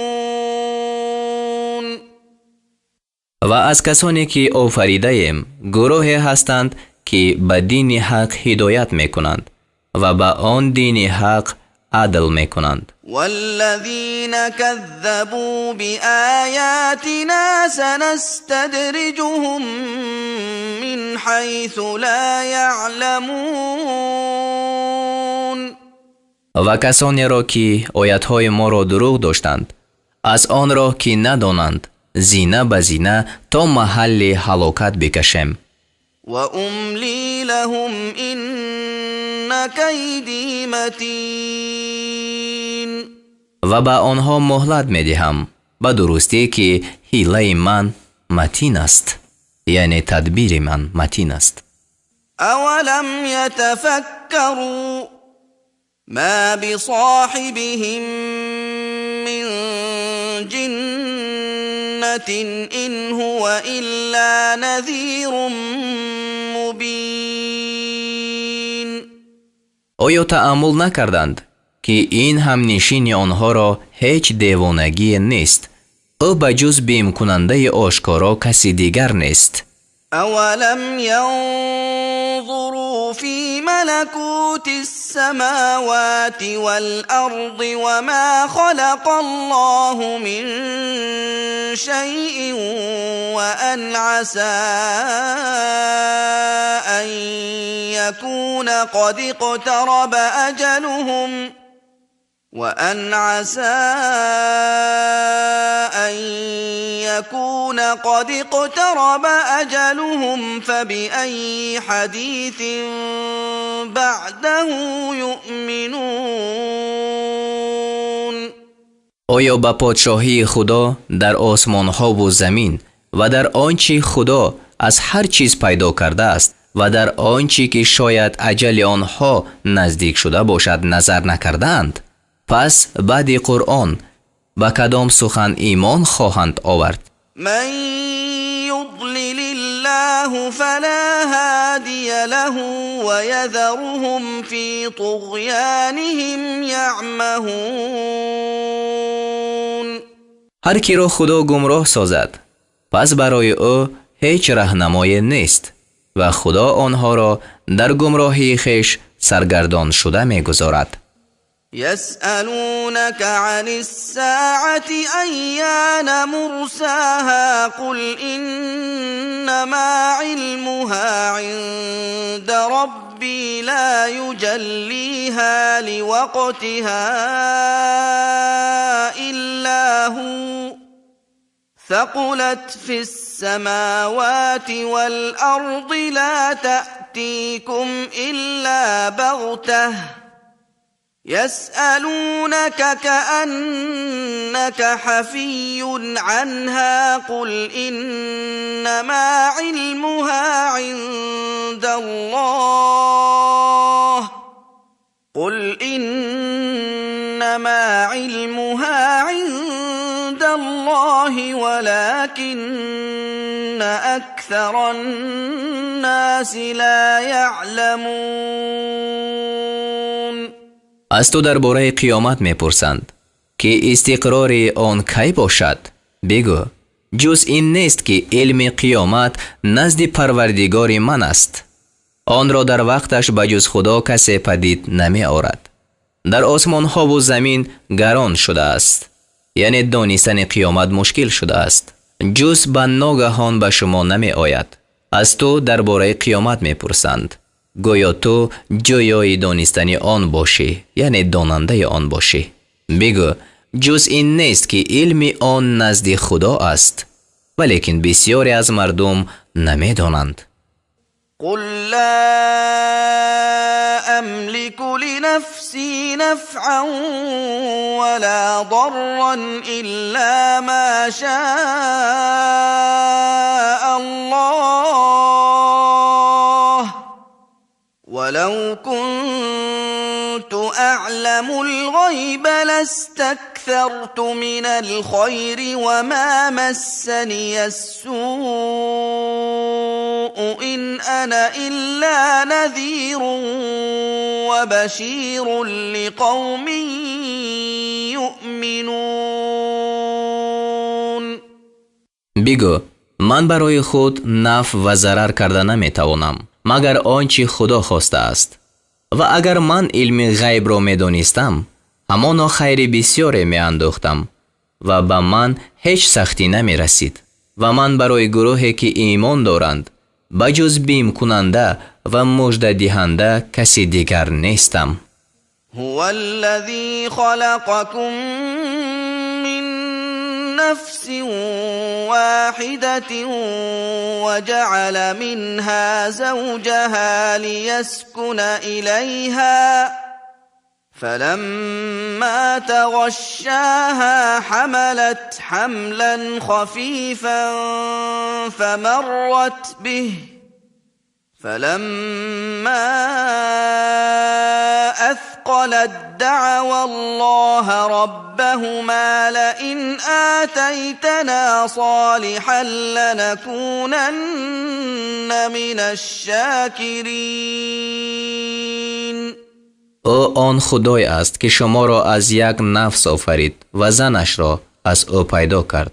و از کسانی که آفریده ایم گروهی هستند که به دین حق هدایت میکنند و به آن دین حق عدل میکنند. والذين كذبوا بآياتنا سنستدرجهم من حيث لا يعلمون. و کسانی را که آیتهای ما را دروغ داشتند از آن راه که ندانند زینه به زینه تا محل هلاکت بکشیم. و املی لهم ان کیدی متین. و به آنها مهلت میدهم به درستی که حیله من متین است، یعنی تدبیر من متین است. اولم یتفکروا ما بصاحبهم من جنة إن هو إلا نذير مبین. آیا تأمل نکردند که این همنشین آنها را هیچ دیوانگی نیست؟ او بجز بیم کننده آشکارا کسی دیگر نیست. اولم ينظروا في ملكوت السماوات والأرض وما خلق الله من شيء وأن عسى أن يكون قد اقترب أجلهم فبأي حديث بعده يؤمنون. آیا به پادشاهی خدا در آسمان ها و زمین و در آنچه خدا از هر چیز پیدا کرده است و در آنچه که شاید اجل آنها نزدیک شده باشد نظر نکردند؟ پس بعد قرآن به کدام سخن ایمان خواهند آورد؟ من یضلل الله فلا هادی له و یذرهم فی طغیانهم یعمهون. هر کی را خدا گمراه سازد پس برای او هیچ راهنمایی نیست و خدا آنها را در گمراهی خویش سرگردان شده میگذارد. يسألونك عن الساعة أيان مرساها قل إنما علمها عند ربي لا يجليها لوقتها إلا هو ثقلت في السماوات والأرض لا تأتيكم إلا بغتة يسألونك كأنك حفي عنها قل إنما علمها عند الله ولكن أكثر الناس لا يعلمون. از تو درباره قیامت میپرسند که استقرار آن کی باشد؟ بگو جز این نیست که علم قیامت نزد پروردگار من است. آن را در وقتش بجز خدا کسی پدید نمی آورد. در آسمان ها و زمین گران شده است، یعنی دانستن قیامت مشکل شده است. جز به ناگهان به شما نمی آید. از تو درباره قیامت میپرسند گویا تو جویای دانستنی آن باشی، یعنی داننده آن باشی. بگو جز این نیست که علم آن نزد خدا است، ولیکن بسیاری از مردم نمی دانند. قل لا أملك لنفسي نفعا ولا ضرا إلا ما شاء الله ولو كنت أعلم الغيب لاستكثرت من الخير وما مسني السوء إن أنا إلا نذير وبشير لقوم يؤمنون. بگو من برای خود نفع و ضرر کرده نمیتوانم مگر آنچه خدا خواسته است، و اگر من علم غیب را میدانستم همانا خیر بسیاری می اندوختم و به من هیچ سختی نمی رسید و من برای گروهی که ایمان دارند بجز بیم کننده و مژده دهنده کسی دیگر نیستم. هو الذي خلقكم من نفس واحدة وجعل منها زوجها ليسكن إليها فلما تغشاها حملت حملا خفيفا فمرت به فلما أثقلت دعوا الله ربهما لئن آتيتنا صالحا لنكونن من الشاكرين. او آن خدای است که شما را از یک نفس آفرید و زنش را از او پیدا کرد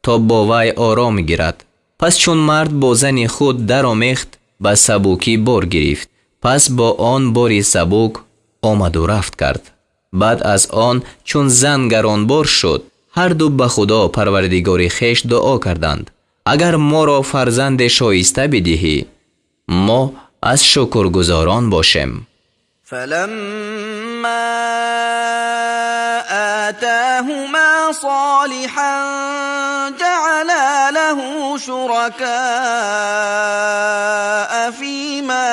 تا با وی آرام گیرد. پس چون مرد با زن خود درآمیخت به سبوکی بار گرفت، پس با آن باری سبوک آمد و رفت کرد. بعد از آن چون زن گرانبار شد، هر دو به خدا پروردگار خویش دعا کردند اگر ما را فرزند شایسته بدهی ما از شکرگزاران باشیم. فلما آتاهما صالحا جعلا له شركاء فيما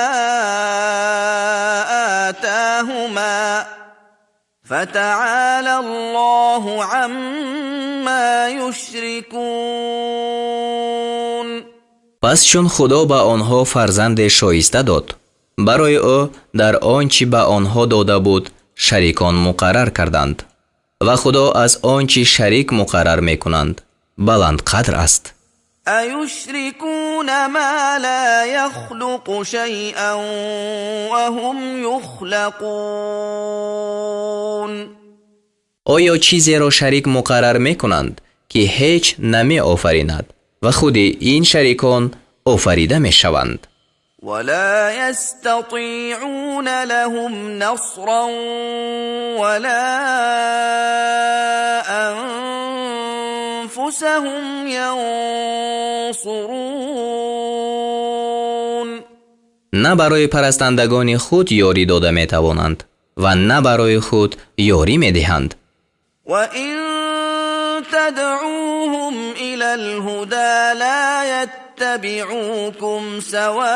آتاهما فتعالى الله عما يشركون. پس چون خدا به آنها فرزند شایسته داد، برای او در آنچه به آنها داده بود شریکان مقرر کردند و خدا از آنچه شریک مقرر می کنند بلند قدر است. ایشرکون ما لا یخلق شیئا وهم یخلقون. آیا چیزی را شریک مقرر می کنند که هیچ نمی آفریند و خود این شریکان آفریده می شوند؟ ولا يستطيعون لهم نصرا ولا أنفسهم ينصرون. نه برای پرستندگان خود یاری داده می توانند و نه برای خود یاری می دهند. و این تدعوهم إلى الهدى لا يتبعوكم سواء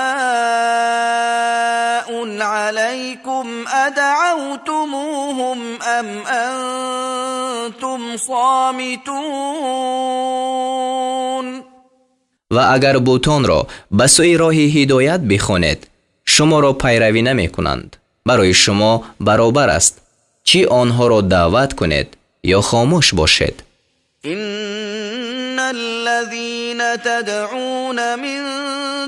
عليكم أدعوتموهم أم أنتم صامتون. و اگر بوتان را به سوی راه هدایت بخوانید شما را پیروی نمی کنند. برای شما برابر است چی آنها را دعوت کنید یا خاموش باشید. إن الذين تدعون من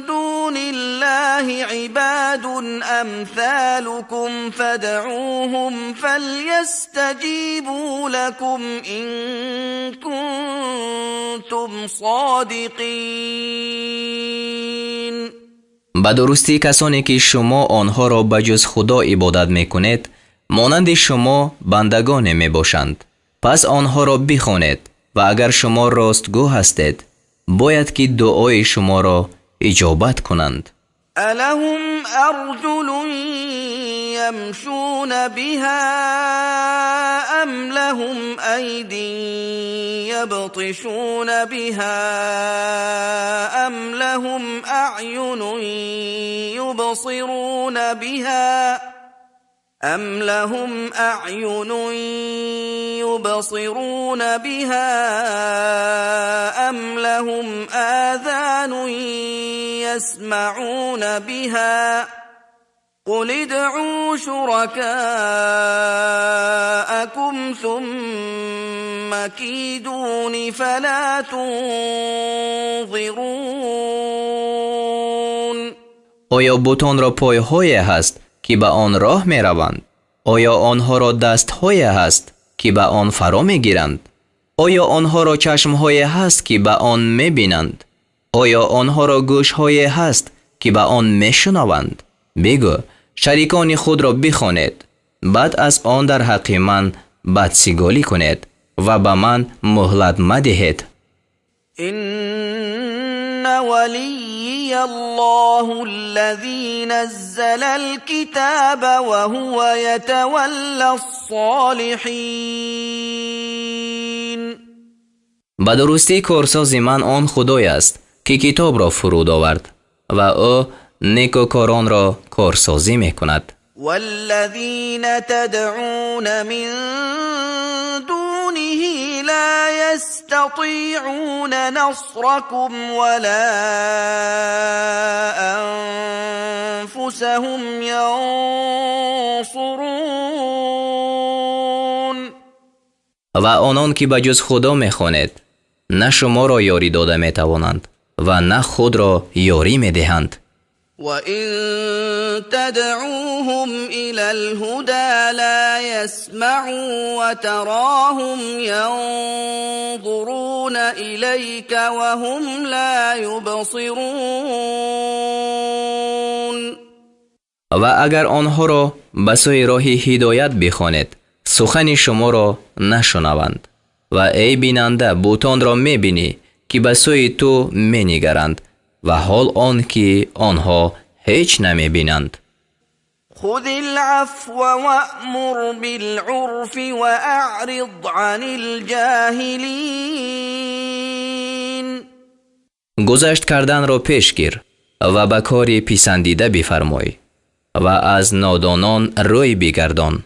دون الله عباد أمثالكم فادعوهم فليستجيبوا لكم إن كنتم صادقين. به درستی کسانی که شما آنها را بجز خدا عبادت میکنید مانند شما بندگان می باشند. پس آنها را بخوانید و اگر شما راستگو هستید باید که دعای شما را اجابت کنند. ألهم أرجل يمشون بها أم لهم أيدي يبطشون بها أم لهم أعين يبصرون بها أم لهم أعين يبصرون بها أم لهم آذان يسمعون بها قل ادعوا شركاءكم ثم كيدون فلا تنظرون. آیا بتان را پای‌های هست که به آن راه می روند؟ آیا آنها را دست‌های هست که به آن فرا می گیرند؟ آیا آنها را چشم‌های هست که به آن می بینند؟ آیا آنها را گوش‌های هست که به آن می شنوند؟ بگو شریکان خود را بخوانید بعد از آن در حق من بدسیگالی کنید و به من مهلت مدهید. إن ولي الله الذي نزل الكتاب وهو يتولى الصالحين. به درستی کارساز من آن خدای است که کتاب را فرود آورد و او نیکوکاران را کارسازی می کند. والذين تدعون من دونه لا يستطيعون نصركم ولا أنفسهم ينصرون. و آنان که به جز خدا می خوانید نه شما را یاری داده می توانند و نه خود را یاری می دهند. وَإِن تَدْعُوهُمْ إِلَى الْهُدَى لَا يَسْمَعُوا وَتَرَاهُمْ يَنظُرُونَ إِلَيْكَ وَهُمْ لَا يُبْصِرُونَ. و اگر آنها را به سوی راه هدایت بخوانید سخن شما را نشنوند و ای بیننده بوتان را می بینی که به سوی تو می نگرند و حال آن که آنها هیچ نمی بینند. خذ العفو وأمر بالعرف وأعرض عن الجاهلين. گذشت کردن را پیش گیر و به کاری پسندیده بفرمای و از نادانان روی بگردان.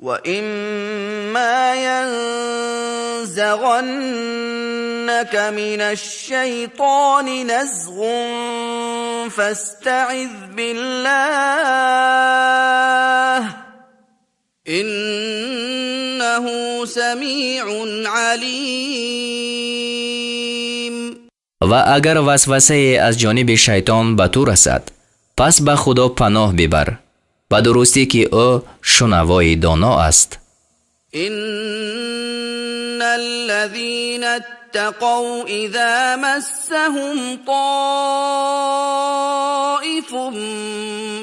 وَإِمَّا يَنزَغَنَّكَ مِنَ الشَّيْطَانِ نَزْغٌ فَاسْتَعِذْ بِاللَّهِ إِنَّهُ سَمِيعٌ عَلِيمٌ. و اگر وسوسه از جانب شیطان به تو رسد پس به خدا پناه ببر و درستی که او شنوای دانا است. إن الذين اتقوا إذا مسهم طائف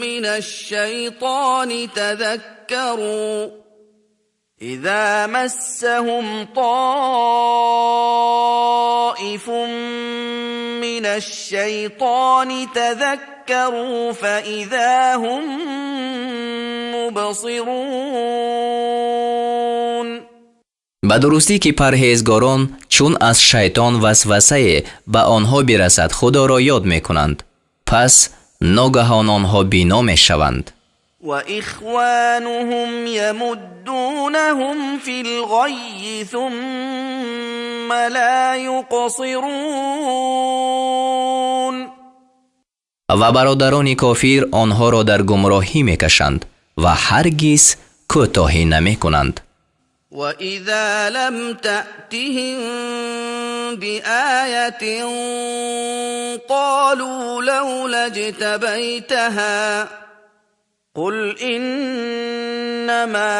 من الشيطان تذكروا فإذا هم مبصرون. به درستی که پرهیزگاران چون از شیطان وسوسه به آنها برسد خدا را یاد می کنند پس ناگهان آنها بینا می شوند. وإخوانهم يمدونهم في الغي ثم لا يقصرون. و برادران کافر آنها را در گمراهی می کشند و هرگز کوتاهی نمی کنند. وَإِذَا لَمْ تَأْتِهِمْ بِآيَةٍ قَالُوا لَوْلَا اجْتَبَيْتَهَا قُلْ إِنَّمَا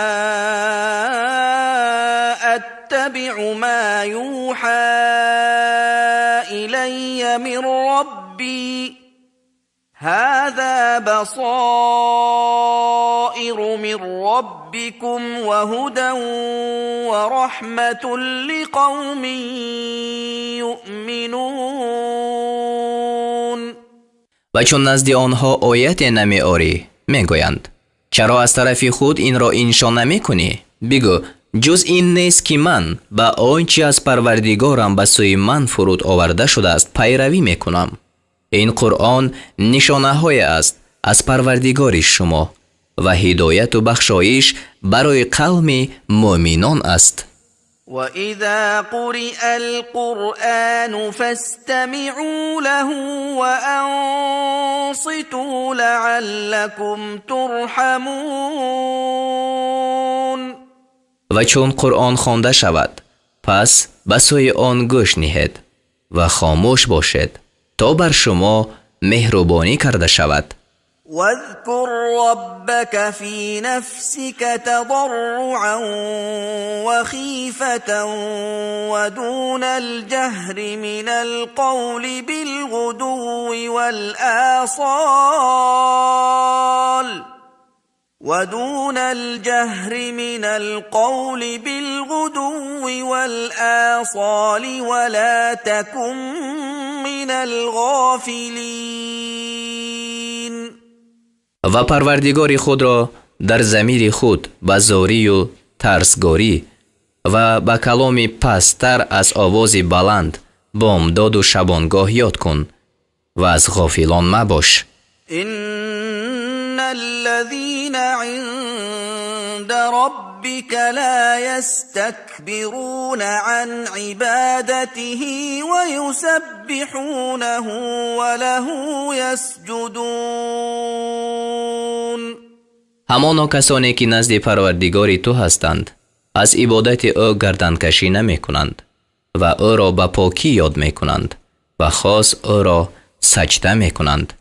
أَتَّبِعُ مَا يُوحَى إِلَيَّ مِنْ رَبِّي هَذَا بَصَائِرُ مِنْ رَبِّكُمْ وَهُدًى وَرَحْمَةٌ لِقَوْمٍ يُؤْمِنُونَ. و چون نزد آنها آیت نمی آری میگویند چرا از طرف خود این را انشا نمی کنی؟ بگو جز این نیست که من به آنچه از پروردگارم به سوی من فرود آورده شده است پیروی می کنم. این قرآن نشانه های است از پروردگار شما و هدایت و بخشایش برای قوم مؤمنان است. وَإِذَا قُرِئَ الْقُرْآنُ فَاسْتَمِعُوا لَهُ وَأَنصِتُوا لَعَلَّكُمْ تُرْحَمُونَ. و چون قرآن خوانده شود پس به سوی آن گوش نهید و خاموش باشید تا بر شما مهربانی کرده شود. واذكر ربك في نفسك تضرعا وخيفة ودون الجهر من القول بالغدو والآصال ودون الجهر من القول بالغدو والآصال ولا تكن من الغافلين. و پروردگار خود را در ضمیر خود با زاری و ترسگاری و با کلامی پستر از آواز بلند بامداد و شبانگاه یاد کن و از غافلان مباش. إن الذين عند ربك لا يستكبرون عن عبادته ويسبحونه وله يسجدون. همانا کسانی که نزد پروردگار تو هستند از عبادت او گردنکشی نمی کنند و او را به پاکی یاد می کنند و خاص او را سجده می کنند